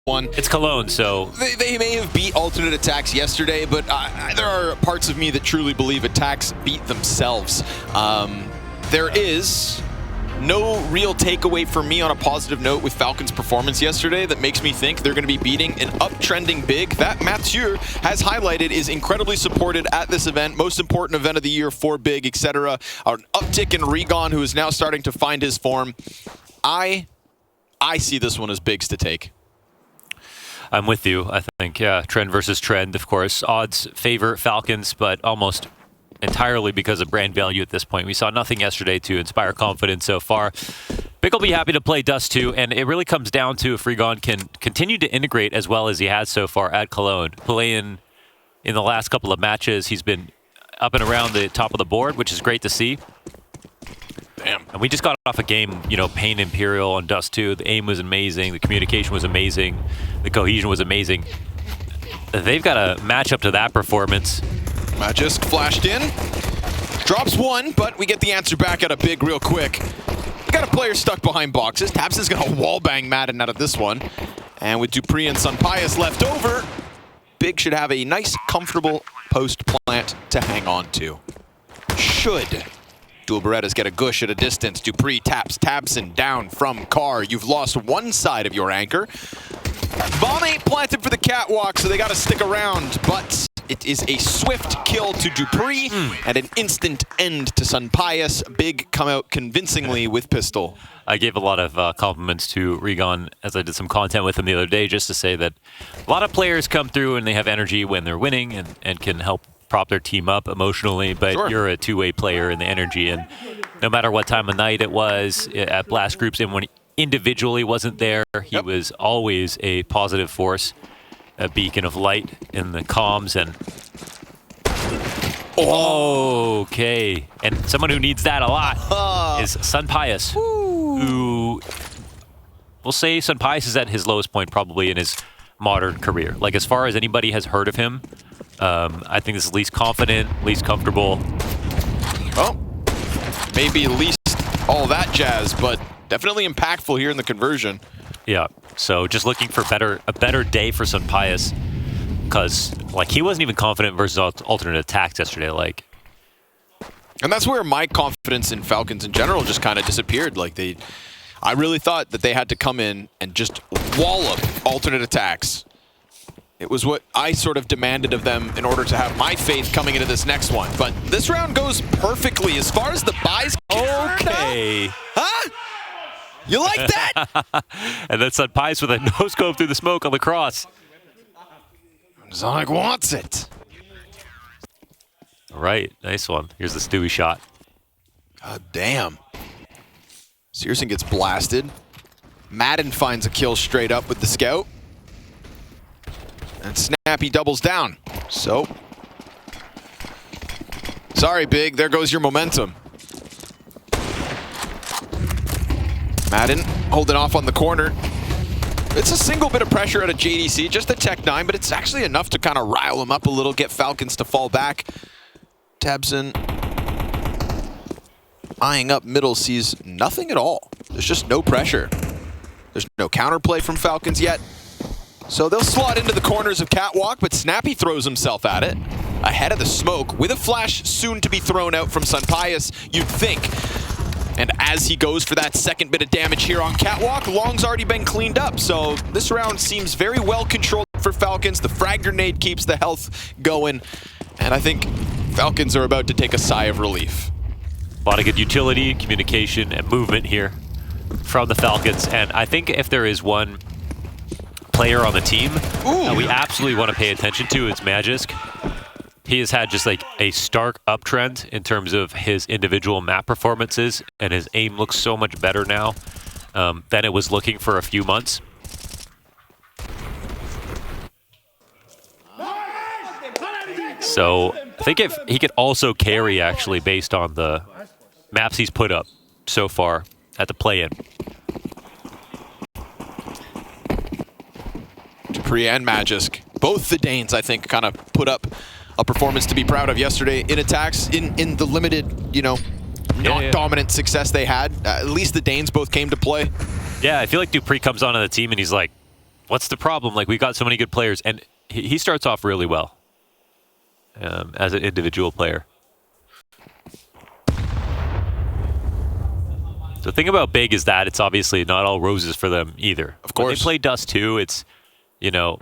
one. It's Cologne, so... They may have beat alternate attacks yesterday, but there are parts of me that truly believe attacks beat themselves. There is no real takeaway for me on a positive note with Falcons' performance yesterday that makes me think they're going to be beating an uptrending big that Mathieu has highlighted is incredibly supported at this event, most important event of the year for big, etc. An uptick in Regon, who is now starting to find his form. I see this one as bigs to take. I'm with you, I think. Yeah, trend versus trend, of course. Odds favor Falcons, but almost entirely because of brand value at this point. We saw nothing yesterday to inspire confidence so far. Big will be happy to play Dust2, and it really comes down to if Regon can continue to integrate as well as he has so far at Cologne. Playing in the last couple of matches, he's been up and around the top of the board, which is great to see. Damn. And we just got off a game, you know, Pain Imperial on Dust2. The aim was amazing. The communication was amazing. The cohesion was amazing. They've got to match up to that performance. Magisk flashed in. Drops one, but we get the answer back out of big real quick. We got a player stuck behind boxes. Tabson's going to wallbang Madden out of this one. And with Dupree and Sunpius left over, big should have a nice, comfortable post plant to hang on to. Should. Dual Berettas get a gush at a distance. Dupree taps Tabson down from Carr. You've lost one side of your anchor. Bomb ain't planted for the catwalk, so they got to stick around, but it is a swift kill to Dupree and an instant end to Sunpius. Big come out convincingly with pistol. I gave a lot of compliments to Regon as I did some content with him the other day, just to say that a lot of players come through and they have energy when they're winning and can help prop their team up emotionally, but Sure. You're a two-way player in the energy, and no matter what time of night it was at blast groups and when he individually wasn't there, he was always a positive force, a beacon of light in the comms. And okay, and someone who needs that a lot is Sunpius, who we'll say Sunpius is at his lowest point probably in his modern career. Like, as far as anybody has heard of him, I think this is least confident, least comfortable. Oh, maybe least all that jazz, but definitely impactful here in the conversion. Yeah, so just looking for a better day for Sunpius, because like he wasn't even confident versus alternate attacks yesterday. Like, and that's where my confidence in Falcons in general just kind of disappeared. Like I really thought that they had to come in and just wallop alternate attacks. It was what I sort of demanded of them in order to have my faith coming into this next one. But this round goes perfectly as far as the buys. okay. Huh? You like that? And then Sunpius with a no-scope through the smoke on the cross. Zonic wants it. All right, nice one. Here's the Stewie shot. God damn. Searson gets blasted. Madden finds a kill straight up with the scout. And Snappy doubles down. So, sorry, Big. There goes your momentum. Madden holding off on the corner. It's a single bit of pressure out of JDC, just a Tech 9, but it's actually enough to kind of rile him up a little, get Falcons to fall back. Tabson eyeing up middle, sees nothing at all. There's just no pressure. There's no counterplay from Falcons yet. So they'll slot into the corners of Catwalk, but Snappy throws himself at it. Ahead of the smoke, with a flash soon to be thrown out from Sunpius, you'd think. And as he goes for that second bit of damage here on Catwalk, Long's already been cleaned up. So this round seems very well controlled for Falcons. The frag grenade keeps the health going. And I think Falcons are about to take a sigh of relief. A lot of good utility, communication, and movement here from the Falcons. And I think if there is one player on the team we absolutely want to pay attention to, it's Magisk. He has had just like a stark uptrend in terms of his individual map performances, and his aim looks so much better now than it was looking for a few months. So I think if he could also carry, actually, based on the maps he's put up so far at the play-in. Dupree and Magisk, both the Danes, I think, kind of put up a performance to be proud of yesterday in attacks, in the limited, you know, not dominant success they had. At least the Danes both came to play. Yeah, I feel like Dupree comes onto the team and he's like, what's the problem? Like, we got so many good players, and he starts off really well as an individual player. The thing about Big is that it's obviously not all roses for them either. Of course. When they play Dust2, it's, you know,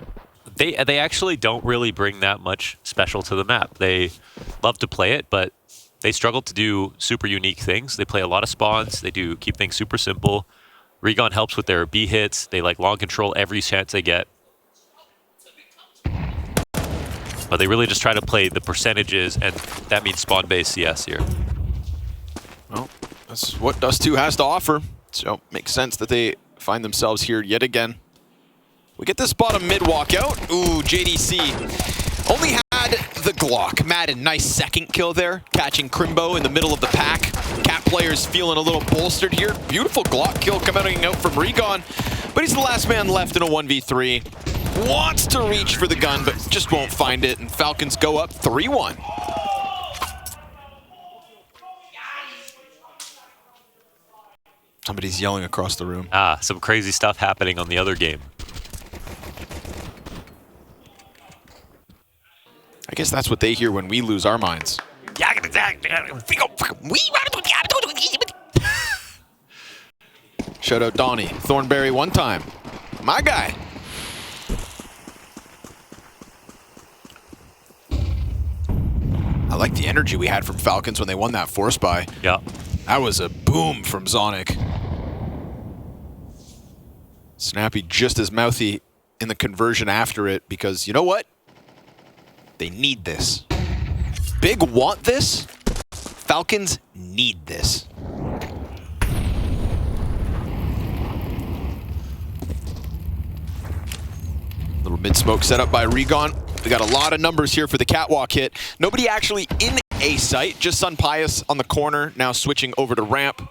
they actually don't really bring that much special to the map. They love to play it, but they struggle to do super unique things. They play a lot of spawns. They do keep things super simple. Recon helps with their B hits. They like long control every chance they get. But they really just try to play the percentages, and that means spawn-based CS here. Well, that's what Dust2 has to offer. So it makes sense that they find themselves here yet again. We get this bottom mid walkout. Ooh, JDC only had the Glock. Madden, nice second kill there, catching Crimbo in the middle of the pack. Cat players feeling a little bolstered here. Beautiful Glock kill coming out from Recon, but he's the last man left in a 1v3. Wants to reach for the gun, but just won't find it, and Falcons go up 3-1. Somebody's yelling across the room. Some crazy stuff happening on the other game. I guess that's what they hear when we lose our minds. Shout out Donnie. Thornberry one time. My guy. I like the energy we had from Falcons when they won that force buy. Yeah. That was a boom from Zonic. Snappy just as mouthy in the conversion after it, because you know what? They need this. Big want this. Falcons need this. Little mid-smoke set up by Regon. We got a lot of numbers here for the catwalk hit. Nobody actually in A site, just Sun Pius on the corner, now switching over to ramp.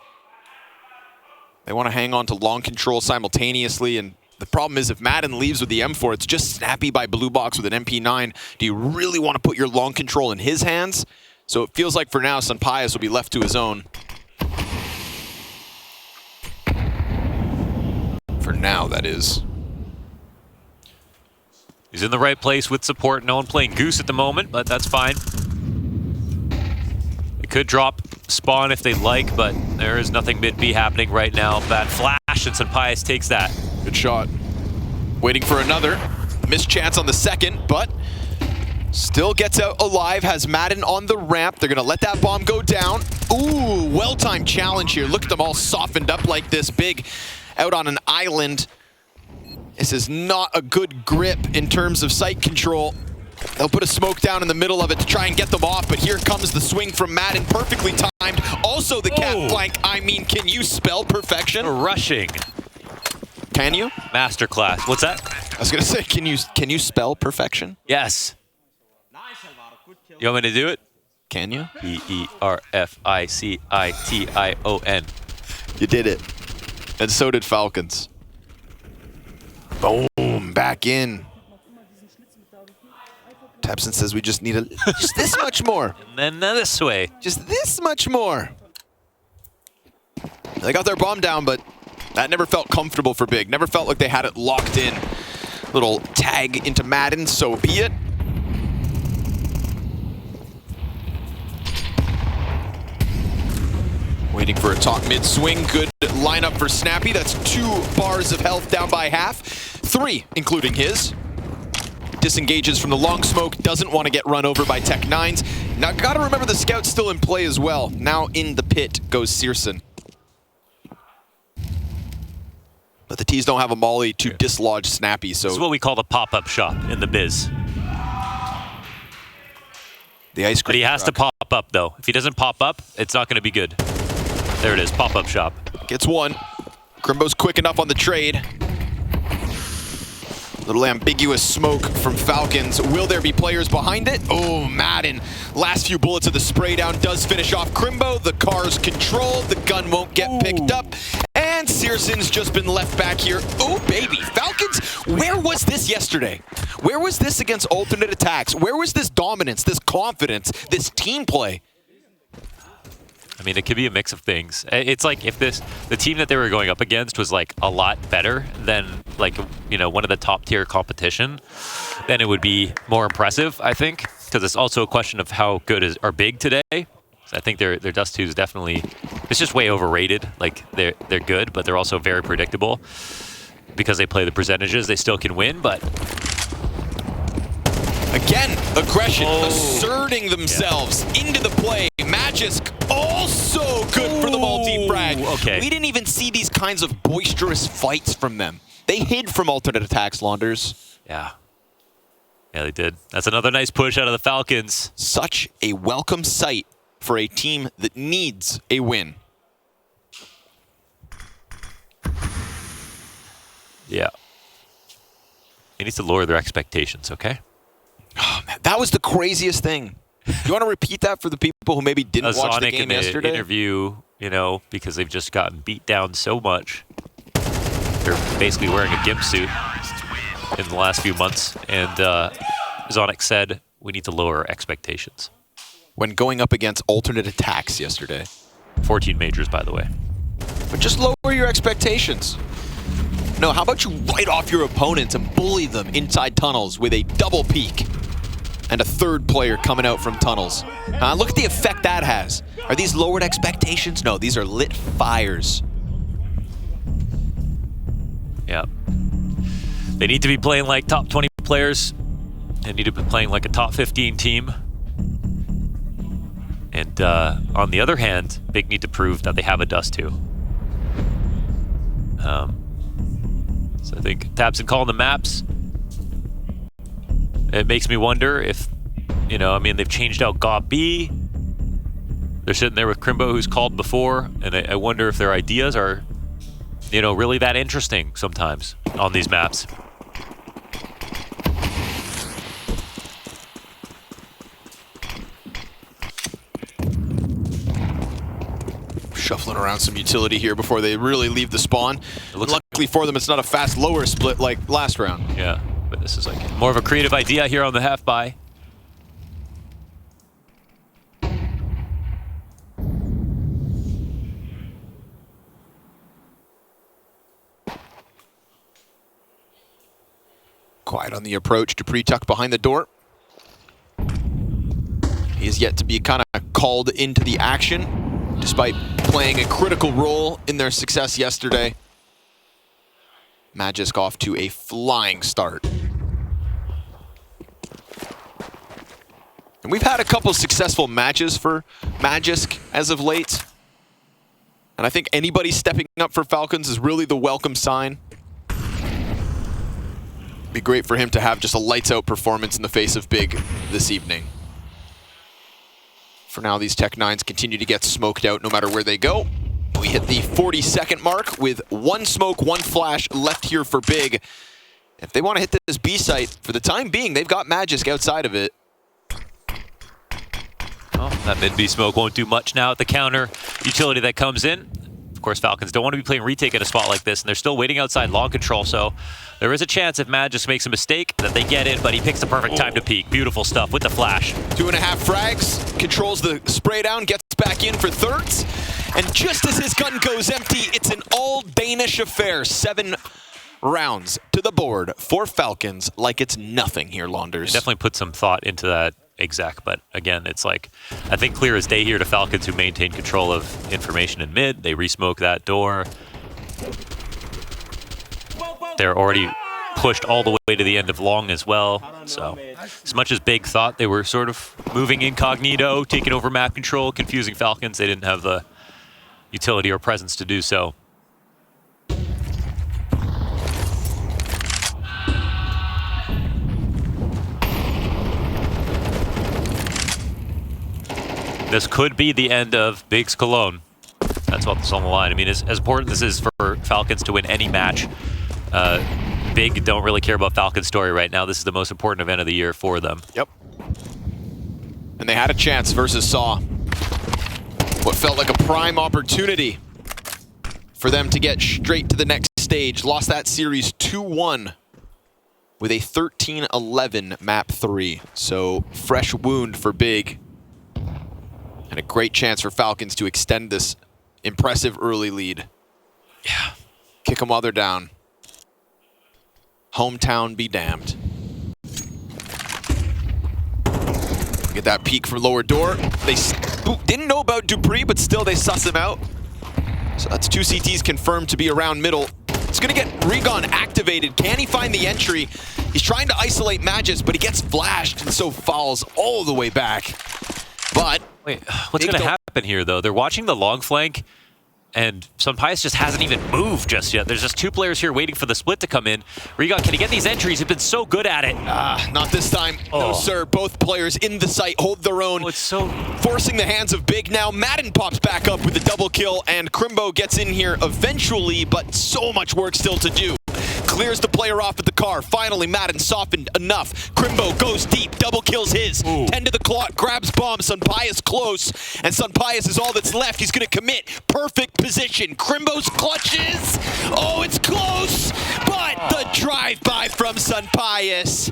They want to hang on to long control simultaneously, and the problem is if Madden leaves with the M4, it's just Snappy by Blue Box with an MP9. Do you really want to put your long control in his hands? So it feels like for now, Sun Pius will be left to his own. For now, that is. He's in the right place with support. No one playing Goose at the moment, but that's fine. They could drop spawn if they'd like, but there is nothing mid-B happening right now. Bad flash, and Sun Pius takes that. Good shot. Waiting for another. Missed chance on the second, but still gets out alive. Has Madden on the ramp. They're going to let that bomb go down. Ooh, well-timed challenge here. Look at them all softened up like this. Big out on an island. This is not a good grip in terms of sight control. They'll put a smoke down in the middle of it to try and get them off, but here comes the swing from Madden, perfectly timed. Also the cat flank. I mean, can you spell perfection? Rushing. Can you? Masterclass. What's that? I was gonna say, can you spell perfection? Yes. You want me to do it? Can you? P-E-R-F-I-C-I-T-I-O-N. You did it. And so did Falcons. Boom, back in. Tapson says we just need just this much more. And then this way. Just this much more. They got their bomb down, but that never felt comfortable for Big. Never felt like they had it locked in. Little tag into Madden, so be it. Waiting for a top mid swing. Good lineup for Snappy. That's 2 bars of health down by half. 3, including his. Disengages from the long smoke. Doesn't want to get run over by Tech 9s. Now, gotta remember the scout's still in play as well. Now in the pit goes Searson. But the T's don't have a molly to dislodge Snappy, so... This is what we call the pop-up shop in the biz. The ice cream But he has to pop up, though. If he doesn't pop up, it's not going to be good. There it is, pop-up shop. Gets one. Crimbo's quick enough on the trade. Little ambiguous smoke from Falcons. Will there be players behind it? Oh, Madden. Last few bullets of the spray down does finish off Crimbo. The car's controlled. The gun won't get picked up. And Searson's just been left back here. Oh, baby. Falcons, where was this yesterday? Where was this against alternate attacks? Where was this dominance, this confidence, this team play? I mean, it could be a mix of things. It's like if the team that they were going up against was like a lot better than like, one of the top tier competition, then it would be more impressive, I think, because it's also a question of how good are Big today. So I think their Dust2 is definitely, it's just way overrated. Like they're good, but they're also very predictable because they play the percentages. They still can win, but again, aggression, asserting themselves into the play. Magisk also good for the multi-frag. Okay. We didn't even see these kinds of boisterous fights from them. They hid from alternate attacks, Launders. Yeah. Yeah, they did. That's another nice push out of the Falcons. Such a welcome sight for a team that needs a win. Yeah. They need to lower their expectations, okay? Oh, man, that was the craziest thing. You want to repeat that for the people who maybe didn't watch the game yesterday? Interview, because they've just gotten beat down so much. They're basically wearing a gimp suit in the last few months. And Zonic said, we need to lower our expectations. When going up against alternate attacks yesterday. 14 majors, by the way. But just lower your expectations. No, how about you write off your opponents and bully them inside tunnels with a double peek and a third player coming out from tunnels. Look at the effect that has. Are these lowered expectations? No, these are lit fires. Yeah. They need to be playing like top 20 players. They need to be playing like a top 15 team. And on the other hand, Big need to prove that they have a Dust2. So I think Tabson calling the maps. It makes me wonder if, they've changed out Gob B. They're sitting there with Crimbo, who's called before, and I wonder if their ideas are, really that interesting sometimes on these maps. Shuffling around some utility here before they really leave the spawn. Luckily for them, it's not a fast lower split like last round. Yeah, but this is like more of a creative idea here on the half buy. Quiet on the approach. Dupree tucked behind the door. He is yet to be kind of called into the action, despite playing a critical role in their success yesterday. Magisk off to a flying start. And we've had a couple successful matches for Magisk as of late. And I think anybody stepping up for Falcons is really the welcome sign. Be great for him to have just a lights-out performance in the face of Big this evening. For now, these Tech-9s continue to get smoked out no matter where they go. We hit the 40-second mark with one smoke, one flash left here for Big. If they want to hit this B site, for the time being, they've got Magisk outside of it. Well, that mid-B smoke won't do much now at the counter utility that comes in. Of course, Falcons don't want to be playing retake at a spot like this, and they're still waiting outside long control, so there is a chance if Magisk makes a mistake that they get in, but he picks the perfect time to peek. Beautiful stuff with the flash. 2.5 frags, controls the spray down, gets back in for thirds, and just as his gun goes empty, it's an all-Danish affair. 7 rounds to the board for Falcons like it's nothing here, Launders. Definitely put some thought into that exec, but again, it's like, I think clear as day here to Falcons, who maintain control of information in mid. They re-smoke that door. They're already pushed all the way to the end of long as well. So as much as Big thought they were sort of moving incognito, taking over map control, confusing Falcons, they didn't have the utility or presence to do so. This could be the end of Big's Cologne. That's what's on the line. I mean, as important as this is for Falcons to win any match, Big don't really care about Falcon's story right now. This is the most important event of the year for them. Yep. And they had a chance versus Saw. What felt like a prime opportunity for them to get straight to the next stage. Lost that series 2-1 with a 13-11 map 3. So fresh wound for Big. And And a great chance for Falcons to extend this impressive early lead. Yeah. Kick them while they're down. Hometown be damned. Get that peek from lower door. They didn't know about Dupree, but still they suss him out. So that's 2 CTs confirmed to be around middle. It's going to get Regon activated. Can he find the entry? He's trying to isolate Magis, but he gets flashed and so falls all the way back. But wait, what's going to happen here, though? They're watching the long flank, and Sunpius just hasn't even moved just yet. There's just 2 players here waiting for the split to come in. Regon, can he get these entries? He's been so good at it. Not this time. No, sir. Both players in the site hold their own. It's so forcing the hands of Big now. Madden pops back up with a double kill, and Crimbo gets in here eventually, but so much work still to do. Clears the player off at the car. Finally, Madden softened enough. Crimbo goes deep, double kills his. 10 to the clock, grabs bomb. Sunpius close, and Sunpius is all that's left. He's going to commit. Perfect position. Crimbo's clutches. Oh, it's close, but the drive-by from Sunpius.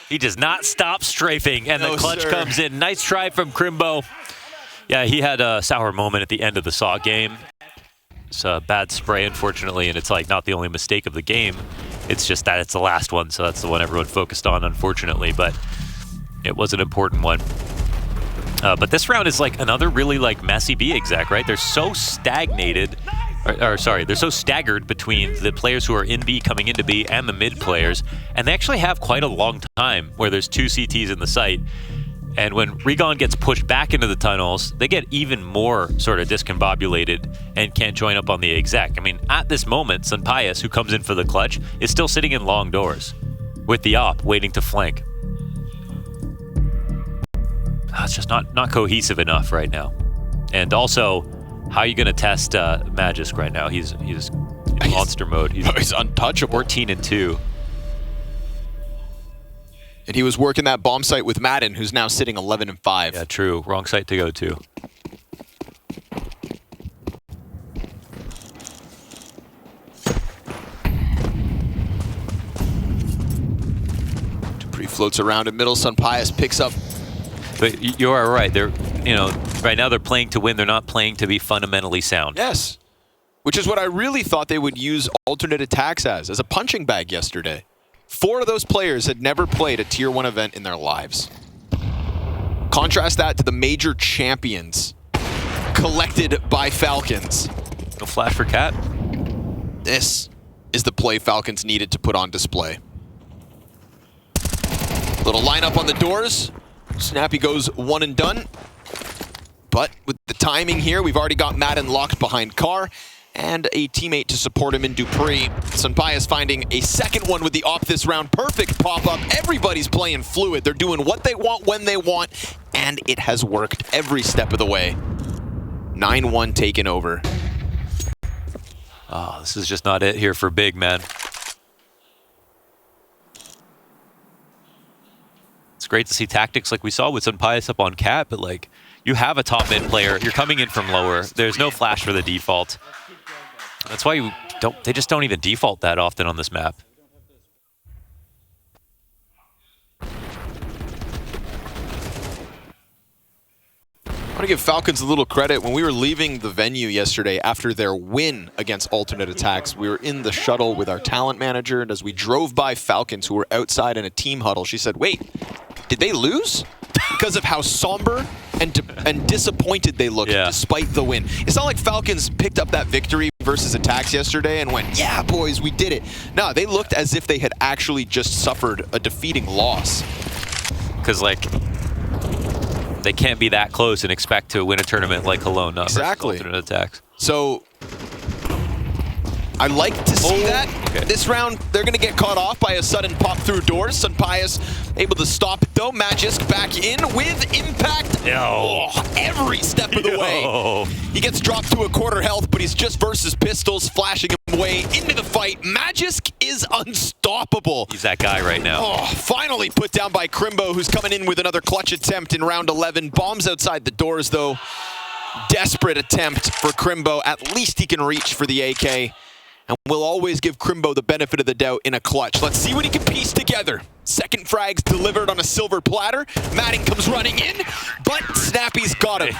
He does not stop strafing, and No, the clutch sir. comes in. Nice try from Crimbo. Yeah, he had a sour moment at the end of the SAW game. It's a bad spray, unfortunately, and it's like not the only mistake of the game. It's just that it's the last one, so that's the one everyone focused on, unfortunately, but it was an important one. But this round is like another really like messy B exec, right? They're so stagnated, or sorry, they're so staggered between the players who are in B coming into B and the mid players, and they actually have quite a long time where there's 2 CTs in the site. And when Regon gets pushed back into the tunnels, they get even more sort of discombobulated and can't join up on the exec. I mean, at this moment, Sunpius, who comes in for the clutch, is still sitting in long doors with the op waiting to flank. It's just not cohesive enough right now. And also, how are you going to test Magisk right now? He's in monster mode. He's untouchable. 14-2. And he was working that bomb site with Madden, who's now sitting 11-5. Yeah, true. Wrong site to go to. Dupree floats around in middle. Sunpius picks up. But you are right. They're, right now they're playing to win. They're not playing to be fundamentally sound. Yes. Which is what I really thought they would use alternate attacks as a punching bag yesterday. 4 of those players had never played a Tier 1 event in their lives. Contrast that to the major champions collected by Falcons. No flash for Cat. This is the play Falcons needed to put on display. Little lineup on the doors. Snappy goes one and done. But with the timing here, we've already got Madden locked behind Carr and a teammate to support him in Dupree. Sunpius finding a second one with the op this round. Perfect pop-up. Everybody's playing fluid. They're doing what they want when they want, and it has worked every step of the way. 9-1 taken over. Oh, this is just not it here for Big, man. It's great to see tactics like we saw with Sunpius up on Cat, but like, you have a top mid player. You're coming in from lower. There's no flash for the default. That's why they just don't even default that often on this map. I want to give Falcons a little credit. When we were leaving the venue yesterday after their win against alternate attacks, we were in the shuttle with our talent manager, and as we drove by Falcons, who were outside in a team huddle, she said, "Wait, did they lose?" Because of how somber and disappointed they looked despite the win. It's not like Falcons picked up that victory versus attacks yesterday and went, "Yeah, boys, we did it." No, they looked as if they had actually just suffered a defeating loss. Because, like, they can't be that close and expect to win a tournament like Cologne, not Exactly. versus alternate attacks. So I like to see that. Okay. This round, they're going to get caught off by a sudden pop through doors. Sunpius able to stop it, though. Magisk back in with impact. Every step of the way. He gets dropped to a quarter health, but he's just versus pistols, flashing him away into the fight. Magisk is unstoppable. He's that guy right now. Finally put down by Crimbo, who's coming in with another clutch attempt in round 11. Bombs outside the doors, though. Desperate attempt for Crimbo. At least he can reach for the AK. And we'll always give Crimbo the benefit of the doubt in a clutch. Let's see what he can piece together. Second frag's delivered on a silver platter. Madden comes running in, but Snappy's got him.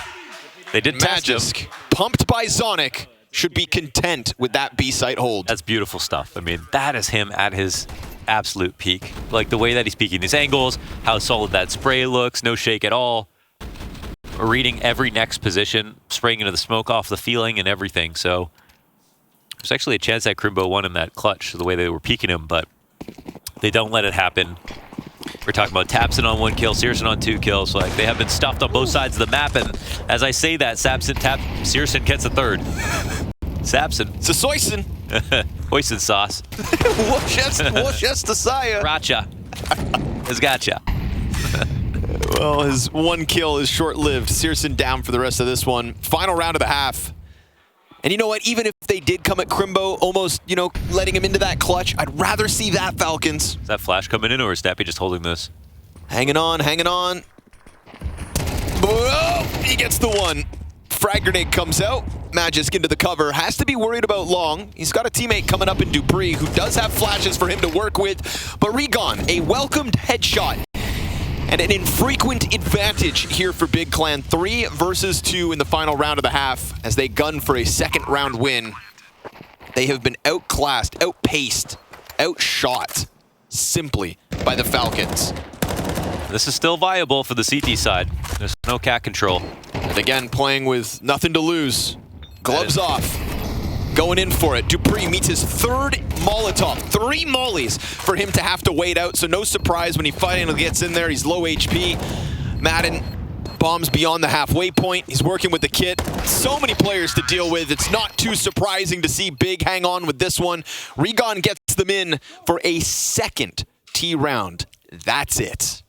They did test him. Magisk, pumped by Zonic, should be content with that B-site hold. That's beautiful stuff. I mean, that is him at his absolute peak. Like the way that he's peaking his angles, how solid that spray looks, no shake at all. Reading every next position, spraying into the smoke off the feeling and everything. So there's actually a chance that Crimbo won in that clutch, the way they were peaking him, but they don't let it happen. We're talking about Tapson on 1 kill, Searson on 2 kills. Like, they have been stuffed on both sides of the map, and as I say that, Searson gets a 3rd. Sapson. Sasoyson. Hoisin sauce. Worcestershire. Racha. Has gotcha. Well, his 1 kill is short-lived. Searson down for the rest of this one. Final round of the half. And you know what? Even if they did come at Crimbo, almost, you know, letting him into that clutch, I'd rather see that, Falcons. Is that flash coming in, or is Snappy just holding this? Hanging on, hanging on. Oh, he gets the 1. Frag grenade comes out. Magisk into the cover. Has to be worried about Long. He's got a teammate coming up in Dupree who does have flashes for him to work with. But Regon, a welcomed headshot. And an infrequent advantage here for Big Clan. 3 versus 2 in the final round of the half as they gun for a 2nd round win. They have been outclassed, outpaced, outshot simply by the Falcons. This is still viable for the CT side. There's no cat control. And again, playing with nothing to lose. Gloves off. Going in for it. Dupree meets his 3rd Molotov. 3 mollies for him to have to wait out, so no surprise when he finally gets in there. He's low HP. Madden bombs beyond the halfway point. He's working with the kit. So many players to deal with. It's not too surprising to see Big hang on with this one. Regon gets them in for a 2nd T round. That's it.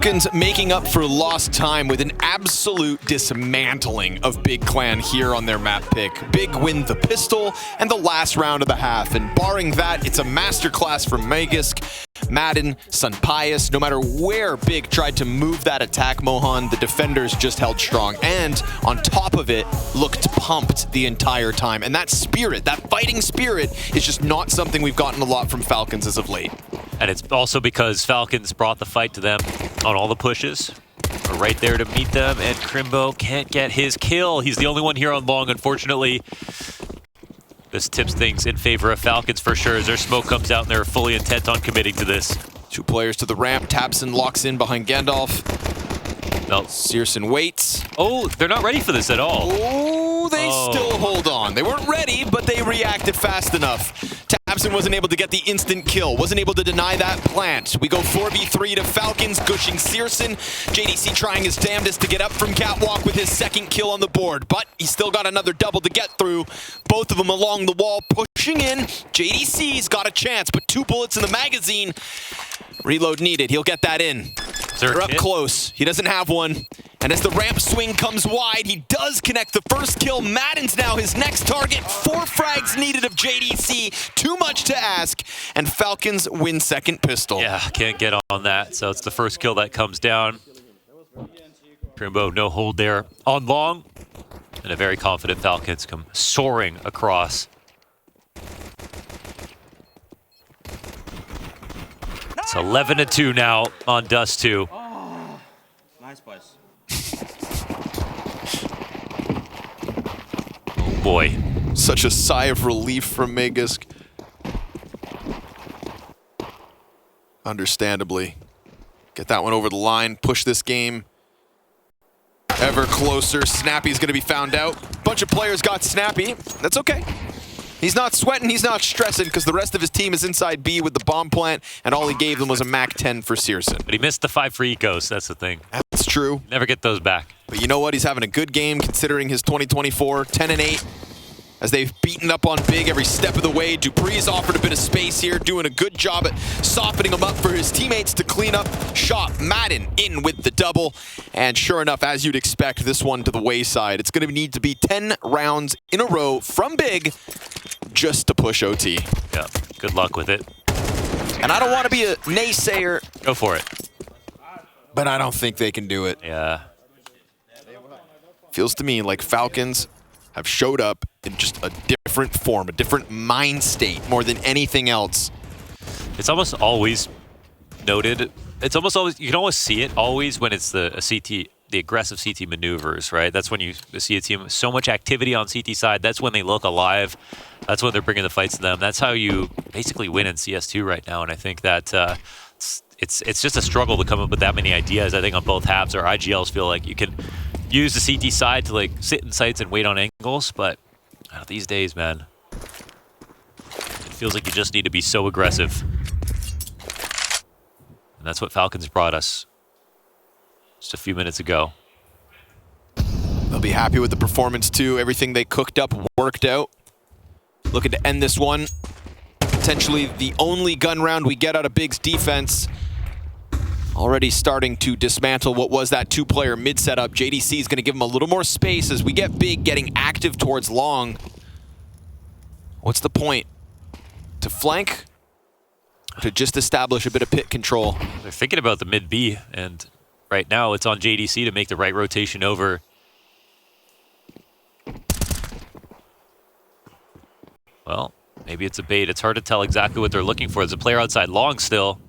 Falcons making up for lost time with an absolute dismantling of Big Clan here on their map pick. Big win the pistol and the last round of the half, and barring that, it's a masterclass from Magisk, Madden, Sunpius. No matter where Big tried to move that attack, Mohan, the defenders just held strong, and on top of it, looked pumped the entire time. And that spirit, that fighting spirit, is just not something we've gotten a lot from Falcons as of late. And it's also because Falcons brought the fight to them on all the pushes. We're right there to meet them, and Crimbo can't get his kill. He's the only one here on long, unfortunately. This tips things in favor of Falcons for sure as their smoke comes out and they're fully intent on committing to this. 2 players to the ramp. Tabson locks in behind Gandalf. No. Searson waits. Oh, they're not ready for this at all. Oh, they still hold on. They weren't ready, but they reacted fast enough. Tabson wasn't able to get the instant kill, wasn't able to deny that plant. We go 4v3 to Falcons, gushing Searson. JDC trying his damnedest to get up from Catwalk with his second kill on the board, but he's still got another double to get through. Both of them along the wall, pushing in. JDC's got a chance, but 2 bullets in the magazine. Reload needed. He'll get that in. They're up close. He doesn't have one. And as the ramp swing comes wide, he does connect the first kill. Madden's now his next target. 4 frags needed of JDC. Too much to ask. And Falcons win second pistol. Yeah, can't get on that. So it's the first kill that comes down. Crimbo, no hold there on long. And a very confident Falcons come soaring across. It's 11-2 now on Dust2. Oh, nice, boys. Oh boy. Such a sigh of relief from Magisk. Understandably. Get that one over the line, push this game ever closer. Snappy's gonna be found out. Bunch of players got Snappy. That's okay. He's not sweating, he's not stressing, because the rest of his team is inside B with the bomb plant, and all he gave them was a Mac 10 for Searson. But he missed the 5 free ecos, that's the thing. That's true. Never get those back. But you know what? He's having a good game considering his 2024, 10-8. As they've beaten up on Big every step of the way. Dupree's offered a bit of space here, doing a good job at softening him up for his teammates to clean up shop. Madden in with the double. And sure enough, as you'd expect, this one to the wayside. It's going to need to be 10 rounds in a row from Big just to push OT. Yeah, good luck with it. And I don't want to be a naysayer. Go for it. But I don't think they can do it. Yeah. Feels to me like Falcons have showed up in just a different form, a different mind state more than anything else. It's almost always noted. It's almost always, you can always see it always when it's the aggressive CT maneuvers, right? That's when you see a team, so much activity on CT side. That's when they look alive. That's when they're bringing the fights to them. That's how you basically win in CS2 right now. And I think that it's just a struggle to come up with that many ideas. I think on both halves, our IGLs feel like you can use the CT side to like sit in sights and wait on angles, but these days, man, it feels like you just need to be so aggressive. And that's what Falcons brought us just a few minutes ago. They'll be happy with the performance too. Everything they cooked up worked out. Looking to end this one. Potentially the only gun round we get out of Big's defense. Already starting to dismantle what was that 2-player mid setup. JDC is going to give him a little more space as we get Big getting active towards long. What's the point? To flank? Or to just establish a bit of pit control? They're thinking about the mid B, and right now it's on JDC to make the right rotation over. Well, maybe it's a bait. It's hard to tell exactly what they're looking for. There's a player outside long still.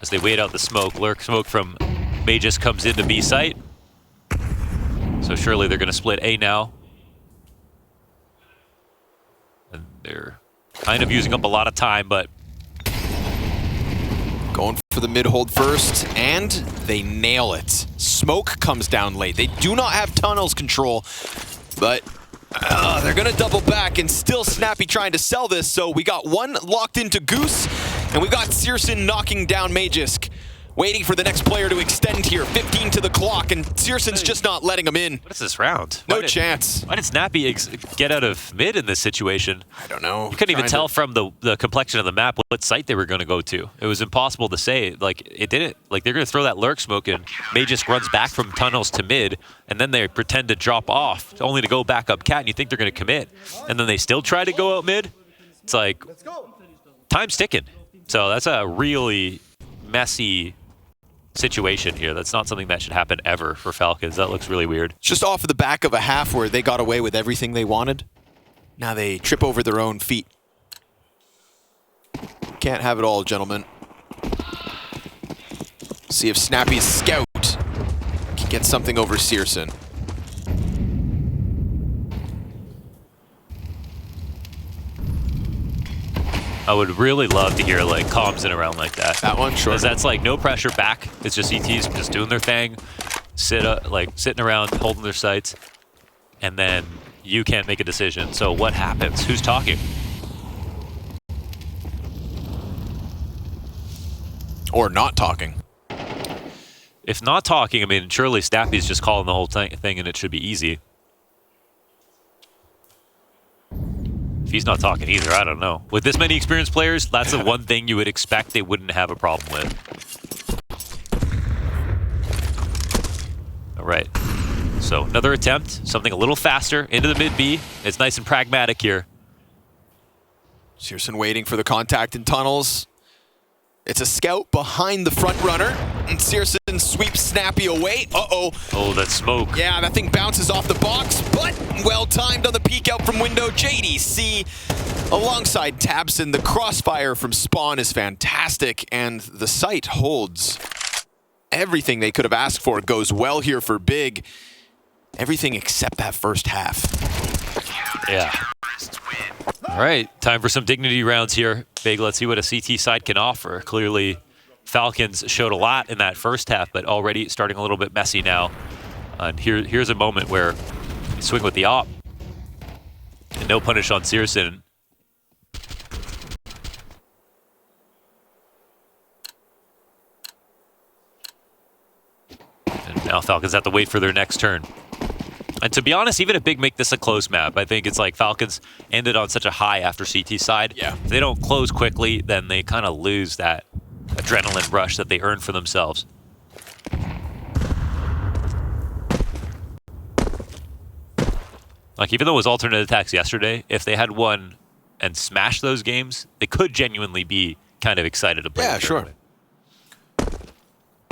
As they wait out the smoke, lurk smoke from Magisk comes into B site. So surely they're going to split A now. And they're kind of using up a lot of time, but going for the mid hold first, and they nail it. Smoke comes down late. They do not have tunnels control, but they're going to double back, and still Snappy trying to sell this. So we got one locked into Goose, and we've got Searson knocking down Magisk. Waiting for the next player to extend here. 15 to to the clock, and Searson's just not letting him in. What is this round? No chance. Why did Snappy get out of mid in this situation? I don't know. You couldn't even tell from the complexion of the map what site they were going to go to. It was impossible to say. Like, it didn't. Like, they're going to throw that lurk smoke in. May just runs back from tunnels to mid, and then they pretend to drop off, only to go back up cat, and you think they're going to commit. And then they still try to go out mid. It's like, time's ticking. So that's a really messy situation here. That's not something that should happen ever for Falcons. That looks really weird. Just off of the back of a half where they got away with everything they wanted. Now they trip over their own feet. Can't have it all, gentlemen. See if Snappy's scout can get something over Searson. I would really love to hear like comms in around like that. That one, sure. Because that's like no pressure back. It's just ETs just doing their thing, sitting around, holding their sights, and then you can't make a decision. So what happens? Who's talking? Or not talking. If not talking, I mean, surely Snappy's just calling the whole thing and it should be easy. If he's not talking either, I don't know. With this many experienced players, that's the one thing you would expect they wouldn't have a problem with. All right. So another attempt, something a little faster into the mid B. It's nice and pragmatic here. Searson waiting for the contact in tunnels. It's a scout behind the front runner, and Searson sweeps Snappy away. Uh-oh. Oh, that smoke. Yeah, that thing bounces off the box, but well-timed on the peek out from window. JDC alongside Tabson. The crossfire from Spawn is fantastic, and the site holds. Everything they could have asked for goes well here for Big. Everything except that first half. Yeah. All right, time for some dignity rounds here. Big, let's see what a CT side can offer. Clearly, Falcons showed a lot in that first half, but already starting a little bit messy now. And here's a moment where you swing with the op. And no punish on Searson. And now Falcons have to wait for their next turn. And to be honest, even if Big make this a close map, I think it's like Falcons ended on such a high after CT side. Yeah. If they don't close quickly, then they kind of lose that adrenaline rush that they earned for themselves. Like, even though it was alternate attacks yesterday, if they had won and smashed those games, they could genuinely be kind of excited to play. Yeah, sure.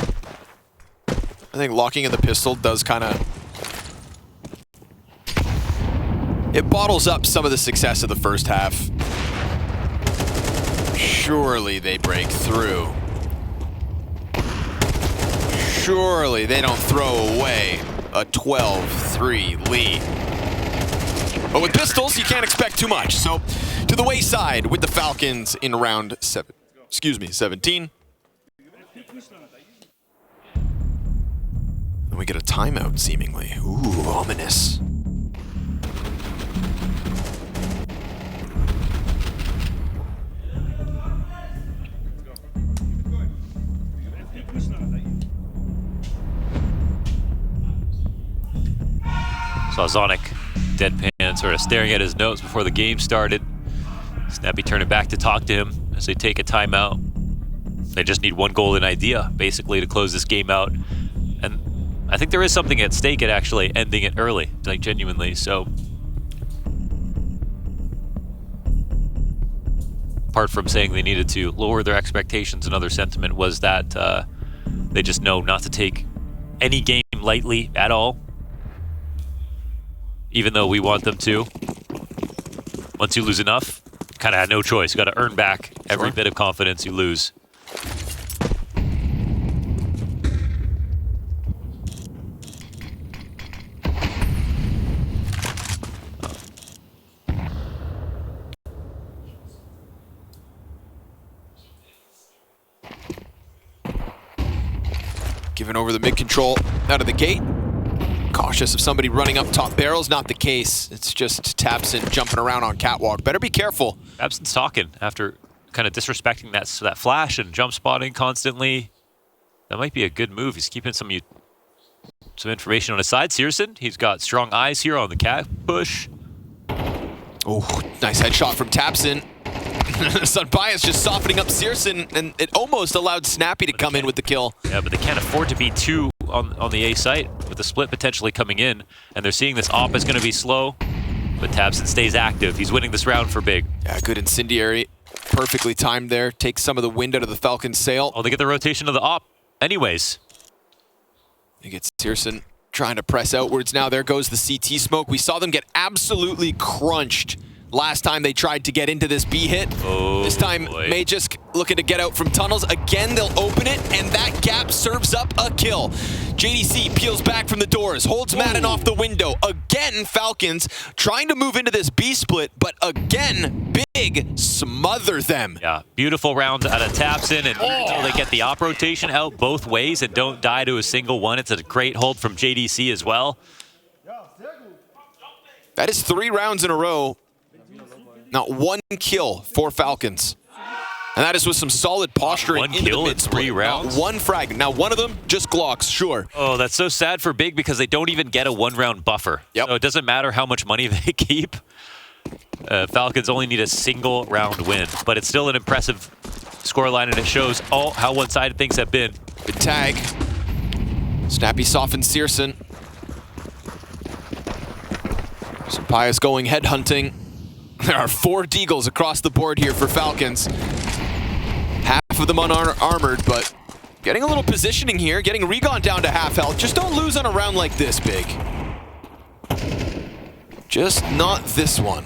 I think locking in the pistol does kind of... It bottles up some of the success of the first half. Surely they break through. Surely they don't throw away a 12-3 lead. But with pistols, you can't expect too much. So to the wayside with the Falcons in round 17. Then we get a timeout, seemingly. Ooh, ominous. Saw Zonic deadpan, sort of staring at his notes before the game started. Snappy turning back to talk to him as they take a timeout. They just need one golden idea, basically, to close this game out. And I think there is something at stake at actually ending it early, like genuinely. So, apart from saying they needed to lower their expectations, another sentiment was that they just know not to take any game lightly at all. Even though we want them to. Once you lose enough, kind of had no choice. You got to earn back every bit of confidence you lose. Giving over the mid-control out of the gate. Cautious of somebody running up top barrels. Not the case. It's just Tabson jumping around on catwalk. Better be careful. Tabson's talking after kind of disrespecting that flash and jump spotting constantly. That might be a good move. He's keeping some Some information on his side. Searson, he's got strong eyes here on the cat push. Oh, nice headshot from Tapson. Sunbias just softening up Searson, and it almost allowed Snappy to come in with the kill. Yeah, but they can't afford to be two on the A site with the split potentially coming in. And they're seeing this op is going to be slow, but Tapson stays active. He's winning this round for Big. Yeah, good incendiary. Perfectly timed there. Takes some of the wind out of the Falcons' sail. Oh, they get the rotation of the op anyways. They get Searson trying to press outwards now. There goes the CT smoke. We saw them get absolutely crunched last time they tried to get into this B hit. Oh, this time, boy. Magisk looking to get out from tunnels. Again, they'll open it, and that gap serves up a kill. JDC peels back from the doors, holds Madden off the window. Again, Falcons trying to move into this B split, but again, Big smother them. Yeah, beautiful round out of Tapson, and until they get the op rotation out both ways and don't die to a single one. It's a great hold from JDC as well. That is 3 rounds in a row. Not one kill for Falcons. And that is with some solid posturing One into kill the in mid-split. 3 rounds? Not one frag. Now, one of them, just Glocks, sure. Oh, that's so sad for Big because they don't even get a 1-round buffer. Yep. So it doesn't matter how much money they keep. Falcons only need a single round win, but it's still an impressive scoreline, and it shows how one-sided things have been. Good tag. Snappy softens Searson. Pius going headhunting. There are 4 Deagles across the board here for Falcons. Half of them unarmored, but getting a little positioning here, getting Regon down to half health. Just don't lose on a round like this, Big. Just not this one.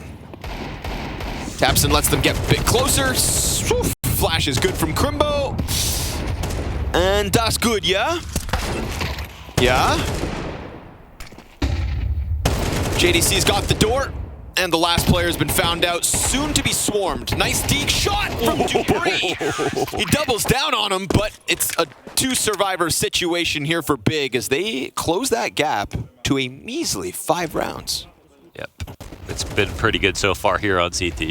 Tapson lets them get a bit closer. Flash is good from Crimbo. And that's good, yeah? Yeah? JDC's got the door. And the last player has been found out, soon to be swarmed. Nice deek shot from Dupree. He doubles down on him, but it's a 2-survivor situation here for Big as they close that gap to a measly 5 rounds. Yep, it's been pretty good so far here on CT.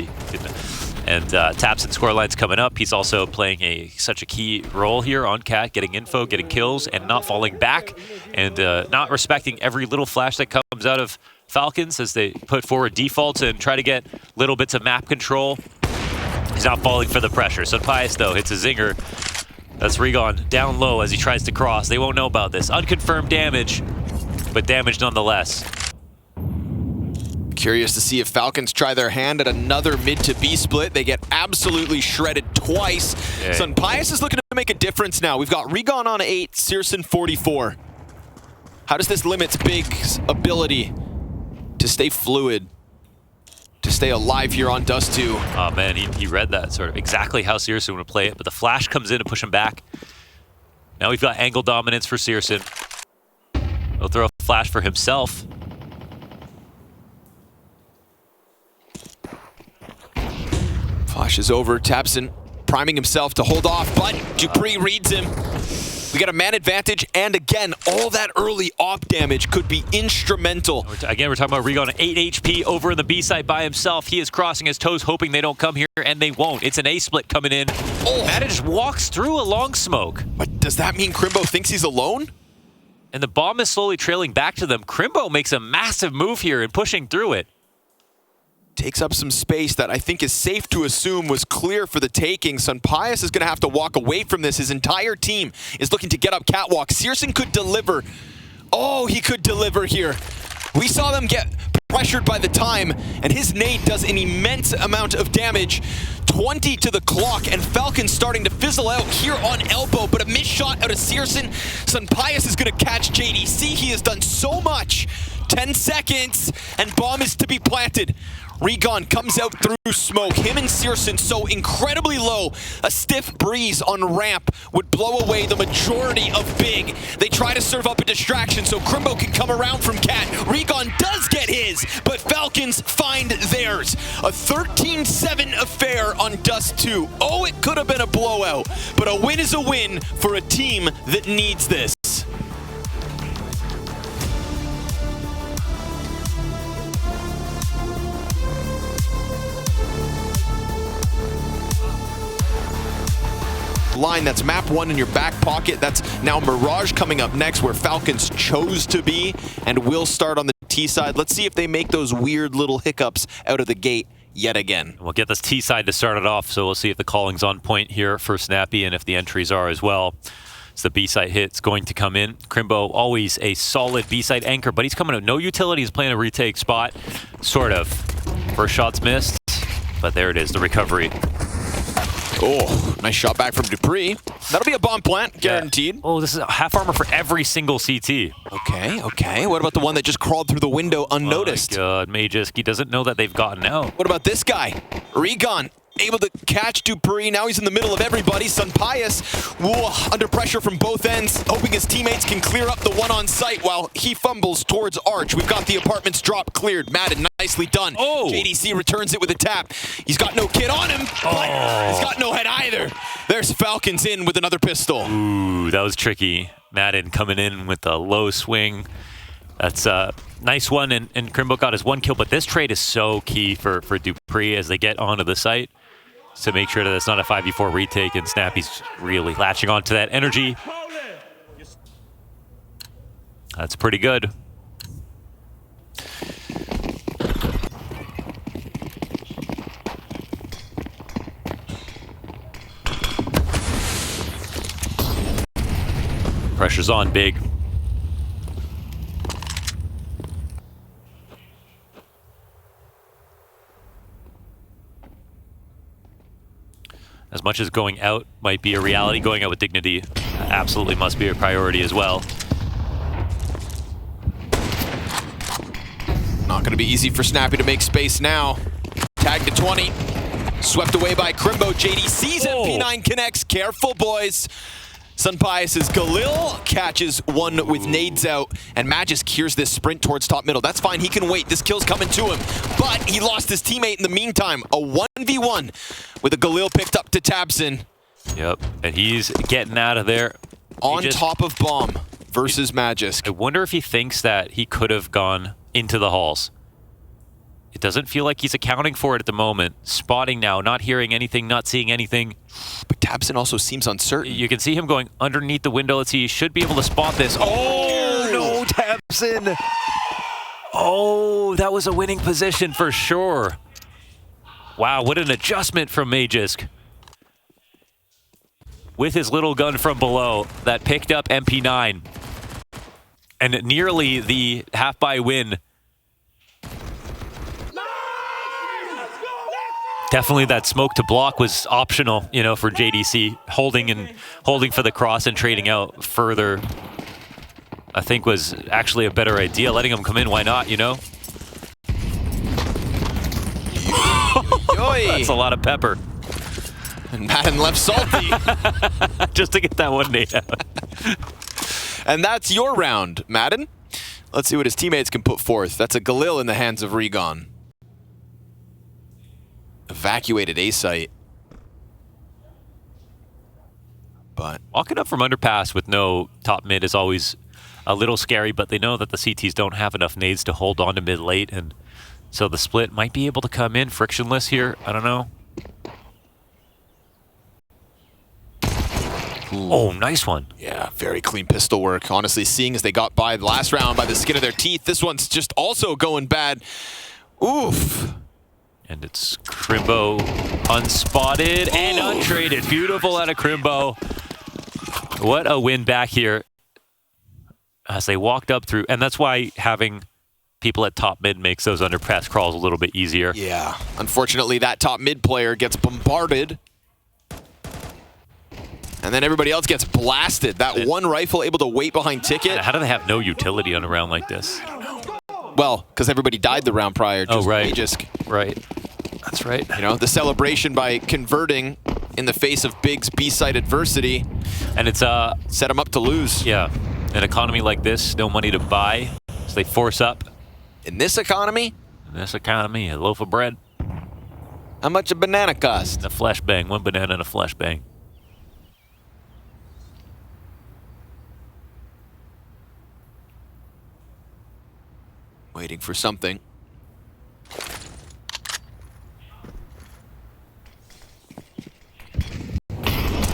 And Tapson scoreline's coming up. He's also playing such a key role here on Cat, getting info, getting kills, and not falling back, and not respecting every little flash that comes out of Falcons as they put forward defaults and try to get little bits of map control. He's not falling for the pressure. So Pius, though, hits a zinger. That's Regon down low as he tries to cross. They won't know about this. Unconfirmed damage, but damage nonetheless. Curious to see if Falcons try their hand at another mid to B split. They get absolutely shredded twice. Yeah. So Pius is looking to make a difference now. We've got Regon on 8, Searson 44. How does this limit Big's ability to stay fluid, to stay alive here on Dust2? Oh man, he read that sort of exactly how Searson would play it, but the flash comes in to push him back. Now we've got angle dominance for Searson. He'll throw a flash for himself. Flash is over. Tapson priming himself to hold off, but Dupree reads him. We got a man advantage, and again, all that early op damage could be instrumental. Again, we're talking about Regon at 8 HP over in the B side by himself. He is crossing his toes, hoping they don't come here, and they won't. It's an A split coming in. Oh. Madden just walks through a long smoke. But does that mean Crimbo thinks he's alone? And the bomb is slowly trailing back to them. Crimbo makes a massive move here and pushing through it. Takes up some space that I think is safe to assume was clear for the taking. Pius is going to have to walk away from this. His entire team is looking to get up catwalk. Searson could deliver. Oh, he could deliver here. We saw them get pressured by the time, and his nade does an immense amount of damage. 20 to the clock, and Falcons starting to fizzle out here on elbow, but a missed shot out of Searson. Pius is going to catch JDC. He has done so much. 10 seconds, and bomb is to be planted. Regon comes out through smoke. Him and Searson so incredibly low. A stiff breeze on ramp would blow away the majority of Big. They try to serve up a distraction so Crimbo can come around from Cat. Regon does get his, but Falcons find theirs. A 13-7 affair on Dust2. Oh, it could have been a blowout, but a win is a win for a team that needs this. line. That's map 1 in your back pocket. That's now Mirage coming up next, where Falcons chose to be and will start on the T side. Let's see if they make those weird little hiccups out of the gate yet again. We'll get this T side to start it off, so we'll see if the calling's on point here for Snappy and if the entries are as well. So the B side hit's going to come in. Crimbo, always a solid B side anchor, but he's coming out. No utility. He's playing a retake spot, sort of. First shot's missed, but there it is, the recovery. Oh, nice shot back from Dupree. That'll be a bomb plant, guaranteed. Yeah. Oh, this is a half armor for every single CT. Okay. What about the one that just crawled through the window unnoticed? Oh my God, Magisk, he doesn't know that they've gotten out. What about this guy? Regon, able to catch Dupree. Now he's in the middle of everybody. Sunpius, under pressure from both ends, hoping his teammates can clear up the one on site while he fumbles towards Arch. We've got the apartments drop cleared. Madden, nicely done. Oh. JDC returns it with a tap. He's got no kit on him, but he's got no head either. There's Falcons in with another pistol. Ooh, that was tricky. Madden coming in with a low swing. That's a nice one, and Crimbo got his 1 kill, but this trade is so key for Dupree as they get onto the site to make sure that it's not a 5v4 retake, and Snappy's really latching onto that energy. That's pretty good. Pressure's on big. As much as going out might be a reality, going out with dignity absolutely must be a priority as well. Not going to be easy for Snappy to make space now. Tag to 20. Swept away by Crimbo. JDC's MP9 connects. Careful, boys. Sunpius' Galil catches one with nades out, and Magisk hears this sprint towards top middle. That's fine, he can wait. This kill's coming to him, but he lost his teammate in the meantime. A 1v1 with a Galil picked up to Tabson. Yep, and he's getting out of there. On top of bomb versus Magisk. I wonder if he thinks that he could have gone into the halls. It doesn't feel like he's accounting for it at the moment. Spotting now, not hearing anything, not seeing anything. But Tabson also seems uncertain. You can see him going underneath the window. Let's see, he should be able to spot this. Oh, no, Tabson. Oh, that was a winning position for sure. Wow, what an adjustment from Magisk. With his little gun from below that picked up MP9. And nearly the half-by win. Definitely that smoke to block was optional, you know, for JDC. Holding for the cross and trading out further, I think was actually a better idea. Letting him come in, why not, you know? That's a lot of pepper. And Madden left salty. Just to get that one nade out. And that's your round, Madden. Let's see what his teammates can put forth. That's a Galil in the hands of Regon. Evacuated A site. But walking up from underpass with no top mid is always a little scary, but they know that the CTs don't have enough nades to hold on to mid late, and so the split might be able to come in frictionless here. I don't know. Ooh. Oh, nice one. Yeah, very clean pistol work. Honestly, seeing as they got by the last round by the skin of their teeth, this one's just also going bad. Oof. And it's Crimbo unspotted and untraded. Beautiful out of Crimbo. What a win back here as they walked up through. And that's why having people at top mid makes those underpass crawls a little bit easier. Yeah. Unfortunately, that top mid player gets bombarded. And then everybody else gets blasted. That one rifle able to wait behind Ticket. How do they have no utility on a round like this? Well, because everybody died the round prior. Oh, right. Right. That's right. You know, the celebration by converting in the face of Big's B-side adversity. And it's set them up to lose. Yeah. An economy like this, no money to buy, so they force up. In this economy? In this economy, a loaf of bread. How much a banana cost? A flashbang. 1 banana and a flashbang. Waiting for something.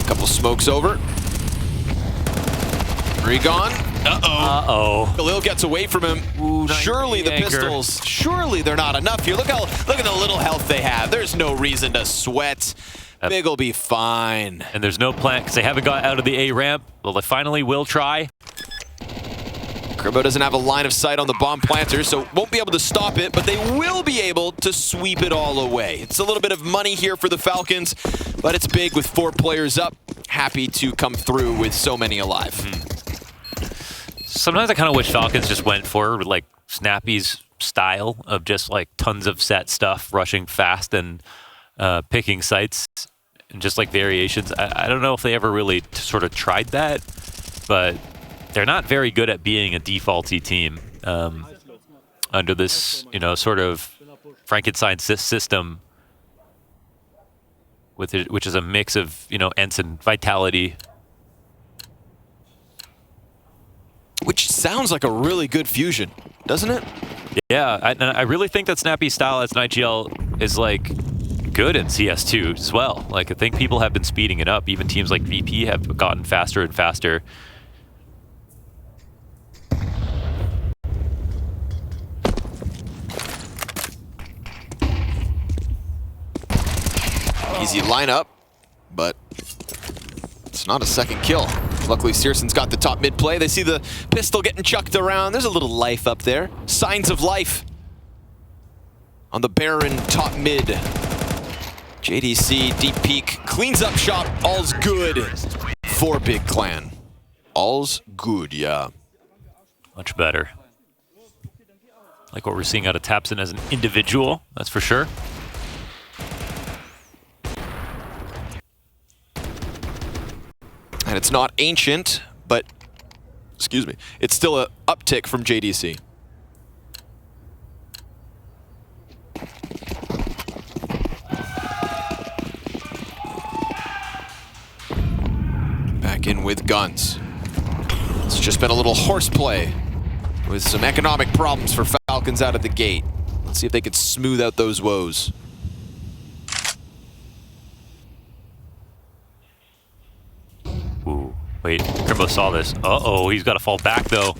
Couple smoke Smoke's over. Regon. Uh-oh. Khalil gets away from him. Ooh, nice surely the anchor. pistols, surely they're not enough here. Look at the little health they have. There's no reason to sweat. Big will be fine. And there's no plan because they haven't got out of the A ramp. Well, they finally will try. Crimbo doesn't have a line of sight on the bomb planter, so won't be able to stop it, but they will be able to sweep it all away. It's a little bit of money here for the Falcons, but it's big with 4 players up. Happy to come through with so many alive. Sometimes I kind of wish Falcons just went forward with like Snappy's style of just like tons of set stuff, rushing fast and picking sites and just like variations. I don't know if they ever really sort of tried that, but they're not very good at being a defaulty team under this, sort of Frankenstein system, which is a mix of, Ensign Vitality. Which sounds like a really good fusion, doesn't it? Yeah, I really think that Snappy's style as an IGL is like good in CS2 as well. Like I think people have been speeding it up. Even teams like VP have gotten faster and faster. Easy lineup, but it's not a second kill. Luckily, Searson's got the top mid play. They see the pistol getting chucked around. There's a little life up there. Signs of life on the Baron top mid. JDC, deep peek, cleans up shop. All's good for Big Clan. All's good, yeah. Much better. Like what we're seeing out of Tapson as an individual, that's for sure. And it's not ancient, but, excuse me, it's still an uptick from JDC. Back in with guns. It's just been a little horseplay with some economic problems for Falcons out of the gate. Let's see if they can smooth out those woes. Ooh, wait, Crimbo saw this. Uh-oh, he's got to fall back, though.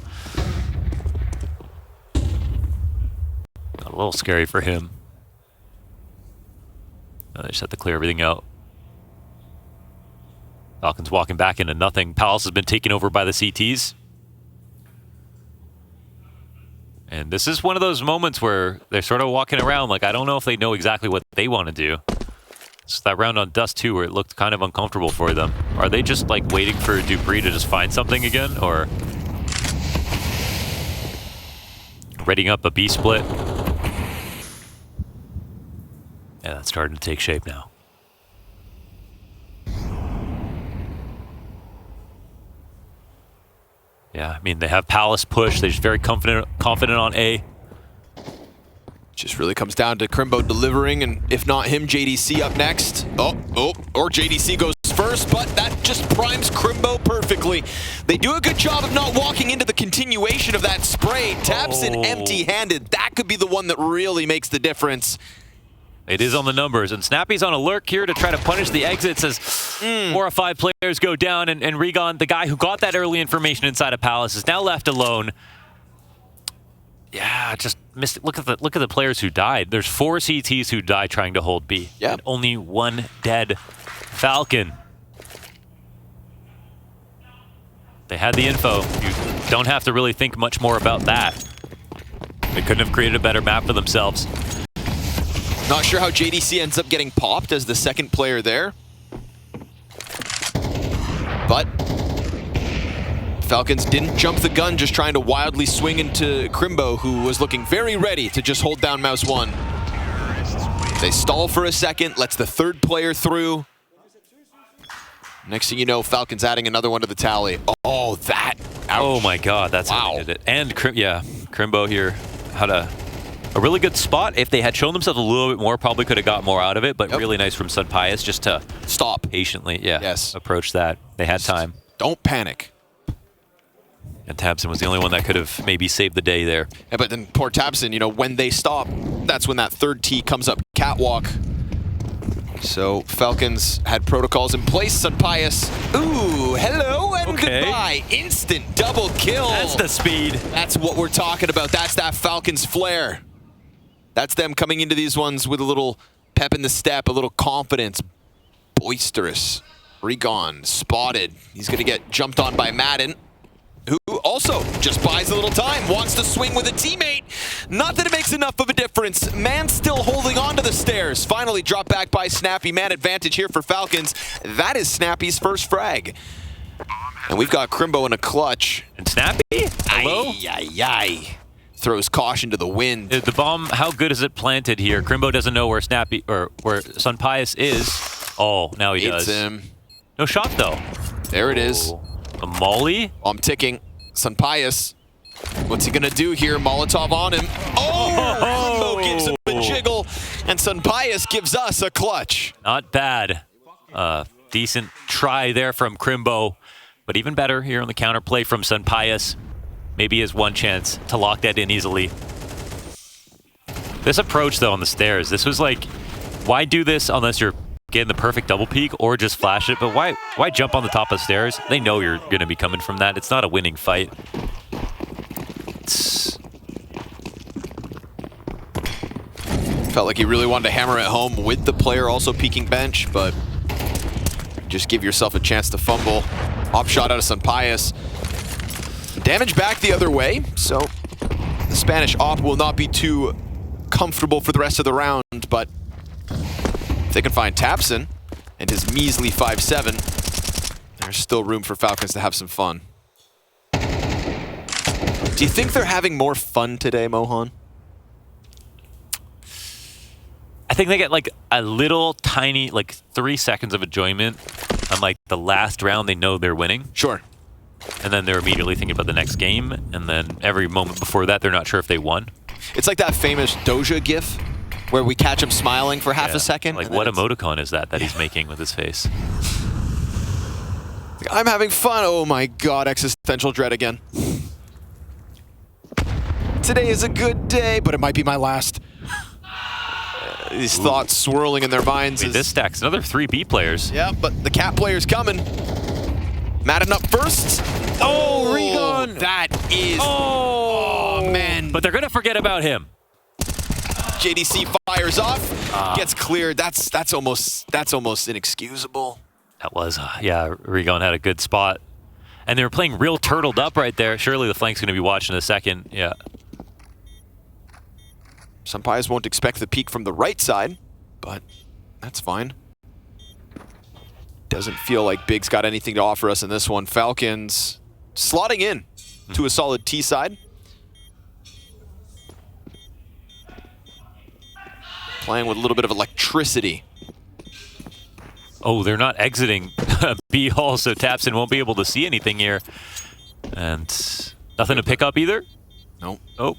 A little scary for him. Oh, they just have to clear everything out. Falcons walking back into nothing. Palace has been taken over by the CTs. And this is one of those moments where they're sort of walking around like, I don't know if they know exactly what they want to do. It's that round on Dust2 where it looked kind of uncomfortable for them. Are they just like waiting for Dupree to just find something again, or readying up a B split? Yeah, that's starting to take shape now. Yeah, I mean they have Palace push. They're just very confident on A. Just really comes down to Crimbo delivering, and if not him, JDC up next. Or JDC goes first, but that just primes Crimbo perfectly. They do a good job of not walking into the continuation of that spray. Tapson empty-handed. That could be the one that really makes the difference. It is on the numbers, and Snappy's on a lurk here to try to punish the exits as 4 or 5 players go down, and Regon, the guy who got that early information inside of Palace, is now left alone. Yeah, just missed it. Look at the players who died. There's 4 CTs who died trying to hold B. Yeah. And only 1 dead Falcon. They had the info. You don't have to really think much more about that. They couldn't have created a better map for themselves. Not sure how JDC ends up getting popped as the second player there. But Falcons didn't jump the gun, just trying to wildly swing into Crimbo, who was looking very ready to just hold down Mouse 1. They stall for a second, lets the third player through. Next thing you know, Falcons adding another one to the tally. Oh, that. Ouch. Oh my god, that's how they did it. And Crimbo here had a really good spot. If they had shown themselves a little bit more, probably could have got more out of it, but really nice from Sun Pius just to stop patiently, approach that. They had time. Don't panic. And Tabson was the only one that could have maybe saved the day there. Yeah, but then poor Tabson, when they stop, that's when that third T comes up catwalk. So Falcons had protocols in place. Sunpius, ooh, hello and goodbye. Instant double kill. That's the speed. That's what we're talking about. That's that Falcons flair. That's them coming into these ones with a little pep in the step, a little confidence. Boisterous. Regon spotted. He's going to get jumped on by Madden, who also just buys a little time, wants to swing with a teammate. Not that it makes enough of a difference. Man still holding on to the stairs. Finally dropped back by Snappy. Man advantage here for Falcons. That is Snappy's first frag. And we've got Crimbo in a clutch. And Snappy? Hello? Ay. Throws caution to the wind. The bomb, how good is it planted here? Crimbo doesn't know where Snappy, or where Sunpius is. Oh, now he does. It's him. No shot, though. There it is. A molly? I'm ticking. Sunpius. What's he gonna do here? Molotov on him. Oh! Crimbo gives him a jiggle, and Sunpius gives us a clutch. Not bad. Decent try there from Crimbo, but even better here on the counterplay from Sunpius. Maybe he has one chance to lock that in easily. This approach, though, on the stairs, this was like, why do this unless you're getting the perfect double peek or just flash it? But why jump on the top of the stairs? They know you're going to be coming from that. It's not a winning fight. Felt like he really wanted to hammer it home with the player also peeking bench, but just give yourself a chance to fumble. Op shot out of Sunpius. Damage back the other way, so the Spanish op will not be too comfortable for the rest of the round, but if they can find Tapson and his measly 5-7, there's still room for Falcons to have some fun. Do you think they're having more fun today, Mohan? I think they get like a little tiny, like 3 seconds of enjoyment on like the last round they know they're winning. Sure. And then they're immediately thinking about the next game. And then every moment before that, they're not sure if they won. It's like that famous Doja gif where we catch him smiling for half a second. Like, what emoticon is that he's making with his face? I'm having fun. Oh my god, existential dread again. Today is a good day, but it might be my last. These thoughts swirling in their minds. Wait, this stacks another 3 B players. Yeah, but the cat player's coming. Madden up first. Oh, Regon! That is... Oh, man. But they're going to forget about him. JDC fires off, gets cleared. That's almost inexcusable. That was, yeah, Regon had a good spot. And they were playing real turtled up right there. Surely the flank's going to be watching in a second. Yeah. Some Pies won't expect the peek from the right side, but that's fine. Doesn't feel like Big's got anything to offer us in this one. Falcons slotting in to a solid T side. Playing with a little bit of electricity. Oh, they're not exiting B hall, so Tapson won't be able to see anything here. And nothing to pick up either. Nope. Oh,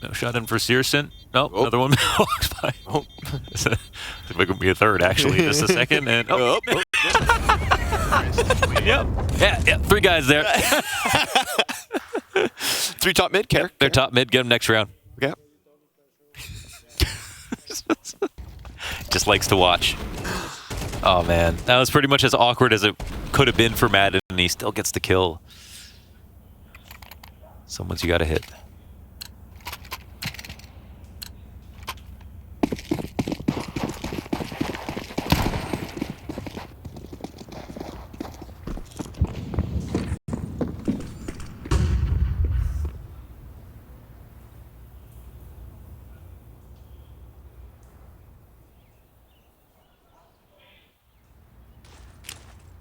no shot in for Searson. Oh, another one walks by. Oh. It could be a third, actually, in just a second. And yep. Yeah, 3 guys there. 3 top mid, care. They're top mid, get them next round. Yeah. Just likes to watch. Oh, man. That was pretty much as awkward as it could have been for Madden, and he still gets the kill. Someone's you got to hit.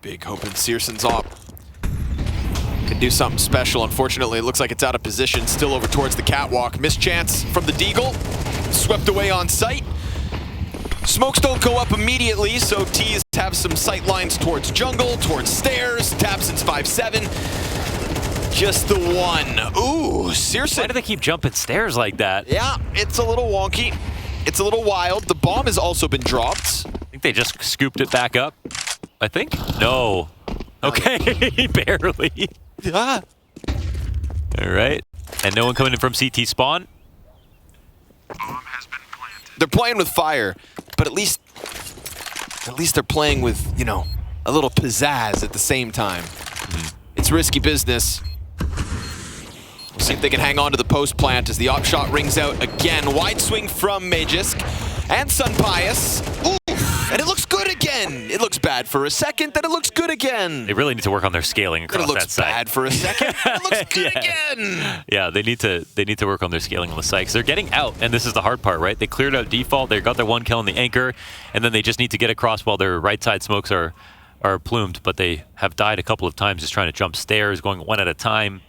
Big hoping Searson's op can do something special. Unfortunately, it looks like it's out of position. Still over towards the catwalk. Missed chance from the Deagle. Swept away on sight. Smokes don't go up immediately, so T's have some sight lines towards jungle, towards stairs. Tapson's 5-7. Just the one. Ooh, Searson. Why do they keep jumping stairs like that? Yeah, it's a little wonky. It's a little wild. The bomb has also been dropped. I think they just scooped it back up. I think? No. Okay, barely. Yeah. All right. And no one coming in from CT spawn? They're playing with fire, but at least at least they're playing with, you know, a little pizzazz at the same time. It's risky business. We'll see if they can hang on to the post plant as the op shot rings out again. Wide swing from Magisk and Sun Pius. Ooh, and it looks good again. It looks bad for a second, then it looks good again. They really need to work on their scaling across that site. It looks bad for a second, then it looks good again. Yeah, they need to work on their scaling on the site because they're getting out, and this is the hard part, right? They cleared out default, they got their 1 kill on the anchor, and then they just need to get across while their right side smokes are plumed, but they have died a couple of times just trying to jump stairs, going one at a time.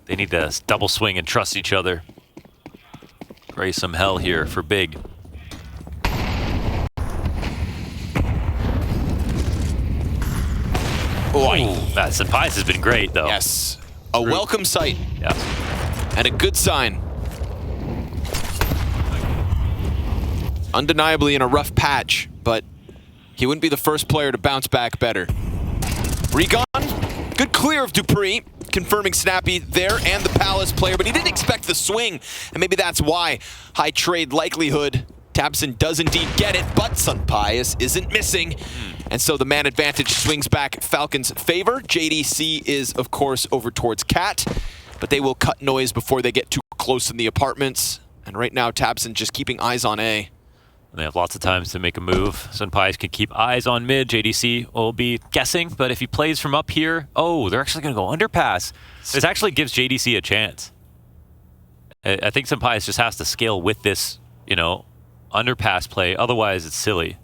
They need to double swing and trust each other. Pray some hell here for Big. That Sun Pius has been great, though. Yes. A welcome sight. Yes. And a good sign. Undeniably in a rough patch, but he wouldn't be the first player to bounce back better. Recon, good clear of Dupree, confirming Snappy there and the Palace player, but he didn't expect the swing, and maybe that's why. High trade likelihood. Tabson does indeed get it, but Sun Pius isn't missing. And so the man advantage swings back Falcons' favor. JDC is, of course, over towards Cat, but they will cut noise before they get too close in the apartments. And right now, Tabson just keeping eyes on A. They have lots of times to make a move. Sun Pius can keep eyes on mid. JDC will be guessing, but if he plays from up here, oh, they're actually going to go underpass. This actually gives JDC a chance. I think Sun Pius just has to scale with this, you know, underpass play. Otherwise, it's silly.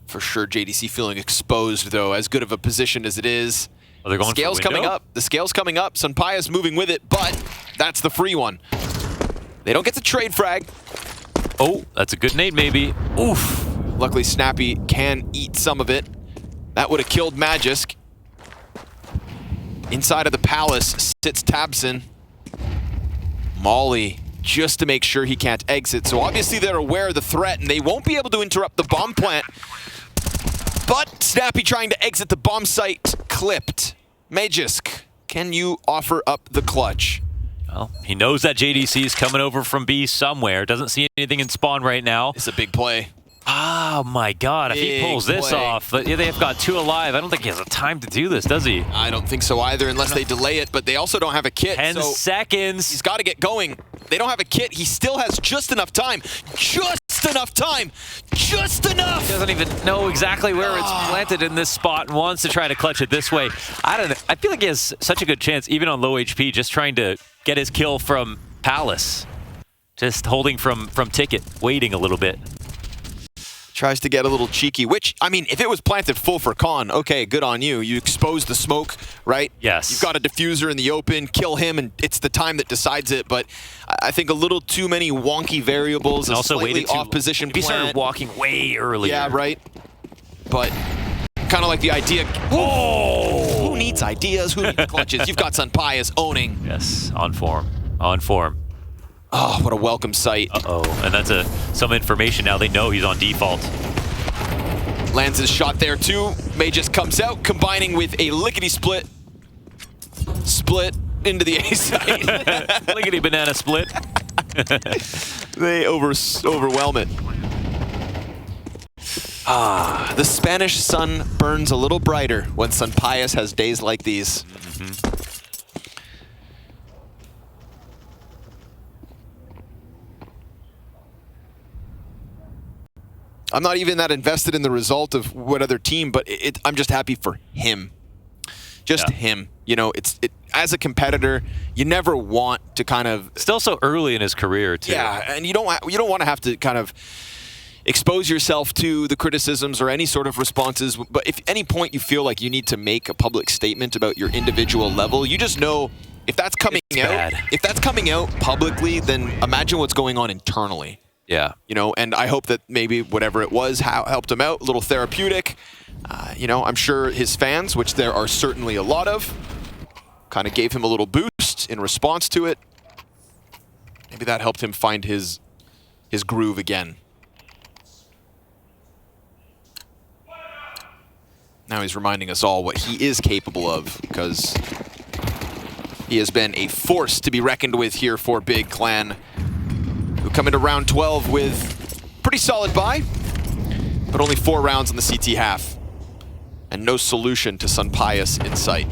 For sure, JDC feeling exposed, though, as good of a position as it is. Oh, they're going Scale's for coming up. The scale's coming up. Sun Pius moving with it, but that's the free one. They don't get the trade frag. Oh, that's a good nade, maybe. Oof. Luckily, Snappy can eat some of it. That would have killed Magisk. Inside of the Palace sits Tabson. Molly, just to make sure he can't exit. So obviously they're aware of the threat, and they won't be able to interrupt the bomb plant. But Snappy trying to exit the bomb site clipped. Magisk, can you offer up the clutch? Well, he knows that JDC is coming over from B somewhere. Doesn't see anything in spawn right now. It's a big play. Oh my god, if he pulls this off, but yeah, they've got 2 alive. I don't think he has the time to do this, does he? I don't think so either, unless they delay it, but they also don't have a kit. 10 seconds. He's got to get going. They don't have a kit. He still has just enough time. Just enough time. Just enough. He doesn't even know exactly where it's planted in this spot and wants to try to clutch it this way. I don't know. I feel like he has such a good chance, even on low HP, just trying to get his kill from Palace. Just holding from Ticket, waiting a little bit. Tries to get a little cheeky, which, I mean, if it was planted full for Con, okay, good on you. You exposed the smoke, right? Yes. You've got a diffuser in the open, kill him, and it's the time that decides it. But I think a little too many wonky variables, and also slightly off-position plant. He started walking way earlier. Yeah, right. But kind of like the idea. Oh! Who needs ideas? Who needs clutches? You've got Sun Pius owning. Yes, on form. On form. Oh, what a welcome sight. Uh-oh, and that's some information now. They know he's on default. Lands his shot there too. May just comes out, combining with a lickety-split. Split into the A side. Lickety banana split. They overwhelm it. The Spanish sun burns a little brighter when Sun Pius has days like these. I'm not even that invested in the result of what other team, but I'm just happy for him. Just him. You know, as a competitor, you never want to kind of... Still so early in his career, too. Yeah, and you don't want to have to kind of expose yourself to the criticisms or any sort of responses. But if at any point you feel like you need to make a public statement about your individual level, you just know if that's coming out, if that's coming out publicly, then imagine what's going on internally. Yeah. You know, and I hope that maybe whatever it was helped him out, a little therapeutic. You know, I'm sure his fans, which there are certainly a lot of, kind of gave him a little boost in response to it. Maybe that helped him find his groove again. Now he's reminding us all what he is capable of, because he has been a force to be reckoned with here for Big Clan, who who come into round 12 with pretty solid buy, but only 4 rounds on the CT half. And no solution to Sun Pius in sight.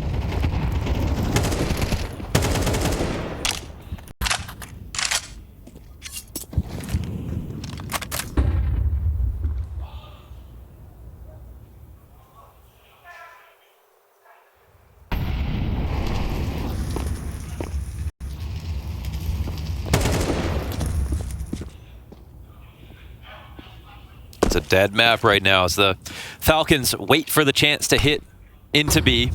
It's a dead map right now as the Falcons wait for the chance to hit into B.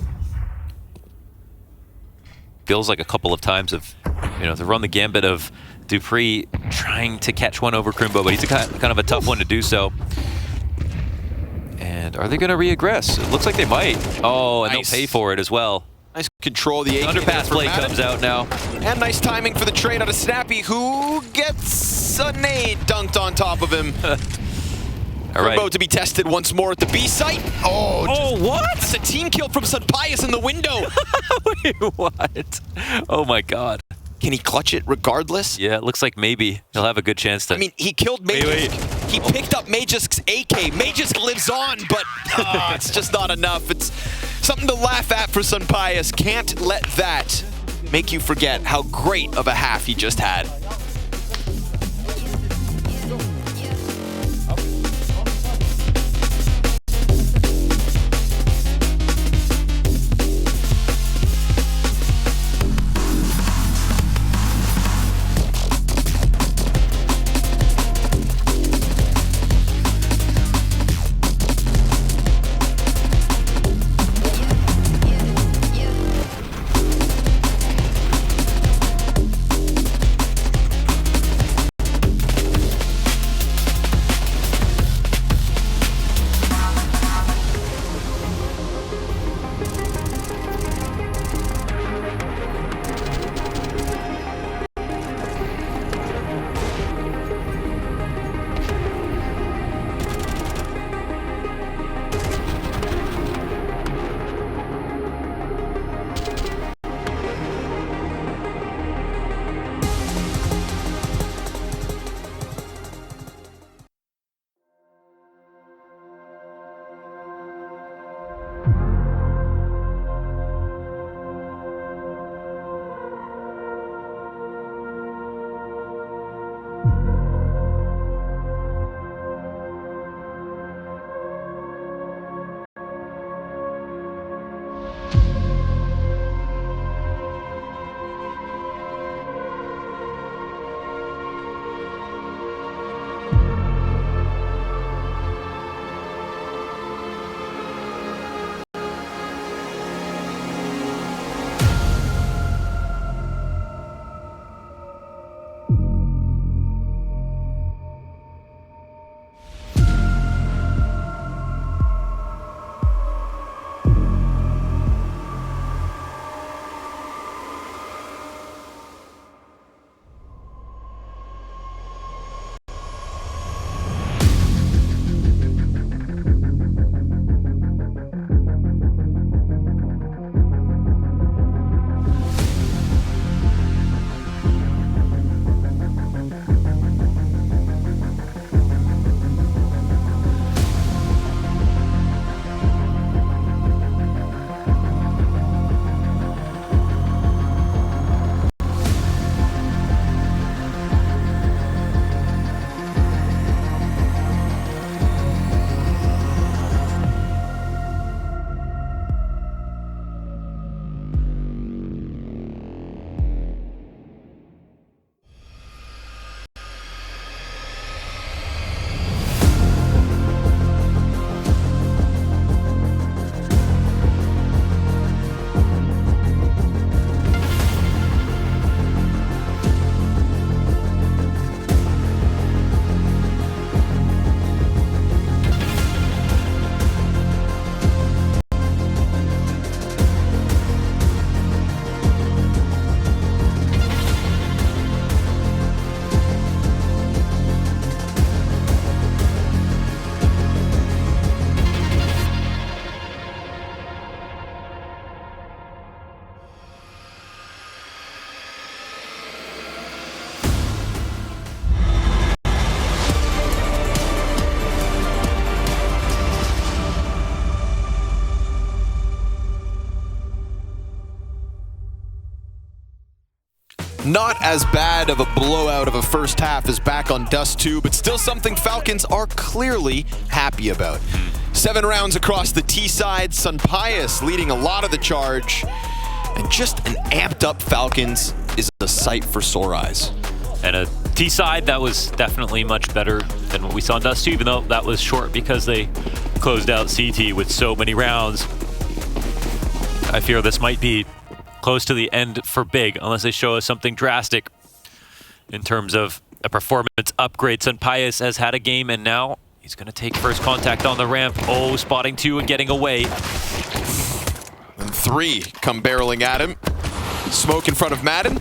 Feels like a couple of times of, to run the gambit of Dupree trying to catch one over Krimbo, but he's kind of a tough one to do so. And are they going to re-aggress? It looks like they might. Oh, and Nice. They'll pay for it as well. Nice control of the AK. Underpass play comes out now. And nice timing for the trade out of Snappy, who gets a nade dunked on top of him. All right. Krimbo to be tested once more at the B site. Oh, what? That's a team kill from Sun Pius in the window. Wait, what? Oh my God. Can he clutch it regardless? Yeah, it looks like maybe he'll have a good chance to. I mean, he killed Magisk. He picked up Magisk's AK. Magisk lives on, but it's just not enough. It's something to laugh at for Sun Pius. Can't let that make you forget how great of a half he just had. Not as bad of a blowout of a first half as back on Dust2, but still something Falcons are clearly happy about. 7 rounds across the T side, Sunpius leading a lot of the charge, and just an amped up Falcons is a sight for sore eyes. And a T side that was definitely much better than what we saw in Dust2, even though that was short because they closed out CT with so many rounds. I fear this might be close to the end for Big, unless they show us something drastic in terms of a performance upgrade. Sunpius has had a game, and now he's going to take first contact on the ramp. Oh, spotting 2 and getting away. And 3 come barreling at him. Smoke in front of Madden.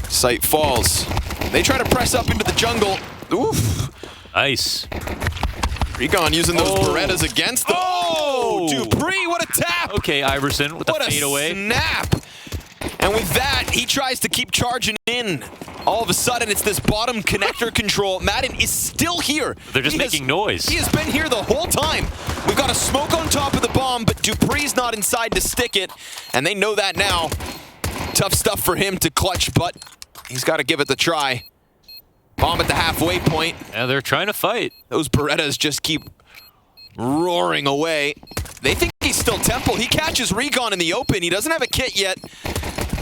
Sight falls. They try to press up into the jungle. Oof. Nice. Recon using those Berettas against them. Oh! Dupree, what a tap! Okay, Iverson with the fadeaway. What a snap! And with that, he tries to keep charging in. All of a sudden, it's this bottom connector control. Madden is still here. They're just making noise. He has been here the whole time. We've got a smoke on top of the bomb, but Dupree's not inside to stick it, and they know that now. Tough stuff for him to clutch, but he's got to give it the try. Bomb at the halfway point. Yeah, they're trying to fight. Those Berettas just keep roaring away. They think he's still Temple. He catches Recon in the open. He doesn't have a kit yet.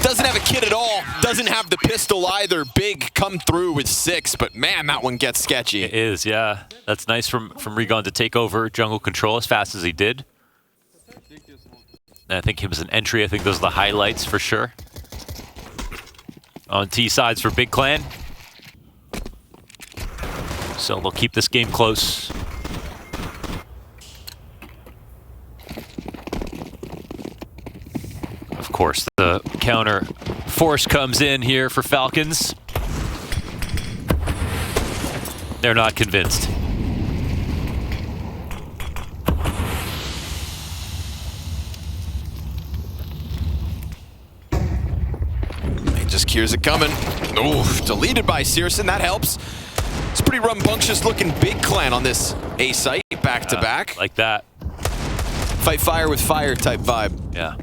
Doesn't have a kit at all. Doesn't have the pistol either. Big come through with 6, but man, that one gets sketchy. It is, yeah. That's nice from Recon to take over jungle control as fast as he did. And I think him as an entry, I think those are the highlights for sure. On T sides for Big Clan. So they'll keep this game close. Of course, the counter force comes in here for Falcons. They're not convinced. He just hears it coming. Oof, deleted by Searson, that helps. It's pretty rambunctious looking Big Clan on this A site, back to back. Like that. Fight fire with fire type vibe. Yeah.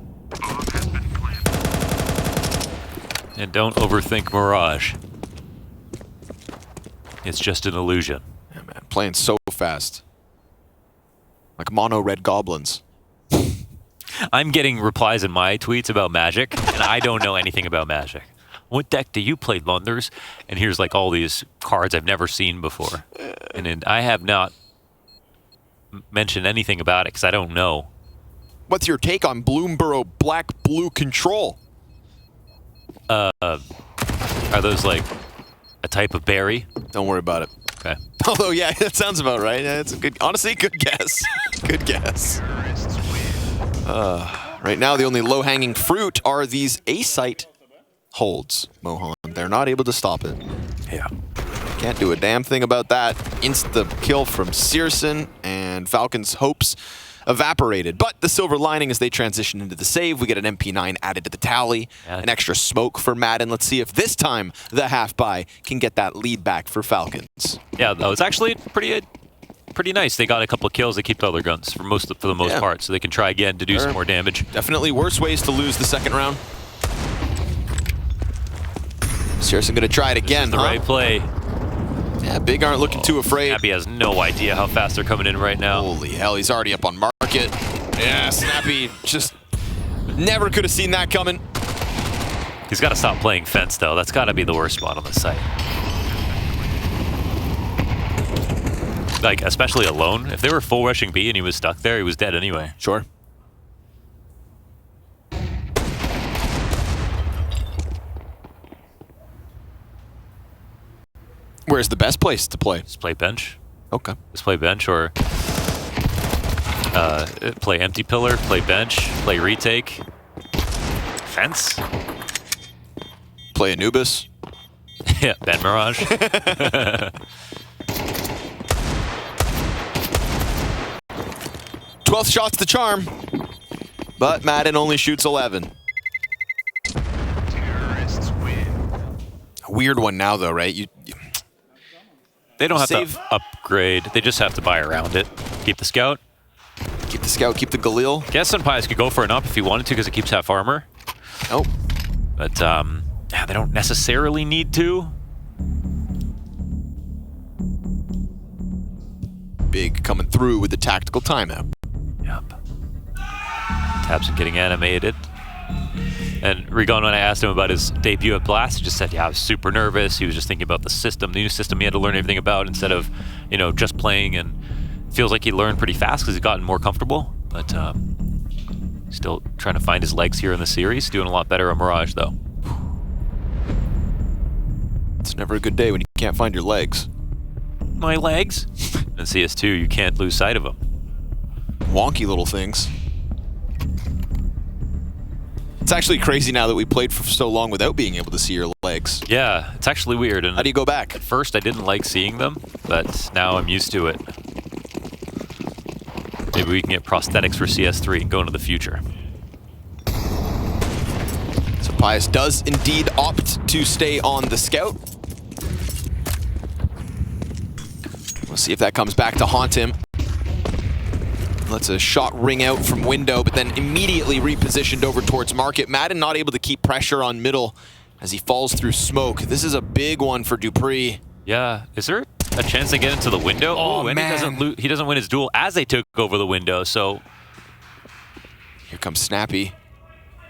And don't overthink Mirage. It's just an illusion. Yeah, man, playing so fast. Like mono red goblins. I'm getting replies in my tweets about Magic, and I don't know anything about Magic. What deck do you play, Lunders? And here's like all these cards I've never seen before. And I have not mentioned anything about it because I don't know. What's your take on Bloomborough black-blue control? Are those like a type of berry? Don't worry about it. Okay. Although, yeah, that sounds about right. That's a good, honestly, good guess. Good guess. Right now, the only low-hanging fruit are these A-site holds, Mohan. They're not able to stop it. Yeah. Can't do a damn thing about that. Insta-kill from Searson, and Falcons' hopes evaporated. But the silver lining as they transition into the save, we get an MP9 added to the tally, an extra smoke for Madden. Let's see if this time the half-buy can get that lead back for Falcons. Yeah, that was actually pretty nice. They got a couple of kills. They kept all their guns for the most part, so they can try again to do some more damage. Definitely worse ways to lose the second round. Searson gonna try it again, The right play. Yeah, Big aren't looking too afraid. Snappy has no idea how fast they're coming in right now. Holy hell, he's already up on market. Yeah, Snappy just never could have seen that coming. He's got to stop playing fence, though. That's got to be the worst spot on the site. Like, especially alone. If they were full rushing B and he was stuck there, he was dead anyway. Sure. Where's the best place to play? Just play bench. Okay. Just play bench or play empty pillar, play bench, play retake. Fence. Play Anubis. Yeah, Ben Mirage. 12th shot's the charm, but Madden only shoots 11. A weird one now, though, right? They don't have to upgrade. They just have to buy around it. Keep the scout. Keep the scout, keep the Galil. Guess Sunpius could go for an up if he wanted to because it keeps half armor. Nope. But Yeah, they don't necessarily need to. Big coming through with the tactical timeout. Yep. Tabson getting animated. And Rigon, when I asked him about his debut at Blast, he just said, yeah, I was super nervous. He was just thinking about the system, the new system he had to learn everything about instead of, you know, just playing. And feels like he learned pretty fast because he's gotten more comfortable. But still trying to find his legs here in the series. Doing a lot better on Mirage, though. It's never a good day when you can't find your legs. My legs? In CS2, you can't lose sight of them. Wonky little things. It's actually crazy now that we played for so long without being able to see your legs. Yeah, it's actually weird. And how do you go back? At first, I didn't like seeing them, but now I'm used to it. Maybe we can get prosthetics for CS3 and go into the future. So Pius does indeed opt to stay on the scout. We'll see if that comes back to haunt him. Lets a shot ring out from window, but then immediately repositioned over towards market. Madden not able to keep pressure on middle as he falls through smoke. This is a big one for Dupree. Yeah, is there a chance to get into the window? Oh, and man. he doesn't win his duel as they took over the window, so... Here comes Snappy.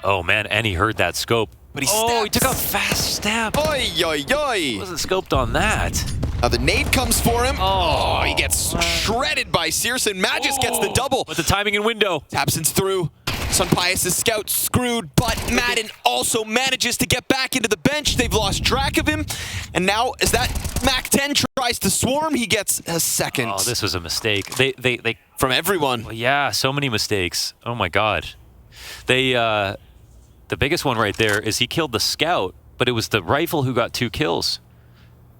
Oh, man, and he heard that scope. But he he took a fast step. Oi, oi, oi. Wasn't scoped on that. Now the nade comes for him. Oh, He gets shredded by Searson. Magus gets the double. With the timing in window. Tabson's through. Sun Pius' scout screwed, but Madden also manages to get back into the bench. They've lost track of him. And now, as that MAC-10 tries to swarm, he gets a second. Oh, this was a mistake. They from everyone. Yeah, so many mistakes. Oh my God. The biggest one right there is he killed the scout, but it was the rifle who got 2 kills.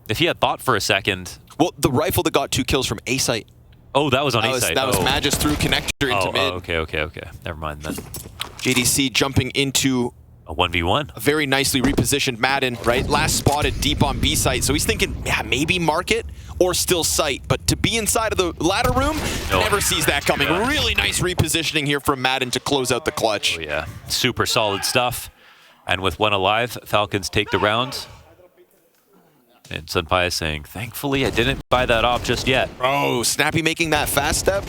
If he had thought for a second... Well, the rifle that got 2 kills from A-Site. Oh, that was on A-Site. That was Magus through connector into mid. Okay. Never mind then. JDC jumping into a 1v1. A very nicely repositioned Madden, right? Last spotted deep on B-site, so he's thinking, yeah, maybe market or still site. But to be inside of the ladder room, never sees that coming. Yeah. Really nice repositioning here from Madden to close out the clutch. Oh, yeah. Super solid stuff. And with 1 alive, Falcons take the round. And Sunpai is saying, thankfully, I didn't buy that op just yet. Oh, Snappy making that fast step.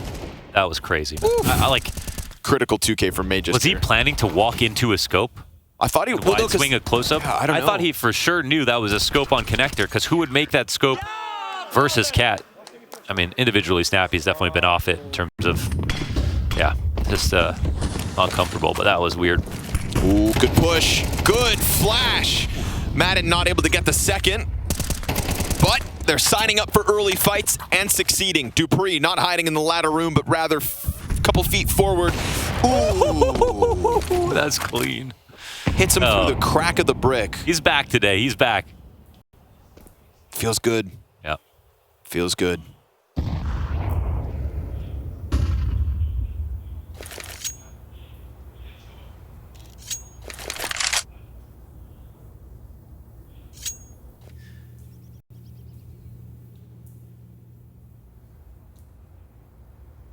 That was crazy. I like... Critical 2K from Mages. Was he planning to walk into a scope? I thought he would. Wide swing a close-up? Yeah, I don't know. I thought he for sure knew that was a scope on connector, because who would make that scope versus Cat? I mean, individually, Snappy's definitely been off it in terms of, yeah, just uncomfortable, but that was weird. Ooh, good push. Good flash. Madden not able to get the second. But they're signing up for early fights and succeeding. Dupree not hiding in the ladder room, but rather a couple feet forward. Ooh. That's clean. Hits him through the crack of the brick. He's back today. He's back. Feels good. Yeah. Feels good.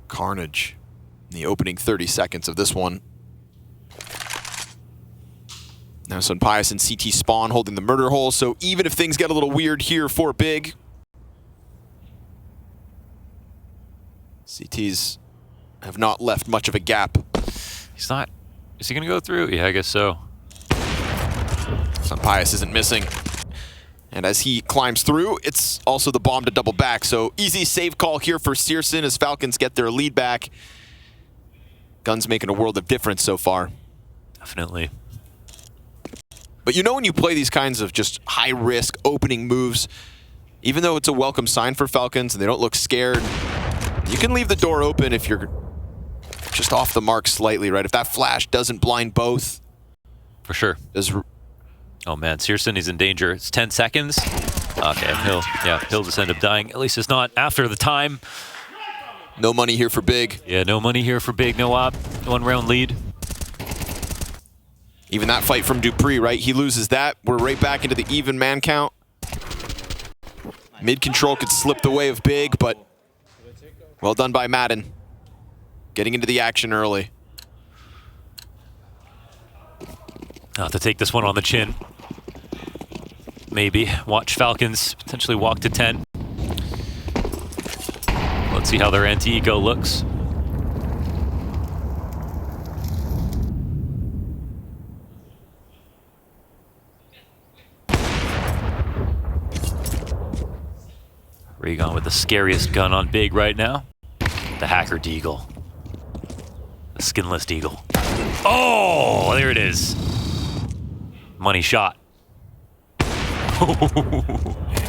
Carnage in the opening 30 seconds of this one. Now Sun Pius and CT Spawn holding the murder hole, so even if things get a little weird here for Big, CTs have not left much of a gap. He's not... Is he going to go through? Yeah, I guess so. Sun Pius isn't missing. And as he climbs through, it's also the bomb to double back. So easy save call here for Searson as Falcons get their lead back. Gun's making a world of difference so far. Definitely. But you know when you play these kinds of just high-risk opening moves, even though it's a welcome sign for Falcons and they don't look scared, you can leave the door open if you're just off the mark slightly, right? If that flash doesn't blind both. For sure. Oh man, Searson, he's in danger. It's 10 seconds. Okay, he'll just end up dying. At least it's not after the time. No money here for Big. Yeah, no money here for Big. No op. 1 round lead. Even that fight from Dupree, right? He loses that. We're right back into the even man count. Mid control could slip the way of Big, but well done by Madden. Getting into the action early. I'll have to take this one on the chin. maybe. Watch Falcons potentially walk to 10. Let's see how their anti-ego looks. Regon with the scariest gun on Big right now. The Hacker Deagle. The Skinless Deagle. Oh, there it is. Money shot.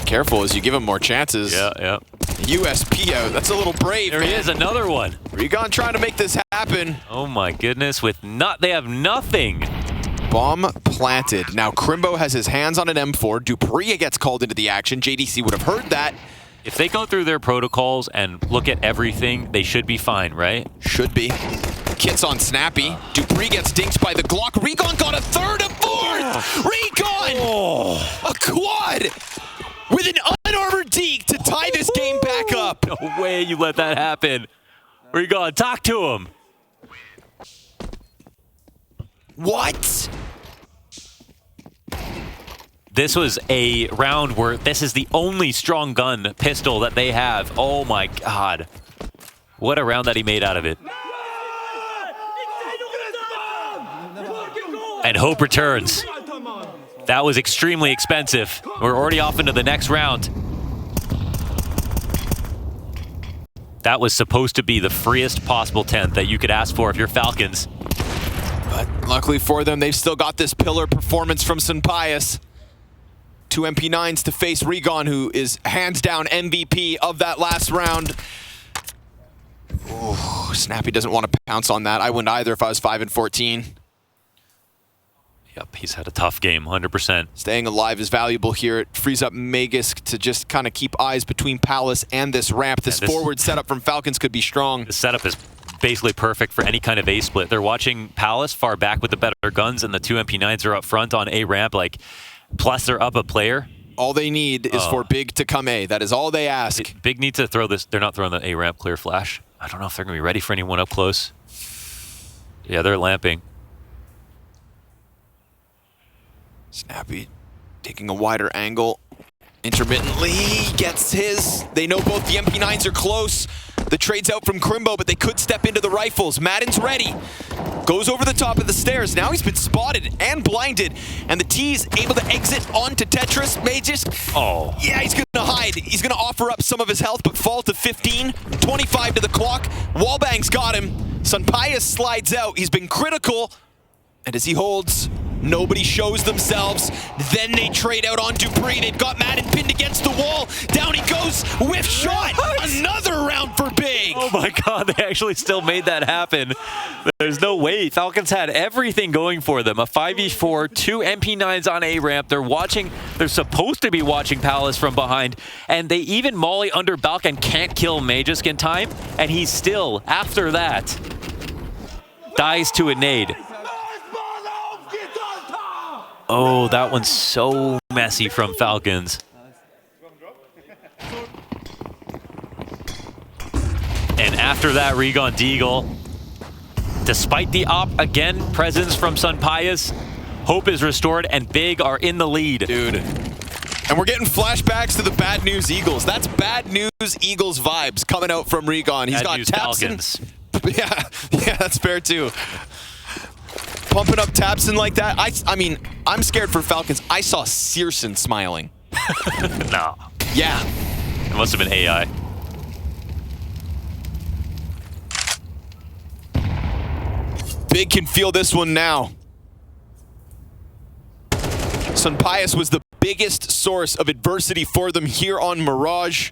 Careful as you give him more chances. Yeah. USP out. That's a little brave. There he is, another one. Regon trying to make this happen. Oh my goodness, they have nothing. Bomb planted. Now Crimbo has his hands on an M4. Dupree gets called into the action. JDC would have heard that. If they go through their protocols and look at everything, they should be fine, right? Should be. Kits on Snappy. Dupree gets dinked by the Glock. Regon got a third, a fourth! Regon! A quad! With an unarmored deke to tie this game back up. No way you let that happen. Regon, talk to him. What? This was a round where this is the only strong gun pistol that they have. Oh my god. What a round that he made out of it. And Hope returns. That was extremely expensive. We're already off into the next round. That was supposed to be the freest possible 10th that you could ask for if you're Falcons. But luckily for them, they've still got this pillar performance from Sampaio. 2 MP9s to face Regon, who is hands down MVP of that last round. Ooh, Snappy doesn't want to pounce on that. I wouldn't either if I was 5 and 14. Yep, he's had a tough game, 100%. Staying alive is valuable here. It frees up Magisk to just kind of keep eyes between Palace and this ramp. This forward setup from Falcons could be strong. The setup is basically perfect for any kind of A split. They're watching Palace far back with the better guns, and the 2 MP9s are up front on A ramp. Plus they're up a player. All they need is for Big to come A. That is all they ask. Big needs to throw this. They're not throwing the A ramp clear flash. I don't know if they're going to be ready for anyone up close. Yeah, they're lamping. Snappy taking a wider angle. Intermittently gets his. They know both the MP9s are close. The trade's out from Crimbo, but they could step into the rifles. Madden's ready. Goes over the top of the stairs. Now he's been spotted and blinded. And the T's able to exit onto Tetris. Magisk. Oh. Yeah, he's going to hide. He's going to offer up some of his health, but fall to 15. 25 to the clock. Wallbang's got him. Sampaio slides out. He's been critical. And as he holds, nobody shows themselves. Then they trade out on Dupree. They've got Madden pinned against the wall. Down he goes. Whiff shot. Another round for Big. Oh my god, they actually still made that happen. There's no way. Falcons had everything going for them. A 5v4, 2 MP9s on A ramp. They're supposed to be watching Palace from behind. And they even molly under Balk and can't kill Magisk in time. And he still, after that, dies to a nade. Oh, that one's so messy from Falcons. And after that, Regon Deagle, despite the presence from Sampaio, hope is restored and Big are in the lead. Dude. And we're getting flashbacks to the Bad News Eagles. That's Bad News Eagles vibes coming out from Regon. He's got Tapson. Yeah, that's fair too. Pumping up Tapson like that. I mean, I'm scared for Falcons. I saw Searson smiling. No. Yeah. It must have been AI. Big can feel this one now. Sampaio was the biggest source of adversity for them here on Mirage.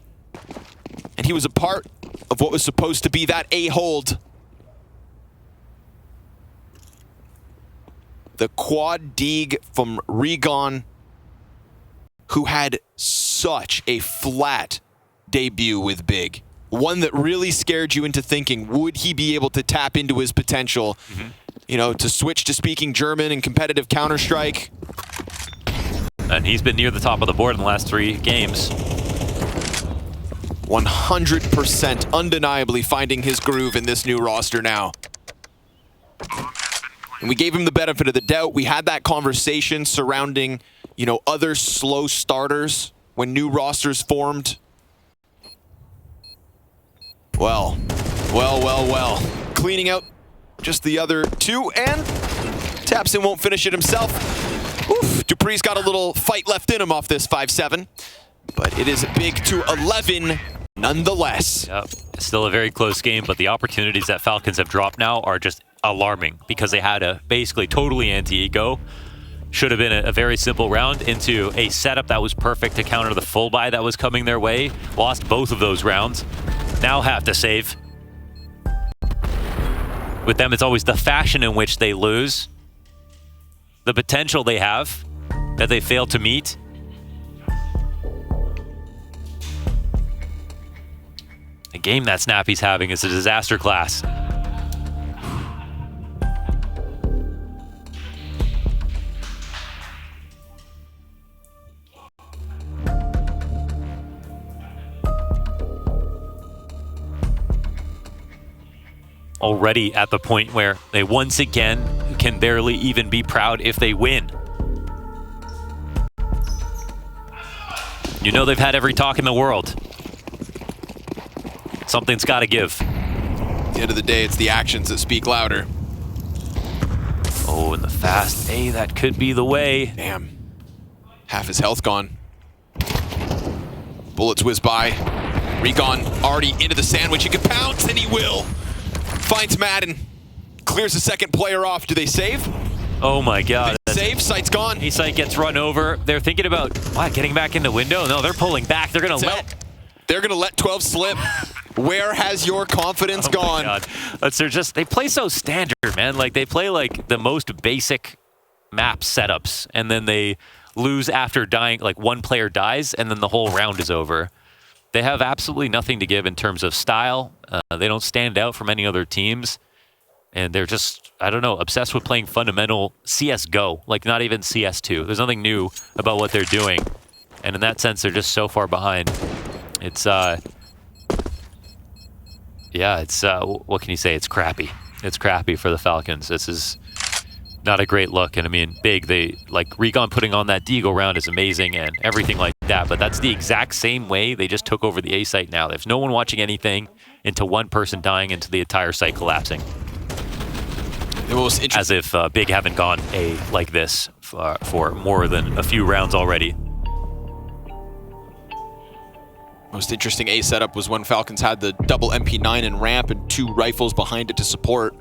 And he was a part of what was supposed to be that A hold. The quad dig from Regon, who had such a flat debut with Big. One that really scared you into thinking, would he be able to tap into his potential, you know, to switch to speaking German and competitive Counter-Strike? And he's been near the top of the board in the last 3 games. 100% undeniably finding his groove in this new roster now. And we gave him the benefit of the doubt. We had that conversation surrounding, you know, other slow starters when new rosters formed? Well. Cleaning out just the other two, and Tapson won't finish it himself. Oof, Dupree's got a little fight left in him off this 5-7, but it is a big 2-11 nonetheless. Yep. It's still a very close game, but the opportunities that Falcons have dropped now are just alarming because they had a basically totally anti-ego. Should have been a very simple round into a setup that was perfect to counter the full buy that was coming their way. Lost both of those rounds. Now have to save. With them, it's always the fashion in which they lose, the potential they have that they fail to meet. The game that Snappy's having is a disaster class. Already at the point where they once again can barely even be proud if they win. You know they've had every talk in the world. Something's got to give. At the end of the day, it's the actions that speak louder. Oh, and the fast A, that could be the way. Damn. Half his health gone. Bullets whiz by. Recon already into the sandwich. He can pounce, and he will. Finds Madden. Clears the second player off. Do they save? Oh my god. Save, sight's gone. A-site gets run over. They're thinking about, what, getting back in the window? No, they're pulling back. They're going to let... They're going to let 12 slip. Where has your confidence gone? My god. They play so standard, man. Like, they play like the most basic map setups, and then they lose after dying, like one player dies, and then the whole round is over. They have absolutely nothing to give in terms of style. They don't stand out from any other teams. And they're just, I don't know, obsessed with playing fundamental CSGO, like not even CS2. There's nothing new about what they're doing. And in that sense, they're just so far behind. It's, what can you say? It's crappy. It's crappy for the Falcons. This is not a great look. And I mean, Recon putting on that Deagle round is amazing and everything like that. But that's the exact same way they just took over the A site now. There's no one watching anything into one person dying into the entire site collapsing. As if Big haven't gone A like this for more than a few rounds already. Most interesting A setup was when Falcons had the double MP9 and ramp and 2 rifles behind it to support.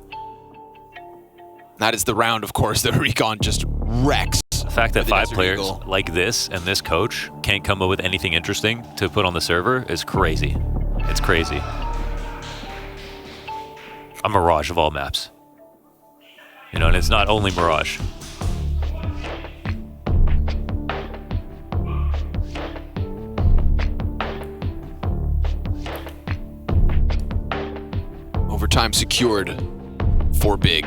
That is the round, of course, that Recon just wrecks. The fact that 5 players like this and this coach can't come up with anything interesting to put on the server is crazy. It's crazy. A Mirage of all maps. You know, and it's not only Mirage. Overtime secured for Big.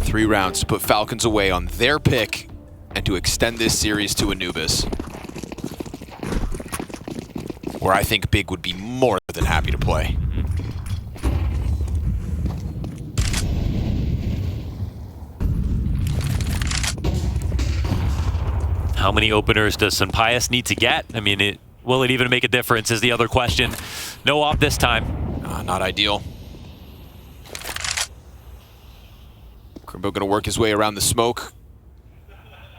Three rounds to put Falcons away on their pick and to extend this series to Anubis, where I think Big would be more than happy to play. How many openers does Sunpius need to get? I mean, will it even make a difference is the other question. No op this time. Not ideal. Crimbo gonna work his way around the smoke.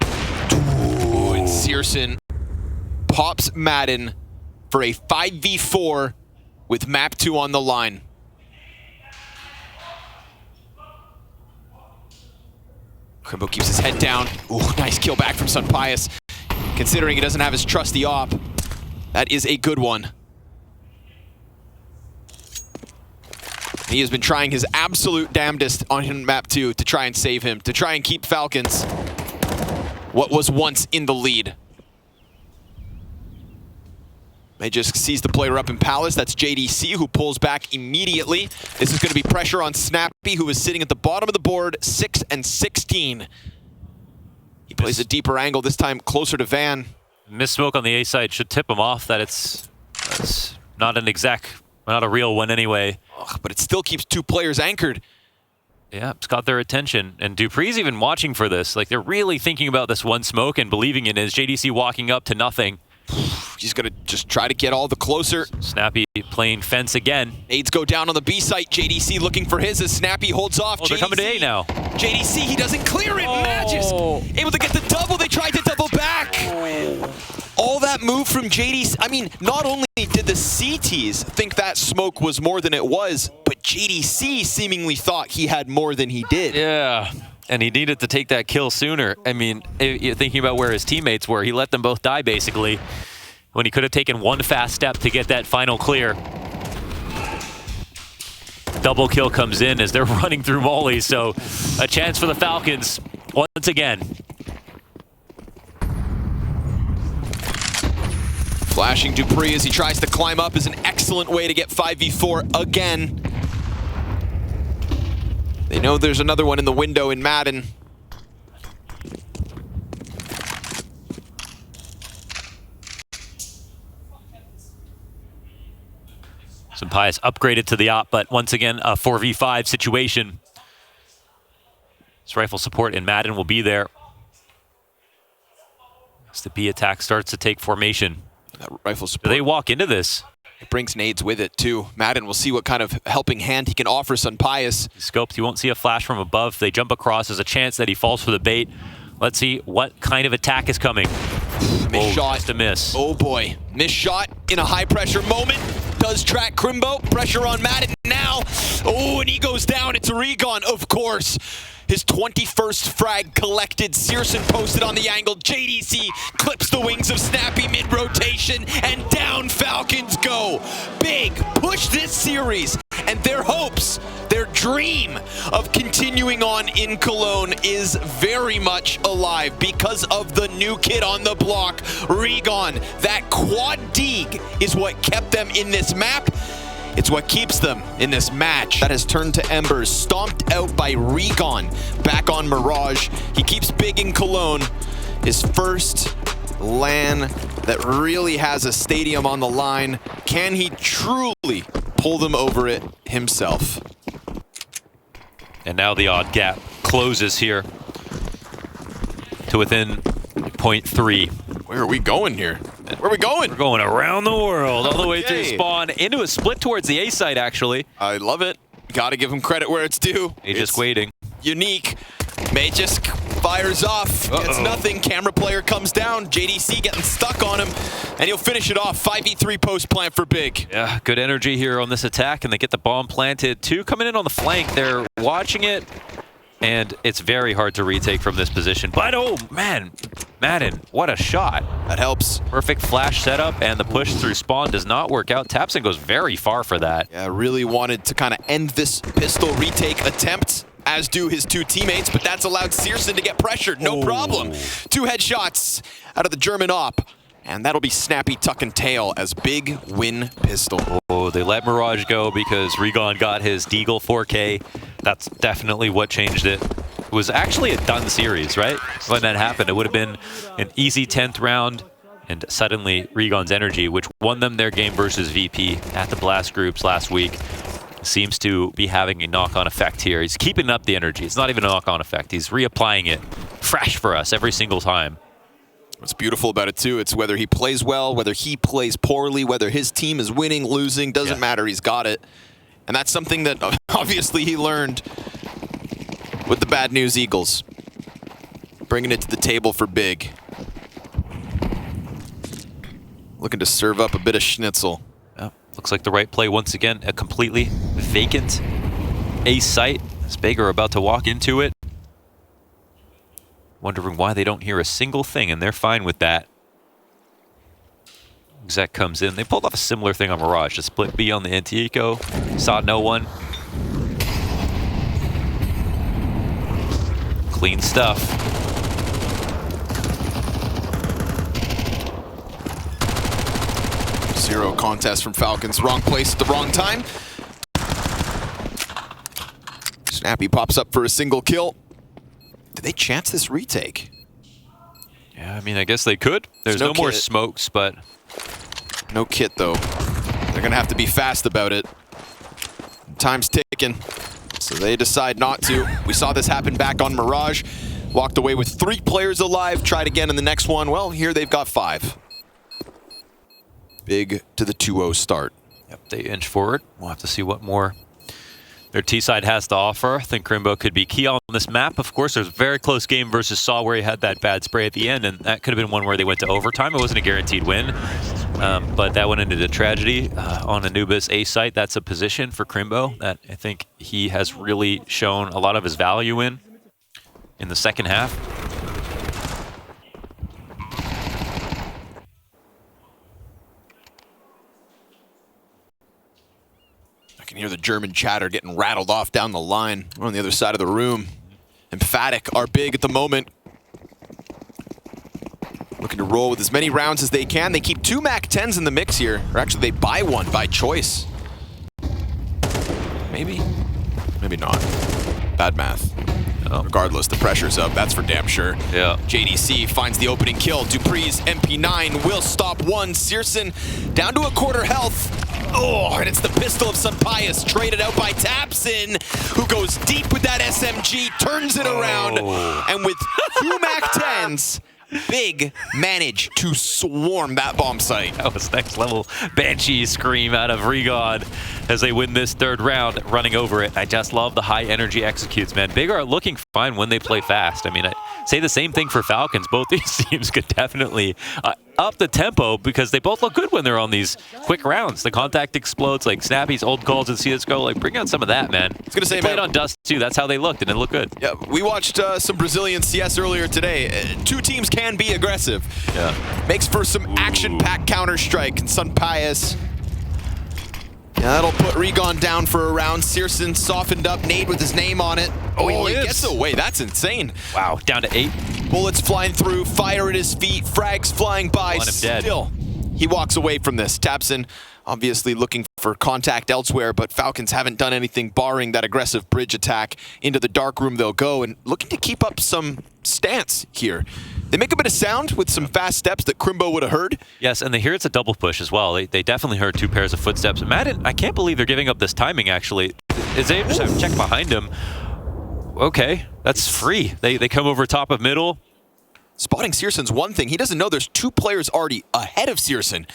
Ooh, and Searson pops Madden for a 5v4 with map 2 on the line. Crimbo keeps his head down. Ooh, nice kill back from Sunpius. Considering he doesn't have his trusty op, that is a good one. He has been trying his absolute damnedest on map 2 to try and save him, to try and keep Falcons what was once in the lead. They just sees the player up in Palace. That's JDC, who pulls back immediately. This is going to be pressure on Snappy, who is sitting at the bottom of the board, 6 and 16. He plays a deeper angle, this time closer to Van. Miss smoke on the A side should tip him off that it's not an exact, not a real one anyway. Ugh, but it still keeps 2 players anchored. Yeah, it's got their attention. And Dupree's even watching for this. Like, they're really thinking about this one smoke and believing in it. As JDC walking up to nothing. He's going to just try to get all the closer. Snappy playing fence again. Nades go down on the B site. JDC looking for his as Snappy holds off. Oh, they're coming to A now. JDC, he doesn't clear it. Magis able to get the double. They tried to double back. All that move from JDC. I mean, not only did the CTs think that smoke was more than it was, but JDC seemingly thought he had more than he did. Yeah. And he needed to take that kill sooner. I mean, you're thinking about where his teammates were. He let them both die, basically, when he could have taken one fast step to get that final clear. Double kill comes in as they're running through Molly, so a chance for the Falcons once again. Flashing Dupree as he tries to climb up is an excellent way to get 5v4 again. They know there's another one in the window in Madden. Sampai's upgraded to the op, but once again, a 4v5 situation. His rifle support in Madden will be there as the B attack starts to take formation. That rifle support. Do they walk into this? It brings nades with it, too. Madden will see what kind of helping hand he can offer Sunpius. Scoped, you won't see a flash from above. They jump across. There's a chance that he falls for the bait. Let's see what kind of attack is coming. Miss shot. Just a miss. Oh, boy. Miss shot in a high-pressure moment. Does track Crimbo. Pressure on Madden now. Oh, and he goes down. It's a Regon, of course. His 21st frag collected. Searson posted on the angle. JDC clips the wings of Snappy mid-rotation, and down Falcons go. Big push this series, and their hopes, their dream of continuing on in Cologne is very much alive because of the new kid on the block, Regon. That quad dig is what kept them in this map. It's what keeps them in this match. That has turned to embers, stomped out by Regon. Back on Mirage. He keeps big in Cologne. His first LAN that really has a stadium on the line. Can he truly pull them over it himself? And now the odd gap closes here to within 0.3. Where are we going here? Where are we going? We're going around the world, all the way through spawn, into a split towards the A site, actually. I love it. Gotta give him credit where it's due. He's just waiting. Unique. Magisk fires off. Gets nothing. Camera player comes down. JDC getting stuck on him. And he'll finish it off. 5v3 post plant for Big. Yeah, good energy here on this attack, and they get the bomb planted. Two coming in on the flank. They're watching it, and it's very hard to retake from this position. But, oh, man. Madden, what a shot. That helps. Perfect flash setup, and the push through spawn does not work out. Tapson goes very far for that. Yeah, really wanted to kind of end this pistol retake attempt, as do his two teammates, but that's allowed Searson to get pressured. No problem. Two headshots out of the German op. And that'll be Snappy tuck and tail as Big win pistol. Oh, they let Mirage go because Regon got his Deagle 4K. That's definitely what changed it. It was actually a done series, right? When that happened, it would have been an easy 10th round, and suddenly Regon's energy, which won them their game versus VP at the Blast Groups last week, seems to be having a knock-on effect here. He's keeping up the energy. It's not even a knock-on effect. He's reapplying it fresh for us every single time. What's beautiful about it, too, it's whether he plays well, whether he plays poorly, whether his team is winning, losing, doesn't matter. He's got it. And that's something that obviously he learned with the Bad News Eagles. Bringing it to the table for Big. Looking to serve up a bit of schnitzel. Yeah, looks like the right play once again. A completely vacant A site. As Big are about to walk into it. Wondering why they don't hear a single thing, and they're fine with that. Exec comes in. They pulled off a similar thing on Mirage. A split B on the Antico. Saw no one. Clean stuff. Zero contest from Falcons. Wrong place at the wrong time. Snappy pops up for a single kill. Did they chance this retake? Yeah, I mean, I guess they could. There's no more smokes, but... No kit, though. They're going to have to be fast about it. Time's ticking. So they decide not to. We saw this happen back on Mirage. Walked away with 3 players alive, tried again in the next one. Well, here they've got 5. Big to the 2-0 start. Yep, they inch forward. We'll have to see what more their T-side has to offer. I think Crimbo could be key on this map. Of course, there's a very close game versus Saw where he had that bad spray at the end, and that could have been one where they went to overtime. It wasn't a guaranteed win, but that went into the tragedy on Anubis A site. That's a position for Crimbo that I think he has really shown a lot of his value in the second half. I can hear the German chatter getting rattled off down the line. We're on the other side of the room. Emphatic are big at the moment. Looking to roll with as many rounds as they can. They keep 2 MAC-10s in the mix here. Or actually, they buy one by choice. Maybe. Maybe not. Bad math. Oh. Regardless, the pressure's up. That's for damn sure. Yeah. JDC finds the opening kill. Dupree's MP9 will stop one. Searson down to a quarter health. Oh, and it's the pistol of Sunpius, traded out by Tapson, who goes deep with that SMG, turns it around, and with 2 MAC-10s, Big managed to swarm that bomb site. That was next level Banshee scream out of Regod as they win this 3rd round, running over it. I just love the high energy executes, man. Big are looking fine when they play fast. I mean, I say the same thing for Falcons. Both these teams could definitely up the tempo because they both look good when they're on these quick rounds. The contact explodes, like Snappy's old calls in CSGO, like bring out some of that, man. I was gonna say, they played on Dust too. That's how they looked, and it looked good. Yeah, we watched some Brazilian CS earlier today. 2 teams can be aggressive. Yeah. Makes for some action-packed Counter-Strike. And Sunpius, yeah, that'll put Regon down for a round. Searson softened up, nade with his name on it. Oh, he gets away. That's insane. Wow, down to 8. Bullets flying through, fire at his feet, frags flying by. Still, he walks away from this. Tapson obviously looking for contact elsewhere, but Falcons haven't done anything barring that aggressive bridge attack. Into the dark room they'll go, and looking to keep up some stance here. They make a bit of sound with some fast steps that Crimbo would have heard. Yes, and they hear it's a double push as well. They definitely heard 2 pairs of footsteps. Madden, I can't believe they're giving up this timing, actually. Is they just have check behind him? Okay, that's free. They come over top of middle. Spotting Searson's one thing. He doesn't know there's 2 players already ahead of Searson.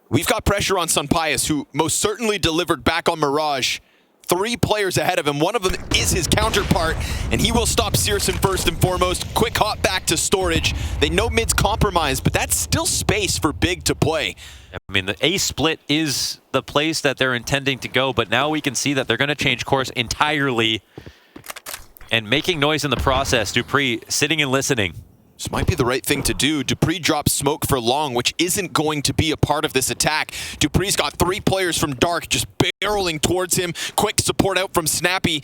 We've got pressure on Sunpius, who most certainly delivered back on Mirage. 3 players ahead of him. One of them is his counterpart, and he will stop Searson first and foremost. Quick hop back to storage. They know mid's compromised, but that's still space for Big to play. I mean, the A split is the place that they're intending to go, but now we can see that they're going to change course entirely and making noise in the process. Dupree sitting and listening. This might be the right thing to do. Dupree drops smoke for long, which isn't going to be a part of this attack. Dupree's got 3 players from Dark just barreling towards him. Quick support out from Snappy.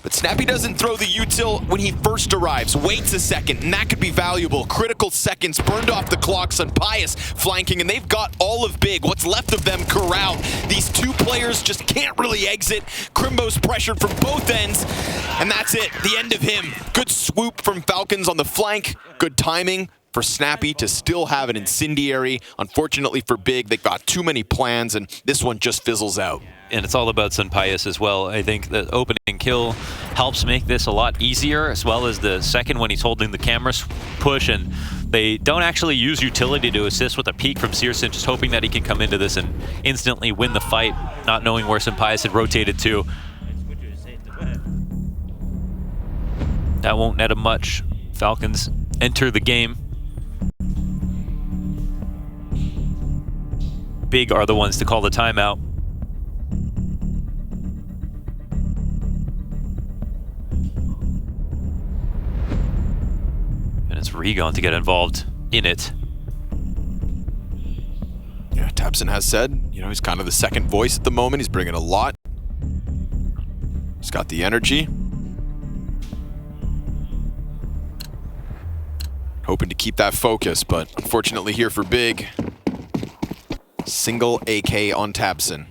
But Snappy doesn't throw the util when he first arrives. Waits a second, and that could be valuable. Critical seconds burned off the clock. Sunpius flanking, and they've got all of Big. What's left of them corralled. These 2 players just can't really exit. Crimbo's pressured from both ends, and that's it. The end of him. Good swoop from Falcons on the flank. Good timing for Snappy to still have an incendiary. Unfortunately for Big, they've got too many plans, and this one just fizzles out. And it's all about Sunpius as well. I think the opening kill helps make this a lot easier, as well as the second when he's holding the camera push, and they don't actually use utility to assist with a peek from Searson, just hoping that he can come into this and instantly win the fight, not knowing where Sunpius had rotated to. That won't net him much. Falcons enter the game. Big are the ones to call the timeout. And it's Regon to get involved in it. Yeah, Tapson has said, you know, he's kind of the second voice at the moment. He's bringing a lot. He's got the energy. Hoping to keep that focus, but unfortunately here for Big, single AK on Tapson.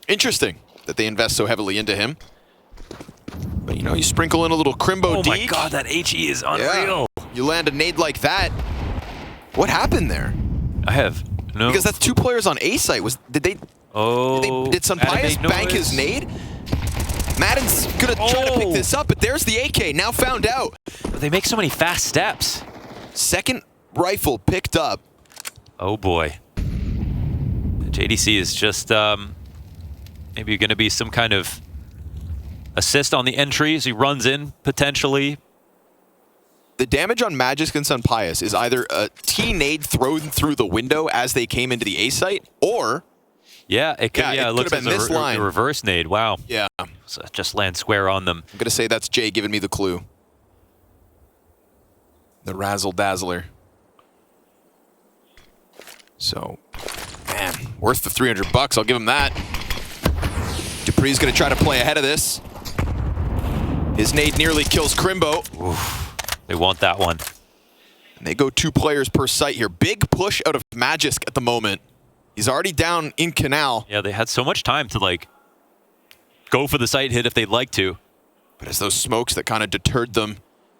Interesting that they invest so heavily into him. But you know, you sprinkle in a little Crimbo Oh my deke. god, that HE is unreal. Yeah. You land a nade like that. What happened there? I have no... Because that's 2 players on A site. Did Oh, Sunpius bank his nade? Madden's gonna try to pick this up, but there's the AK, now found out. They make so many fast steps. Second rifle picked up. Oh boy. JDC is just maybe going to be some kind of assist on the entry as he runs in, potentially. The damage on Magisk and Sunpius is either a T-nade thrown through the window as they came into the A site, or... Yeah, it looks like a reverse nade. Wow. Yeah. So just land square on them. I'm going to say that's Jay giving me the clue. The razzle-dazzler. So, man, worth the $300. I'll give him that. Dupree's going to try to play ahead of this. His nade nearly kills Crimbo. Oof. They want that one. And they go 2 players per site here. Big push out of Magisk at the moment. He's already down in Canal. Yeah, they had so much time to, like, go for the site hit if they'd like to. But it's those smokes that kind of deterred them.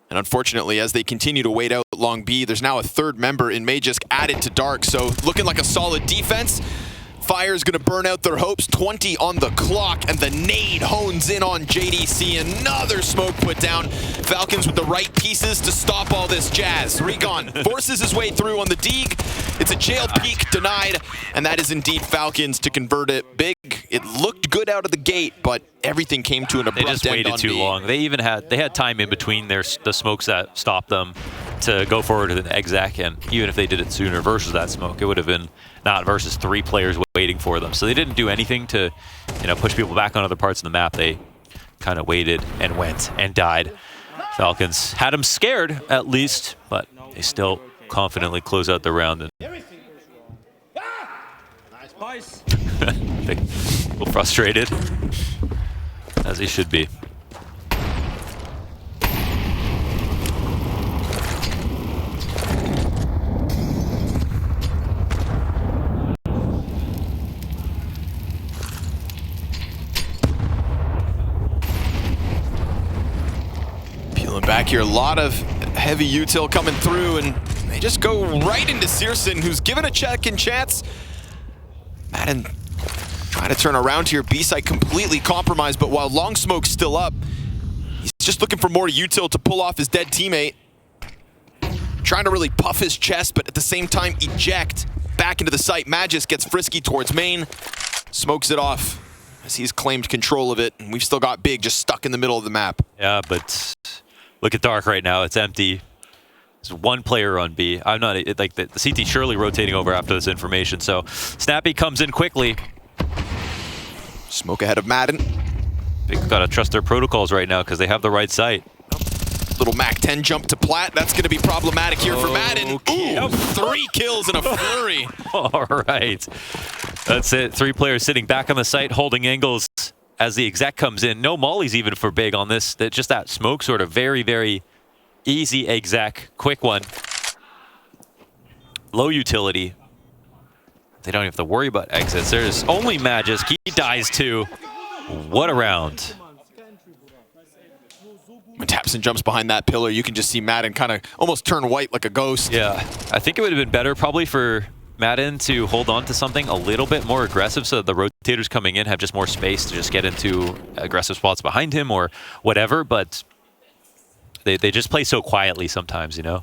And unfortunately, as they continue to wait out Long B, there's now a 3rd member in Magisk added to Dark. So looking like a solid defense. Fire's going to burn out their hopes. 20 on the clock, and the nade hones in on JDC. Another smoke put down. Falcons with the right pieces to stop all this jazz. Recon forces his way through on the Deeg. It's a jail peek denied, and that is indeed Falcons to convert it big. It looked good out of the gate, but everything came to an abrupt end on B. They just waited too long. They even had time in between the smokes that stopped them to go forward to the exec, and even if they did it sooner versus that smoke, it would have been not versus 3 players waiting for them. So they didn't do anything to, push people back on other parts of the map. They kind of waited and went and died. Falcons had them scared at least, but they still confidently close out the round. And Nice boys. a little frustrated, as he should be. Back here, a lot of heavy util coming through, and they just go right into Searson, who's given a second chance. Madden trying to turn around here. B-site completely compromised, but while Long Smoke's still up, he's just looking for more util to pull off his dead teammate. Trying to really puff his chest, but at the same time eject back into the site. Magisk gets frisky towards main, smokes it off as he's claimed control of it, and we've still got Big just stuck in the middle of the map. Yeah, but look at Dark right now. It's empty. There's 1 player on B. I'm not like the CT surely rotating over after this information. So Snappy comes in quickly. Smoke ahead of Madden. They've got to trust their protocols right now because they have the right site. Little Mac-10 jump to Plat. That's going to be problematic here for Madden. Ooh, 3 kills in a flurry. All right. That's it. 3 players sitting back on the site, holding angles as the exec comes in. No mollies even for Big on this. Just that smoke sort of very, very easy exec. Quick one. Low utility. They don't have to worry about exits. There's only Magisk. He dies too. What a round. When Tapson jumps behind that pillar, you can just see Madden kind of almost turn white like a ghost. Yeah, I think it would have been better probably for Madden to hold on to something a little bit more aggressive so that the rotators coming in have just more space to just get into aggressive spots behind him or whatever, but they just play so quietly sometimes, And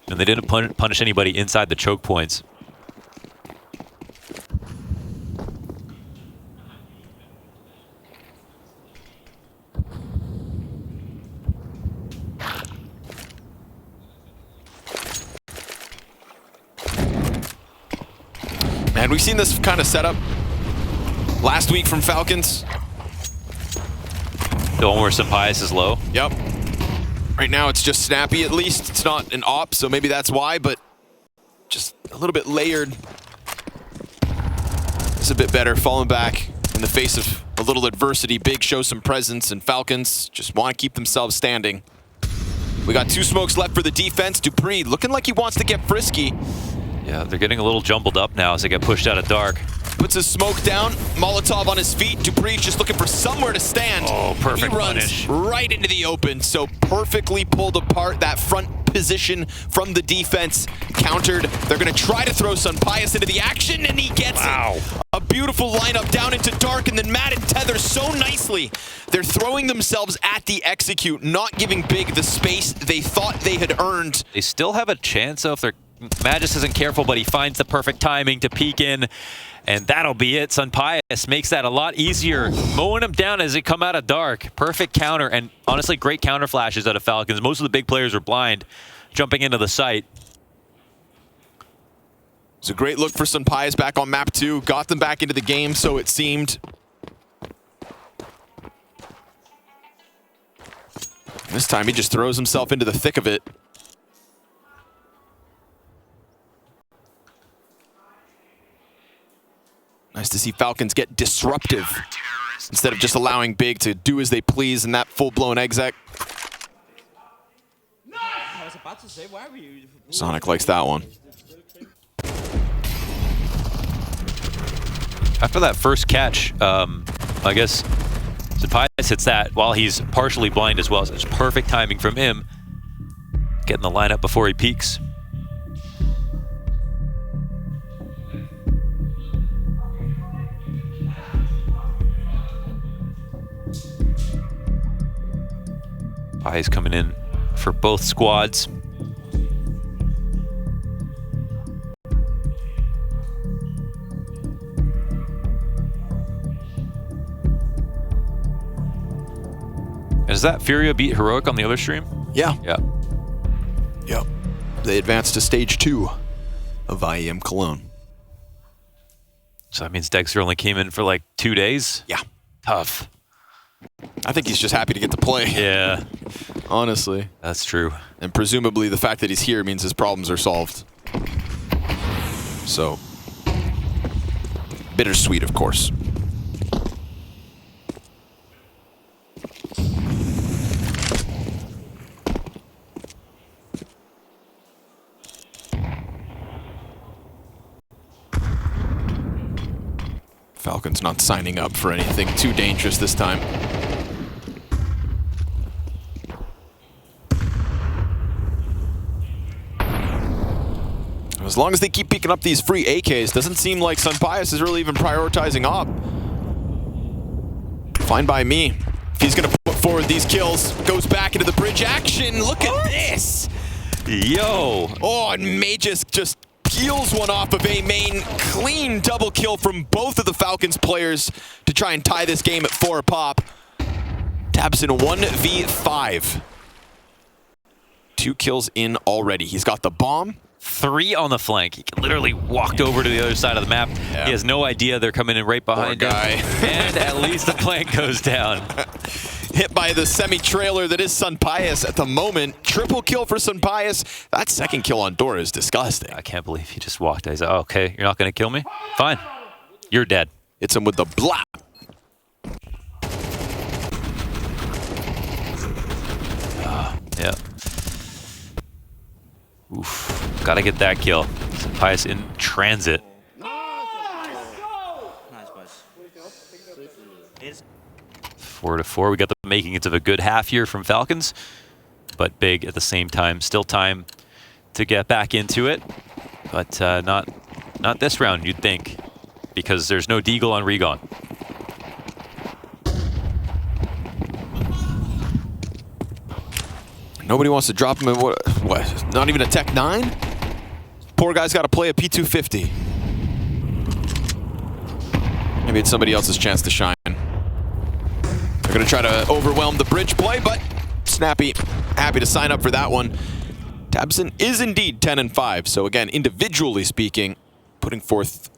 they didn't punish anybody inside the choke points. And we've seen this kind of setup last week from Falcons. The one where Sunpius is low? Yep. Right now it's just Snappy at least. It's not an op, so maybe that's why, but just a little bit layered. It's a bit better, falling back in the face of a little adversity. Big shows some presence, and Falcons just want to keep themselves standing. We got 2 smokes left for the defense. Dupree looking like he wants to get frisky. Yeah, they're getting a little jumbled up now as they get pushed out of Dark. Puts his smoke down, Molotov on his feet. Dupree's just looking for somewhere to stand. Oh, perfect He runs punish. right into the open, so perfectly pulled apart that front position from the defense. Countered. They're going to try to throw Sunpius into the action, and he gets it. A beautiful lineup down into Dark, and then Matt and Tether so nicely. They're throwing themselves at the execute, not giving Big the space they thought they had earned. They still have a chance, though, if they're Magus isn't careful, but he finds the perfect timing to peek in, and that'll be it. Sunpius makes that a lot easier, mowing him down as they come out of Dark. Perfect counter, and honestly, great counter flashes out of Falcons. Most of the big players are blind, jumping into the site. It's a great look for Sunpius back on map 2. Got them back into the game, so it seemed. This time he just throws himself into the thick of it. Nice to see Falcons get disruptive instead of just allowing Big to do as they please in that full-blown exec. I was about to say, why were you? Sonic likes that one. After that first catch, I guess Sunpius hits that while he's partially blind as well. So it's perfect timing from him, getting the lineup before he peeks. Eyes coming in for both squads. Does that Furia beat Heroic on the other stream? Yeah. Yeah. Yep. They advanced to stage 2 of IEM Cologne. So that means Dexter only came in for like 2 days? Yeah. Tough. I think he's just happy to get to play. Yeah. Honestly. That's true. And presumably the fact that he's here means his problems are solved. So, bittersweet, of course. Falcons not signing up for anything too dangerous this time. As long as they keep picking up these free AKs, doesn't seem like Sunpius is really even prioritizing op. Fine by me. If he's going to put forward these kills, goes back into the bridge action. Look at this. Yo. Oh, and Magus just peels one off of A main. Clean double kill from both of the Falcons players to try and tie this game at 4 pop. Tabson 1v5. 2 kills in already. He's got the bomb. 3 on the flank. He literally walked over to the other side of the map. Yeah. He has no idea they're coming in right behind him. And at least the flank goes down. Hit by the semi-trailer that is Sunpius at the moment. Triple kill for Sunpius. That second kill on Dora is disgusting. I can't believe he just walked. He's like, oh, okay, you're not going to kill me? Fine. You're dead. Hits him with the blap. Yeah. Oof. Gotta get that kill. Sunpius in transit. Nice, boys. 4-4. We got the makings of a good half here from Falcons, but Big at the same time. Still time to get back into it, but not this round, you'd think, because there's no Deagle on Regon. Nobody wants to drop him in what? Not even a Tech 9? Poor guy's got to play a P250. Maybe it's somebody else's chance to shine. They're going to try to overwhelm the bridge play, but Snappy happy to sign up for that one. Tabson is indeed 10-5, so again, individually speaking, putting forth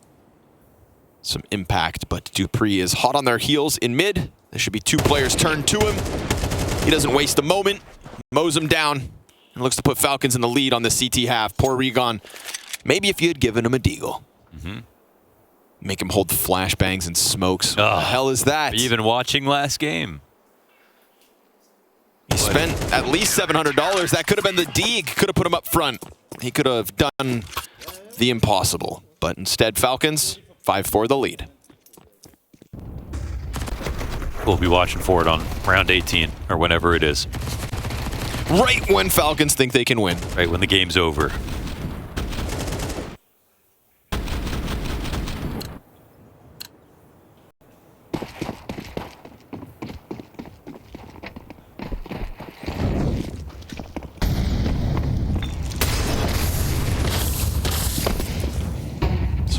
some impact, but Dupree is hot on their heels in mid. There should be 2 players turned to him. He doesn't waste a moment. Mows him down and looks to put Falcons in the lead on the CT half. Poor Regon. Maybe if you had given him a Deagle. Make him hold the flashbangs and smokes. What the hell is that? Are you even watching last game? He spent at least $700. That could have been the Deag. Could have put him up front. He could have done the impossible. But instead, Falcons, 5-4 the lead. We'll be watching for it on round 18 or whenever it is. right when Falcons think they can win. Right when the game's over.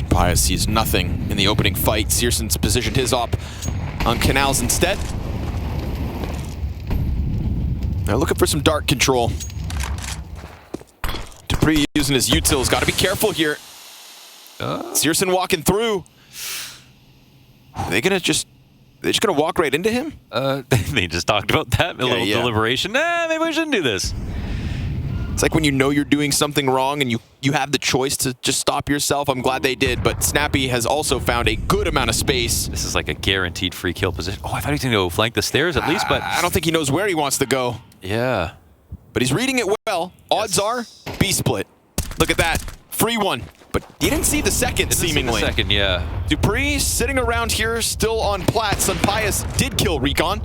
Pius sees nothing in the opening fight. Searson's positioned his op on Canals instead. They're looking for some dark control. Dupree using his utils. Got to be careful here. Searson walking through. Are they gonna just gonna walk right into him? They just talked about that. A little deliberation. Maybe we shouldn't do this. It's like when you know you're doing something wrong and you have the choice to just stop yourself. I'm glad they did, but Snappy has also found a good amount of space. This is like a guaranteed free kill position. Oh, I thought he was going to go flank the stairs at least, but... I don't think he knows where he wants to go. Yeah. But he's reading it well. Odds are B-split. Look at that. Free one. But he didn't see the second, seemingly. See the second, yeah. Dupree sitting around here still on plat. Sunpius did kill Recon.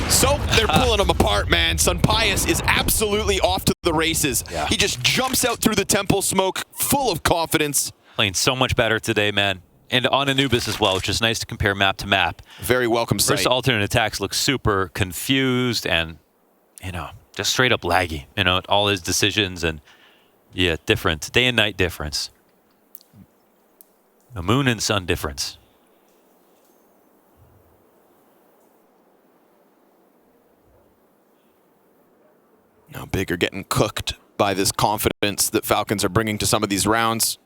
So they're pulling him apart, man. Sunpius is absolutely off to the races. Yeah. He just jumps out through the temple smoke, full of confidence. Playing so much better today, man. And on Anubis as well, which is nice to compare map to map. Very welcome sight. First alternate attacks look super confused and, you know, just straight up laggy. You know, all his decisions and, yeah, different. Day and night difference. The moon and sun difference. Now Big are getting cooked by this confidence that Falcons are bringing to some of these rounds.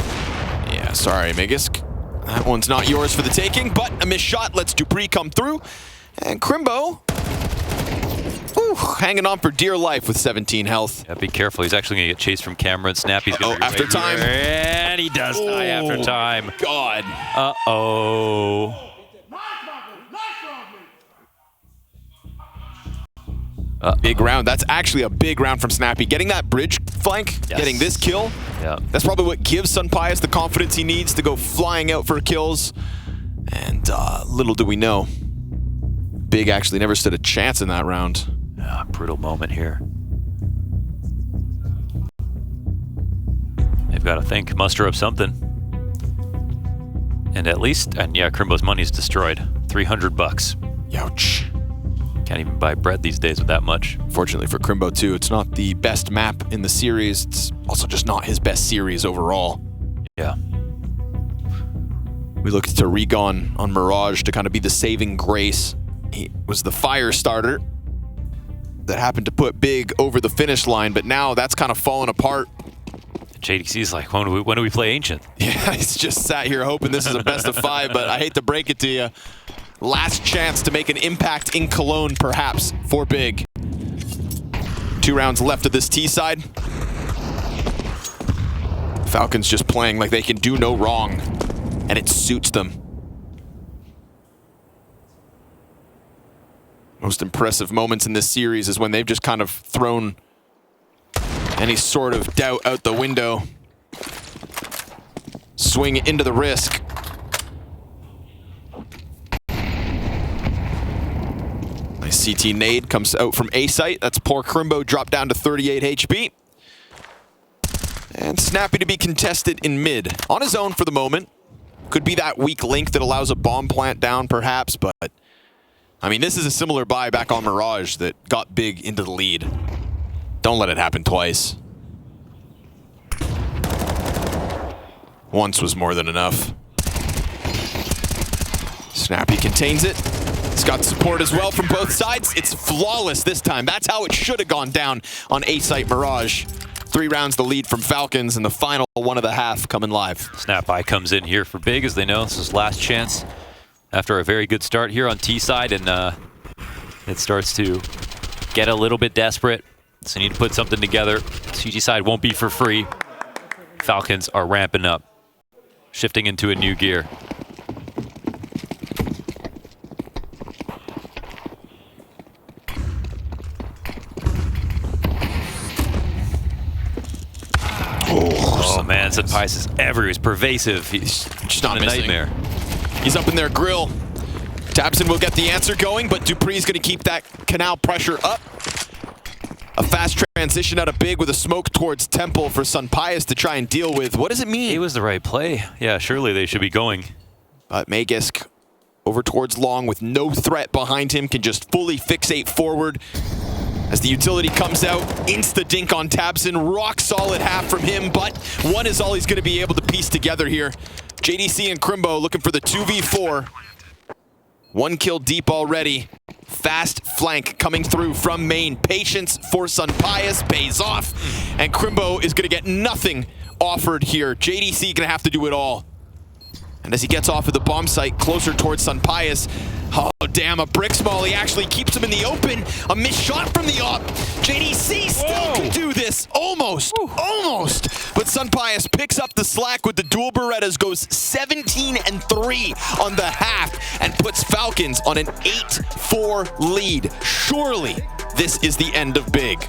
Yeah, sorry, Migisk. That one's not yours for the taking, but a missed shot lets Dupree come through. And Crimbo, hanging on for dear life with 17 health. Yeah, be careful. He's actually going to get chased from camera, and Snappy's going to after time. And he does die after time. God. Uh-oh. Big round. That's actually a big round from Snappy. Getting that bridge flank, getting this kill. Yeah. That's probably what gives Sunpius the confidence he needs to go flying out for kills. And little do we know, Big actually never stood a chance in that round. Brutal moment here. They've got to think, muster up something. And at least, and yeah, Crimbo's money's destroyed. $300. Youch. Can't even buy bread these days with that much. Fortunately for Crimbo too, it's not the best map in the series. It's also just not his best series overall. Yeah. We looked to Regon on Mirage to kind of be the saving grace. He was the fire starter that happened to put Big over the finish line, but now that's kind of fallen apart. JDC's like, when do we play Ancient? Yeah, he's just sat here hoping this is a best of 5, but I hate to break it to you. Last chance to make an impact in Cologne, perhaps, for Big. 2 rounds left of this T side. Falcons just playing like they can do no wrong, and it suits them. Most impressive moments in this series is when they've just kind of thrown any sort of doubt out the window. Swing into the risk. Nice CT nade comes out from A site. That's poor Crimbo, dropped down to 38 HP. And Snappy to be contested in mid. On his own for the moment. Could be that weak link that allows a bomb plant down perhaps, but I mean, this is a similar buy back on Mirage that got Big into the lead. Don't let it happen twice. Once was more than enough. Snappy contains it. It's got support as well from both sides. It's flawless this time. That's how it should have gone down on A-Site Mirage. 3 rounds the lead from Falcons, and the final 1.5 coming live. Snap Eye comes in here for Big, as they know this is last chance after a very good start here on T side, and it starts to get a little bit desperate. So you need to put something together. CG side won't be for free. Falcons are ramping up, shifting into a new gear. Oh man, Sunpius is everywhere. He's pervasive. He's just not a missing. nightmare. He's up in their grill. Tabson will get the answer going, but Dupree's going to keep that canal pressure up. A fast transition out of big with a smoke towards Temple for Sunpius to try and deal with. What does it mean? It was the right play. Yeah, surely they should be going. But Magisk over towards long with no threat behind him, can just fully fixate forward. As the utility comes out, insta-dink on Tabson, rock solid half from him, but one is all he's going to be able to piece together here. JDC and Crimbo looking for the 2v4. 1 kill deep already. Fast flank coming through from main. Patience for Sunpius pays off, and Crimbo is going to get nothing offered here. JDC going to have to do it all. And as he gets off of the bomb site closer towards Sunpius, oh damn, a brick small. He actually keeps him in the open. A missed shot from the op. JDC still could do this. Almost. Almost. But Sunpius picks up the slack with the dual Berettas, goes 17-3 on the half, and puts Falcons on an 8-4 lead. Surely this is the end of big.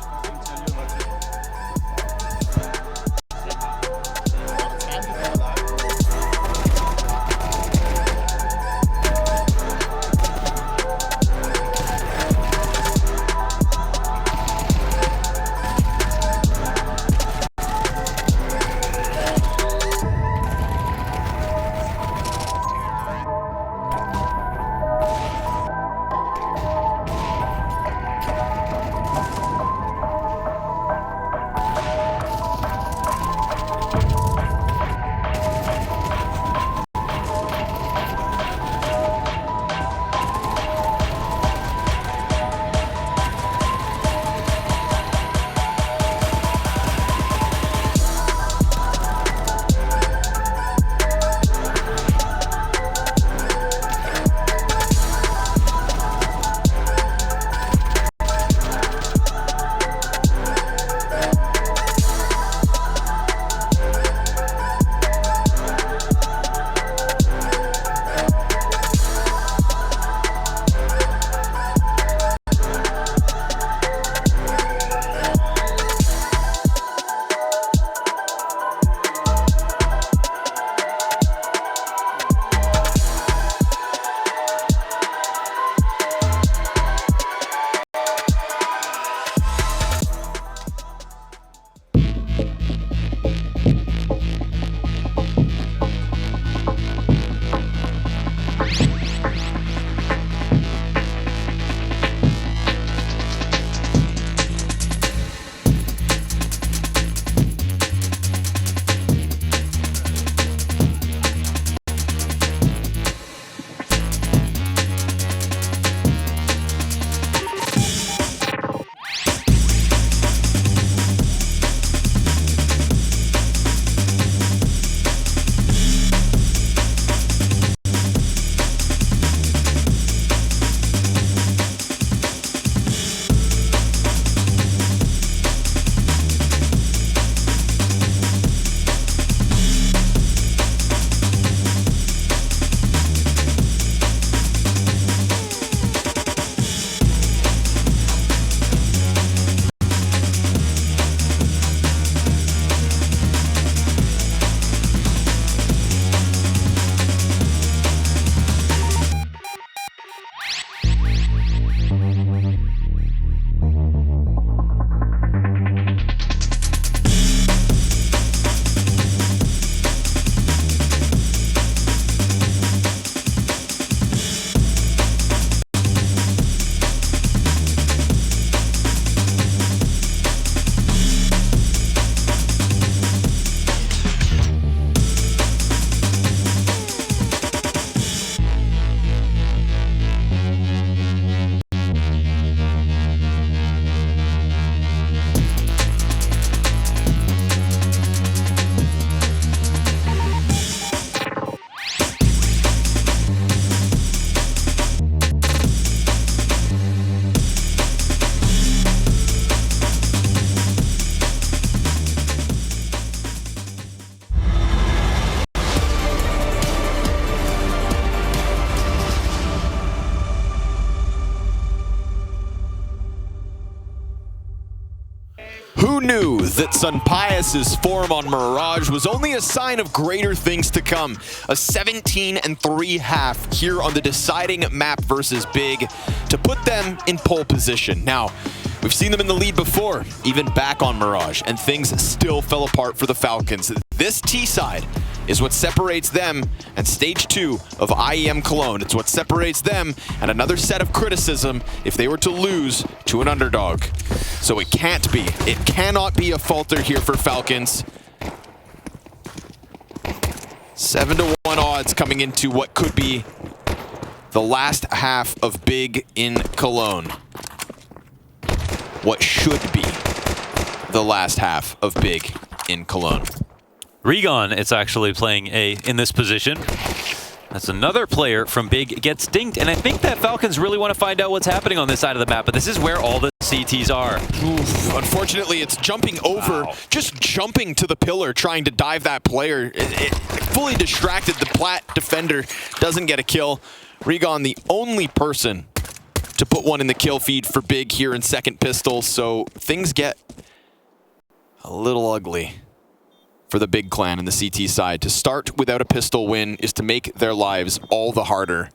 Who knew that Sunpius's form on Mirage was only a sign of greater things to come? A 17-3 half here on the deciding map versus Big to put them in pole position. Now, we've seen them in the lead before, even back on Mirage, and things still fell apart for the Falcons. This T-side is what separates them and stage 2 of IEM Cologne. It's what separates them and another set of criticism if they were to lose to an underdog. So it cannot be a falter here for Falcons. 7-1 odds coming into what could be the last half of Big in Cologne. What should be the last half of Big in Cologne. Regon is actually playing in this position. That's another player from Big gets dinked, and I think that Falcons really want to find out what's happening on this side of the map, but this is where all the CTs are. Oof. Unfortunately, it's jumping over, just jumping to the pillar, trying to dive that player. It fully distracted. The Plat defender doesn't get a kill. Regon, the only person to put one in the kill feed for Big here in second pistol, so things get a little ugly for the Big clan in the CT side. To start without a pistol win is to make their lives all the harder.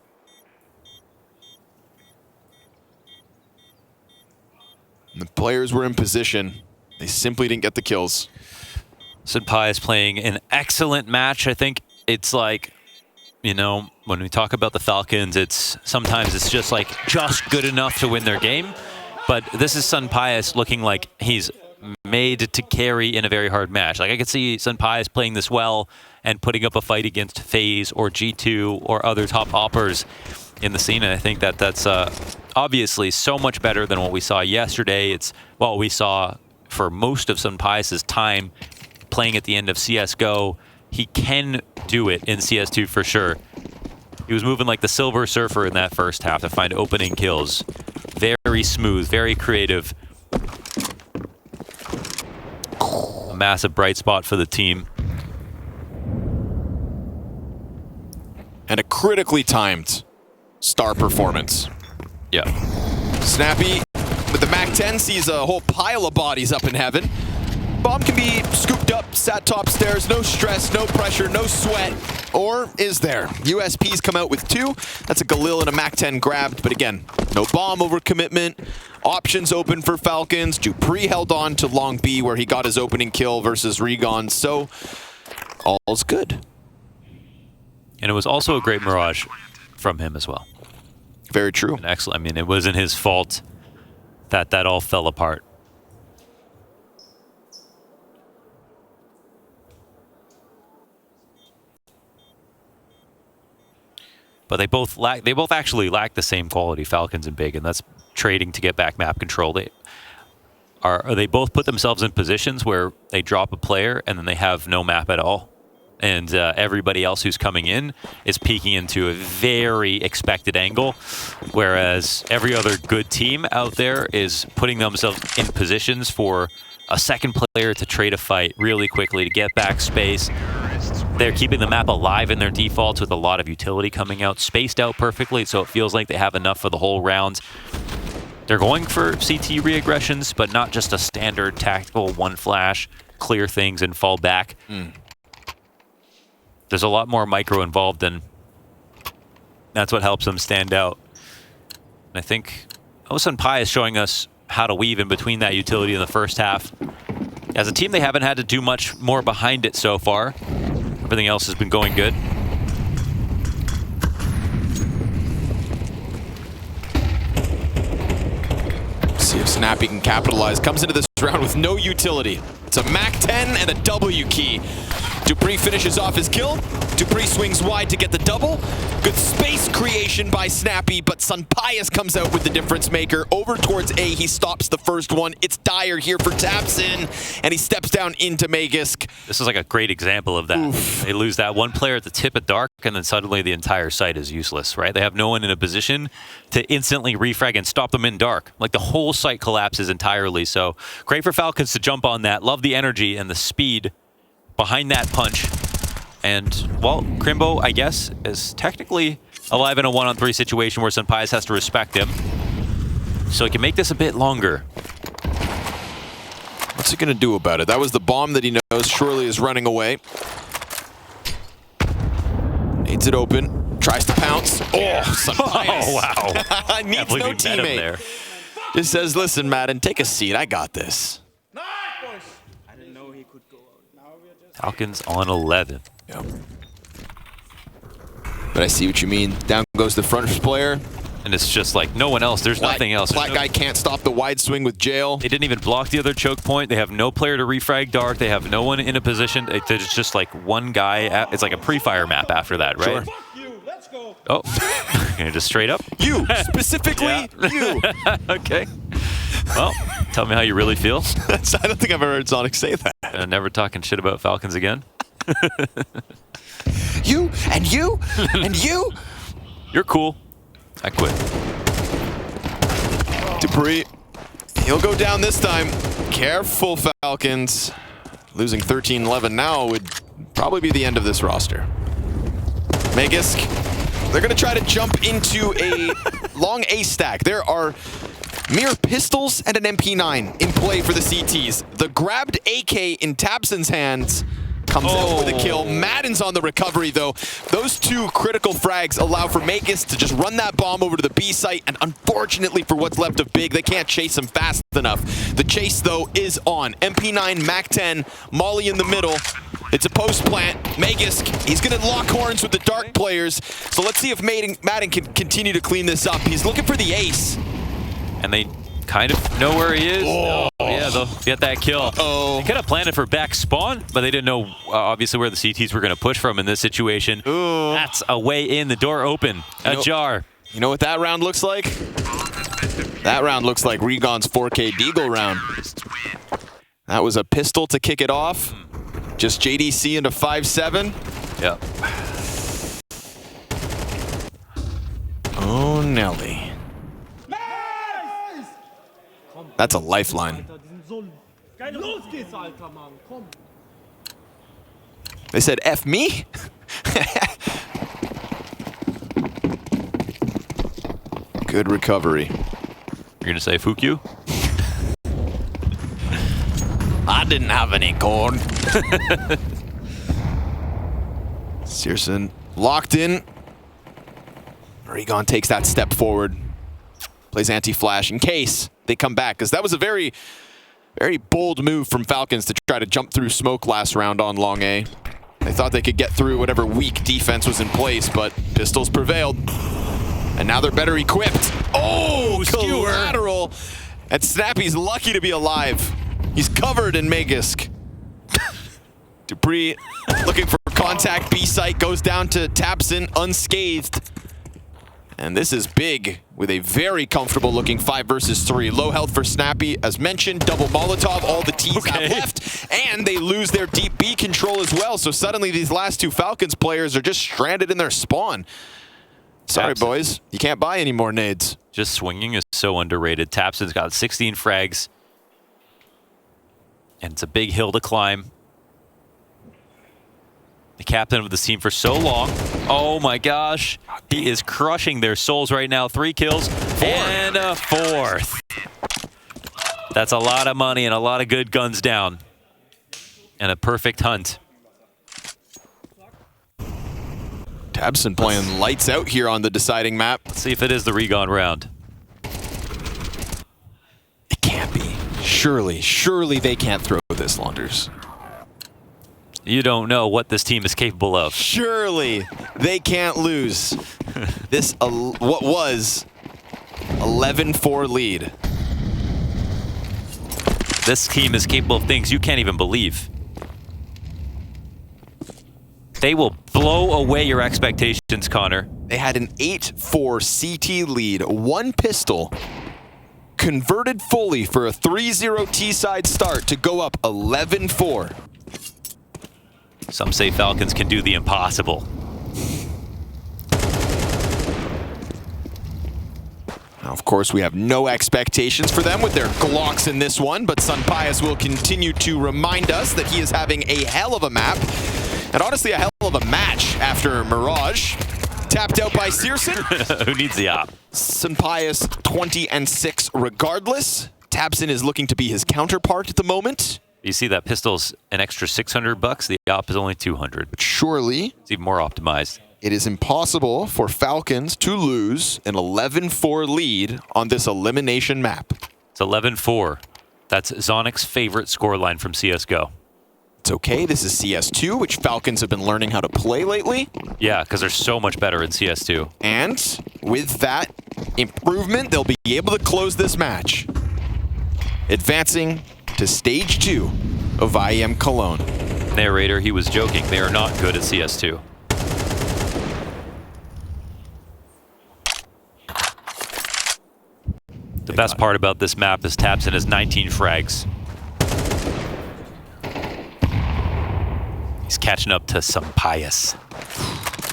And the players were in position. They simply didn't get the kills. Sunpai is playing an excellent match. I think it's like, you know, when we talk about the Falcons, sometimes it's just good enough to win their game. But this is Sunpius looking like he's made to carry in a very hard match. Like, I could see Sunpius playing this well and putting up a fight against FaZe or G2 or other top oppers in the scene, and I think that that's obviously so much better than what we saw yesterday. It's what we saw for most of Sunpius's time playing at the end of CSGO. He can do it in CS2 for sure. He was moving like the Silver Surfer in that first half to find opening kills. Very smooth, very creative. A massive bright spot for the team. And a critically timed star performance. Yeah. Snappy with the MAC-10 sees a whole pile of bodies up in heaven. Bomb can be scooped up, sat top stairs, no stress, no pressure, no sweat. Or is there? USPs come out with 2. That's a Galil and a MAC-10 grabbed, but again, no bomb over commitment. Options open for Falcons. Dupree held on to Long B where he got his opening kill versus Regon, so all's good. And it was also a great Mirage from him as well. Very true. And excellent. I mean, it wasn't his fault that all fell apart. But they both actually lack the same quality, Falcons and Big, and that's trading to get back map control. They both put themselves in positions where they drop a player and then they have no map at all. And everybody else who's coming in is peeking into a very expected angle, whereas every other good team out there is putting themselves in positions for a second player to trade a fight really quickly to get back space. They're keeping the map alive in their defaults with a lot of utility coming out, spaced out perfectly, so it feels like they have enough for the whole round. They're going for CT re-aggressions, but not just a standard tactical one flash, clear things and fall back. There's a lot more micro involved, and that's what helps them stand out. And I think Sunpai is showing us how to weave in between that utility in the first half. As a team, they haven't had to do much more behind it so far. Everything else has been going good. See if Snappy can capitalize. Comes into this round with no utility. It's a MAC-10 and a W key. Dupree finishes off his kill. Dupree swings wide to get the double. Good space creation by Snappy, but Sunpius comes out with the difference maker. Over towards A, he stops the first one. It's Dyer here for Tapsin, and he steps down into Magisk. This is like a great example of that. Oof. They lose that one player at the tip of dark, and then suddenly the entire site is useless, right? They have no one in a position to instantly refrag and stop them in dark. Like, the whole site collapses entirely, so great for Falcons to jump on that. Love the energy and the speed behind that punch. And, well, Crimbo, I guess, is technically alive in a 1-on-3 situation where Sunpius has to respect him. So he can make this a bit longer. What's What's he going to do about it? That was the bomb that he knows surely is running away. Needs it open. Tries to pounce. Oh, Oh, wow. Needs no teammate. There. Just says, listen, Madden, take a seat. I got this. I didn't know he could go out. Falcons on 11. Yep. But I see what you mean. Down goes the front player. And it's just like no one else. There's nothing else. Black guy can't stop the wide swing with jail. They didn't even block the other choke point. They have no player to refrag dark. They have no one in a position. It's just like one guy. It's like a pre-fire map after that, right? Sure. Oh, just straight up? You, specifically you. Okay. Well, tell me how you really feel. I don't think I've ever heard Sonic say that. Never talking shit about Falcons again. You, and you, and you. You're cool. I quit. Dupree, he'll go down this time. Careful, Falcons. Losing 13-11 now would probably be the end of this roster. Magisk, they're going to try to jump into a long A stack. There are mere pistols and an MP9 in play for the CTs. The grabbed AK in Tabson's hands comes out with a kill. Madden's on the recovery, though. Those two critical frags allow for Magisk to just run that bomb over to the B site, and unfortunately for what's left of Big, they can't chase him fast enough. The chase, though, is on. MP9, MAC-10, Molly in the middle. It's a post plant. Magisk, he's going to lock horns with the dark players, so let's see if Madden can continue to clean this up. He's looking for the ace. And they kind of know where he is. Oh, yeah, they'll get that kill. They could have planned for back spawn, but they didn't know, obviously, where the CTs were going to push from in this situation. Ooh. That's a way in, the door open, ajar. You know what that round looks like? That round looks like Regon's 4K Deagle round. That was a pistol to kick it off. Just JDC into 5-7. Yep. Oh, Nelly. That's a lifeline. They said, F me? Good recovery. You're going to say Fukyu? I didn't have any corn. Searson locked in. Regon takes that step forward. Plays anti-flash in case they come back, because that was a very, very bold move from Falcons to try to jump through smoke last round on long A. They thought they could get through whatever weak defense was in place, but pistols prevailed. And now they're better equipped. Oh, collateral. And Snappy's lucky to be alive. He's covered in Magisk. Dupree looking for contact. B site goes down to Tabson unscathed. And this is Big with a very comfortable looking 5 versus 3. Low health for Snappy, as mentioned. Double Molotov, all the T's have left. And they lose their deep B control as well. So suddenly these last two Falcons players are just stranded in their spawn. Sorry, boys. You can't buy any more nades. Just swinging is so underrated. Tapson's got 16 frags. And it's a big hill to climb. The captain of the team for so long. Oh my gosh. He is crushing their souls right now. 3 kills and a 4th. That's a lot of money and a lot of good guns down. And a perfect hunt. Tabson playing lights out here on the deciding map. Let's see if it is the Regon round. It can't be. Surely they can't throw this, Launders. You don't know what this team is capable of. Surely they can't lose this, what was 11-4 lead. This team is capable of things you can't even believe. They will blow away your expectations, Connor. They had an 8-4 CT lead, 1 pistol, converted fully for a 3-0 T-side start to go up 11-4. Some say Falcons can do the impossible. Now, of course, we have no expectations for them with their Glocks in this one, but Sun Pius will continue to remind us that he is having a hell of a map, and honestly a hell of a match after Mirage. Tapped out by Searson. Who needs the op? Sun Pius 20-6 regardless. Tabson is looking to be his counterpart at the moment. You see that pistol's an extra $600. The op is only 200. But surely, It's even more optimized. it is impossible for Falcons to lose an 11-4 lead on this elimination map. It's 11-4. That's Zonic's favorite scoreline from CSGO. It's okay, this is CS2, which Falcons have been learning how to play lately. Yeah, because they're so much better in CS2. And with that improvement, they'll be able to close this match. Advancing to stage 2 of IEM Cologne. Narrator, he was joking. They are not good at CS2. The best part about this map is Tabson has 19 frags. He's catching up to Sampaius.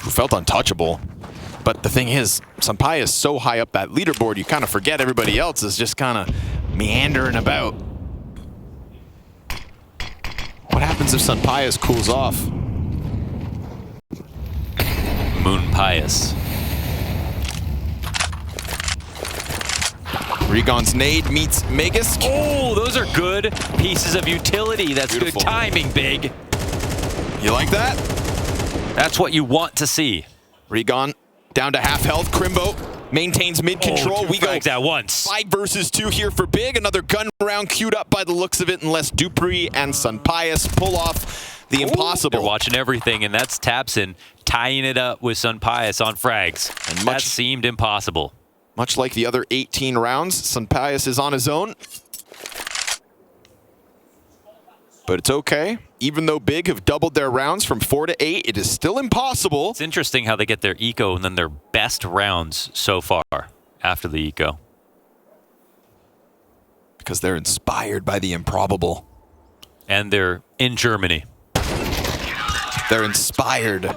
Who felt untouchable. But the thing is, Sampaio is so high up that leaderboard, you kind of forget everybody else is just kind of meandering about. What happens if Sampaius cools off? Moon Pius. Regon's nade meets Magus. Oh, those are good pieces of utility. That's Beautiful. good timing, Big. You like that? That's what you want to see. Regon down to half health. Crimbo maintains mid control. Two We go frags at once. 5 versus 2 here for Big. Another gun round queued up by the looks of it, unless Dupree and Sampaius pull off the impossible. They're watching everything, and that's Tabson tying it up with Sampaius on frags. And That seemed impossible. Much like the other 18 rounds, Sampaius is on his own. But it's okay. Even though Big have doubled their rounds from 4 to 8, it is still impossible. It's interesting how they get their eco and then their best rounds so far after the eco. Because they're inspired by the improbable. And they're in Germany. They're inspired.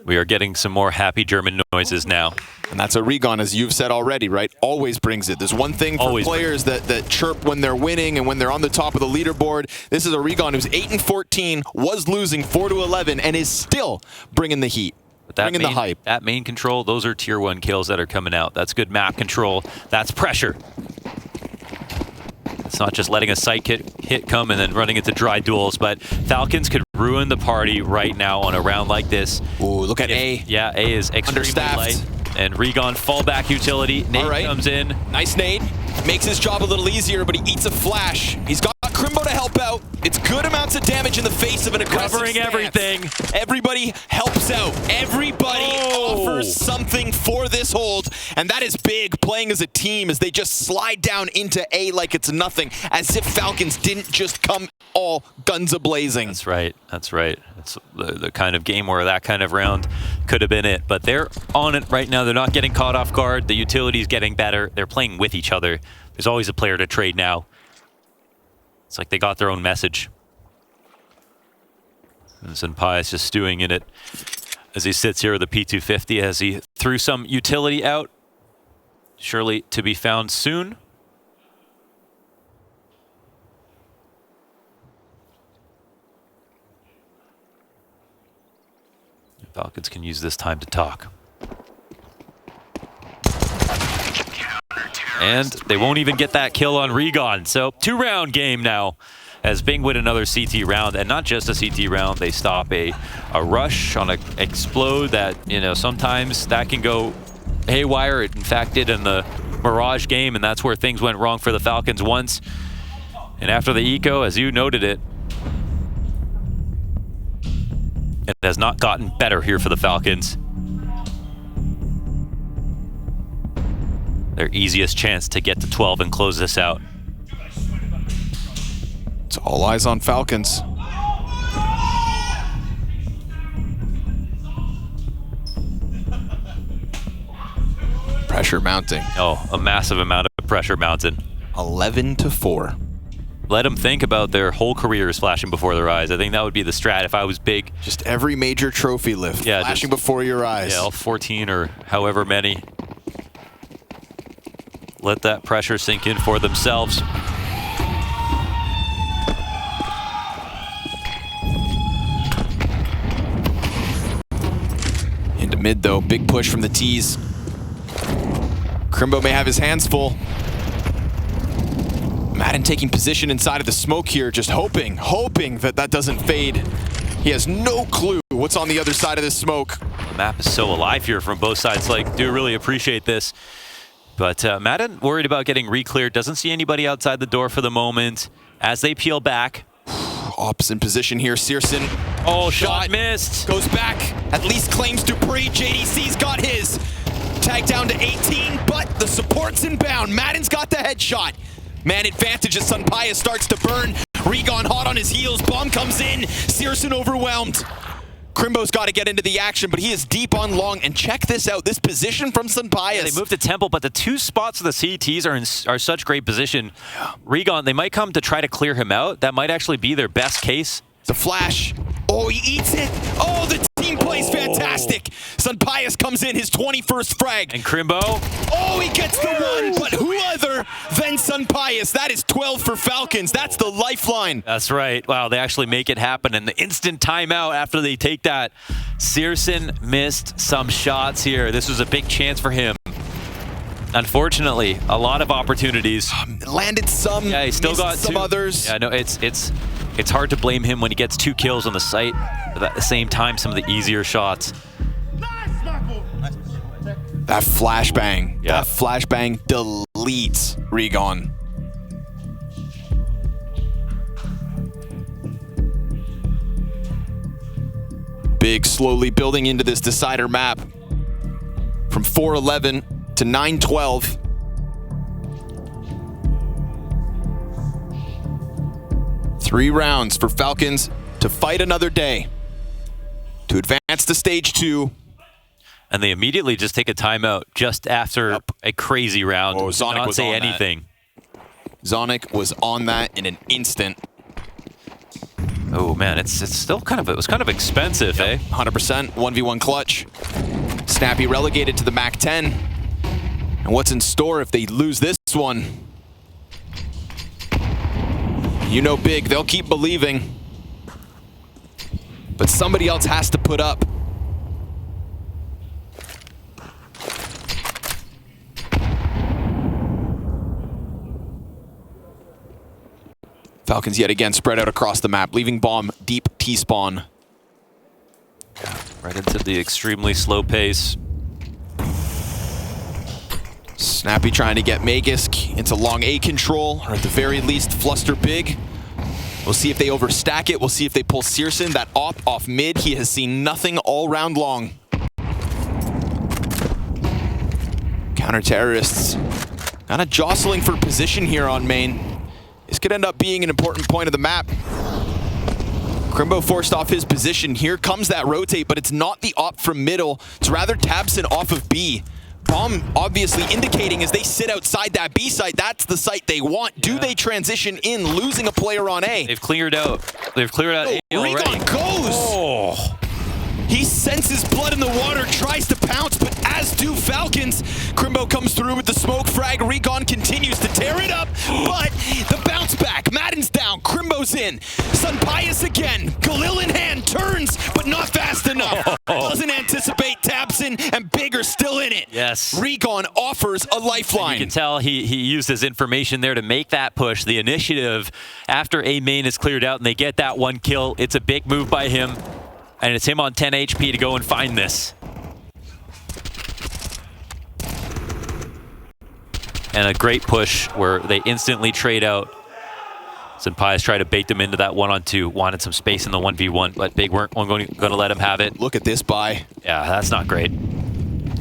We are getting some more happy German noises now. And that's a Regon, as you've said already, right? Always brings it. There's one thing for Always players that chirp when they're winning and when they're on the top of the leaderboard. This is a Regon who's 8-14, was losing 4-11, and is still bringing the heat. But that bringing the hype. That main control, those are tier 1 kills that are coming out. That's good map control. That's pressure. It's not just letting a sight hit come and then running into dry duels, but Falcons could ruin the party right now on a round like this. Ooh, look at A. Yeah, A is extremely Understaffed. light. And Regon fallback utility. Nate comes in. Nice nade. Makes his job a little easier, but he eats a flash. He's got Crimbo to help out. It's good amounts of damage in the face of an aggressive Covering stance. everything. Everybody helps out. Everybody offers something for this hold. And that is Big, playing as a team as they just slide down into A like it's nothing. As if Falcons didn't just come all guns a-blazing. That's right. That's right. It's the kind of game where that kind of round could have been it. But they're on it right now. They're not getting caught off guard. The utility's getting better. They're playing with each other. There's always a player to trade now. It's like they got their own message. And Sampaius just stewing in it as he sits here with a P250 as he threw some utility out. Surely to be found soon. Falcons can use this time to talk. And they won't even get that kill on Regon. So 2-round game now as Bing win another CT round. And not just a CT round, they stop a rush on an explode that, you know, sometimes that can go haywire. It in fact did in the Mirage game, and that's where things went wrong for the Falcons once. And after the eco, as you noted it has not gotten better here for the Falcons. Their easiest chance to get to 12 and close this out. It's all eyes on Falcons. Pressure mounting. Oh, a massive amount of pressure mounted. 11-4. Let them think about their whole careers flashing before their eyes. I think that would be the strat if I was Big. Just every major trophy lift Yeah, flashing just- before your eyes. Yeah, all 14 or however many. Let that pressure sink in for themselves. Into mid though, big push from the T's. Crimbo may have his hands full. Madden taking position inside of the smoke here, just hoping that that doesn't fade. He has no clue what's on the other side of this smoke. The map is so alive here from both sides. Like, do really appreciate this. But Madden worried about getting re-cleared. Doesn't see anybody outside the door for the moment. As they peel back. Ops in position here. Searson. Oh, shot missed. Goes back. At least claims Dupree. JDC's got his. Tag down to 18, but the support's inbound. Madden's got the headshot. Man advantage as Sunpaya starts to burn. Regon hot on his heels. Bomb comes in. Searson overwhelmed. Crimbo's got to get into the action, but he is deep on long. And check this out. This position from Sunpaya. Yeah, they moved to Temple, but the two spots of the CTs are such great position. Regon, they might come to try to clear him out. That might actually be their best case. The flash. Oh, he eats it. Oh, the team plays fantastic. Sunpaya comes in, his 21st frag. And Crimbo. Oh, he gets the one, but who other than Sunpaya? That is 12 for Falcons. That's the lifeline. That's right. Wow, they actually make it happen. And the instant timeout after they take that. Searson missed some shots here. This was a big chance for him. Unfortunately, a lot of opportunities. Landed some, yeah, he still got some two. others. Yeah, no, it's hard to blame him when he gets 2 kills on the site, but at the same time, some of the easier shots. That flashbang. Yeah. That flashbang deletes Regon. Big slowly building into this decider map. From 4-11 to 9-12. Three rounds for Falcons to fight another day. To advance to stage 2. And they immediately just take a timeout just after a crazy round. Oh, Zonic not was say on anything. Zonic was on that in an instant. Oh man, it was kind of expensive, eh? 100% 1v1 clutch. Snappy relegated to the MAC 10. And what's in store if they lose this one? You know Big, they'll keep believing. But somebody else has to put up. Falcons yet again spread out across the map, leaving Bomb deep T-spawn. Right into the extremely slow pace. Snappy trying to get Magisk into long A control, or at the very least fluster Big. We'll see if they overstack it. We'll see if they pull Searson. That op off mid, he has seen nothing all round long. Counter-terrorists kind of jostling for position here on main. This could end up being an important point of the map. Crimbo forced off his position. Here comes that rotate, but it's not the op from middle. It's rather Tabson off of B. Bomb obviously indicating as they sit outside that B site, that's the site they want. Do they transition in, losing a player on A? They've cleared out. They've cleared out A already. Regon goes! Oh. He senses blood in the water, tries to pounce, but as do Falcons. Crimbo comes through with the smoke frag. Regon continues to tear it up, but the bounce back. Madden's down, Crimbo's in. Sunpaya again, Galil in hand, turns, but not fast enough. Doesn't anticipate Tabson, and Big are still in it. Yes. Regon offers a lifeline. And you can tell he used his information there to make that push. The initiative after A main is cleared out and they get that 1 kill. It's a big move by him. And it's him on 10 HP to go and find this. And a great push where they instantly trade out. Sunpaya's tried to bait them into that 1-on-2. Wanted some space in the 1v1, but Big weren't going to let him have it. Look at this buy. Yeah, that's not great.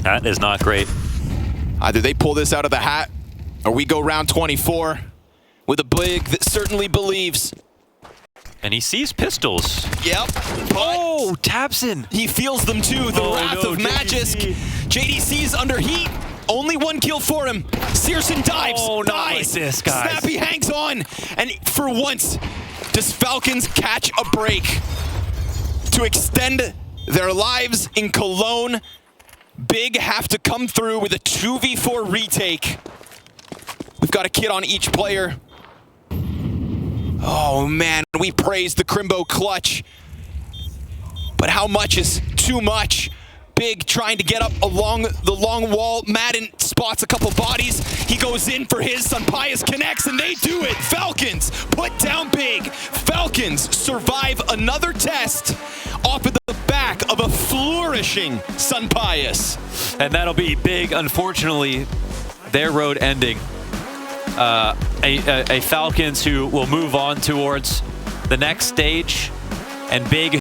That is not great. Either they pull this out of the hat, or we go round 24 with a Big that certainly believes. And he sees pistols. Yep. Oh, Tabson. He feels them too. The wrath of Magisk. JDC's under heat. Only 1 kill for him. Searson dives. Oh, not like dies. this, guys. Snappy hangs on. And for once, does Falcons catch a break to extend their lives in Cologne? Big have to come through with a 2v4 retake. We've got a kit on each player. Oh man, we praise the Crimbo clutch. But how much is too much? Big trying to get up along the long wall. Madden spots a couple bodies. He goes in for his. Sunpius connects, and they do it. Falcons put down Big. Falcons survive another test off of the back of a flourishing Sunpius. And that'll be Big, unfortunately, their road ending. A Falcons who will move on towards the next stage, and Big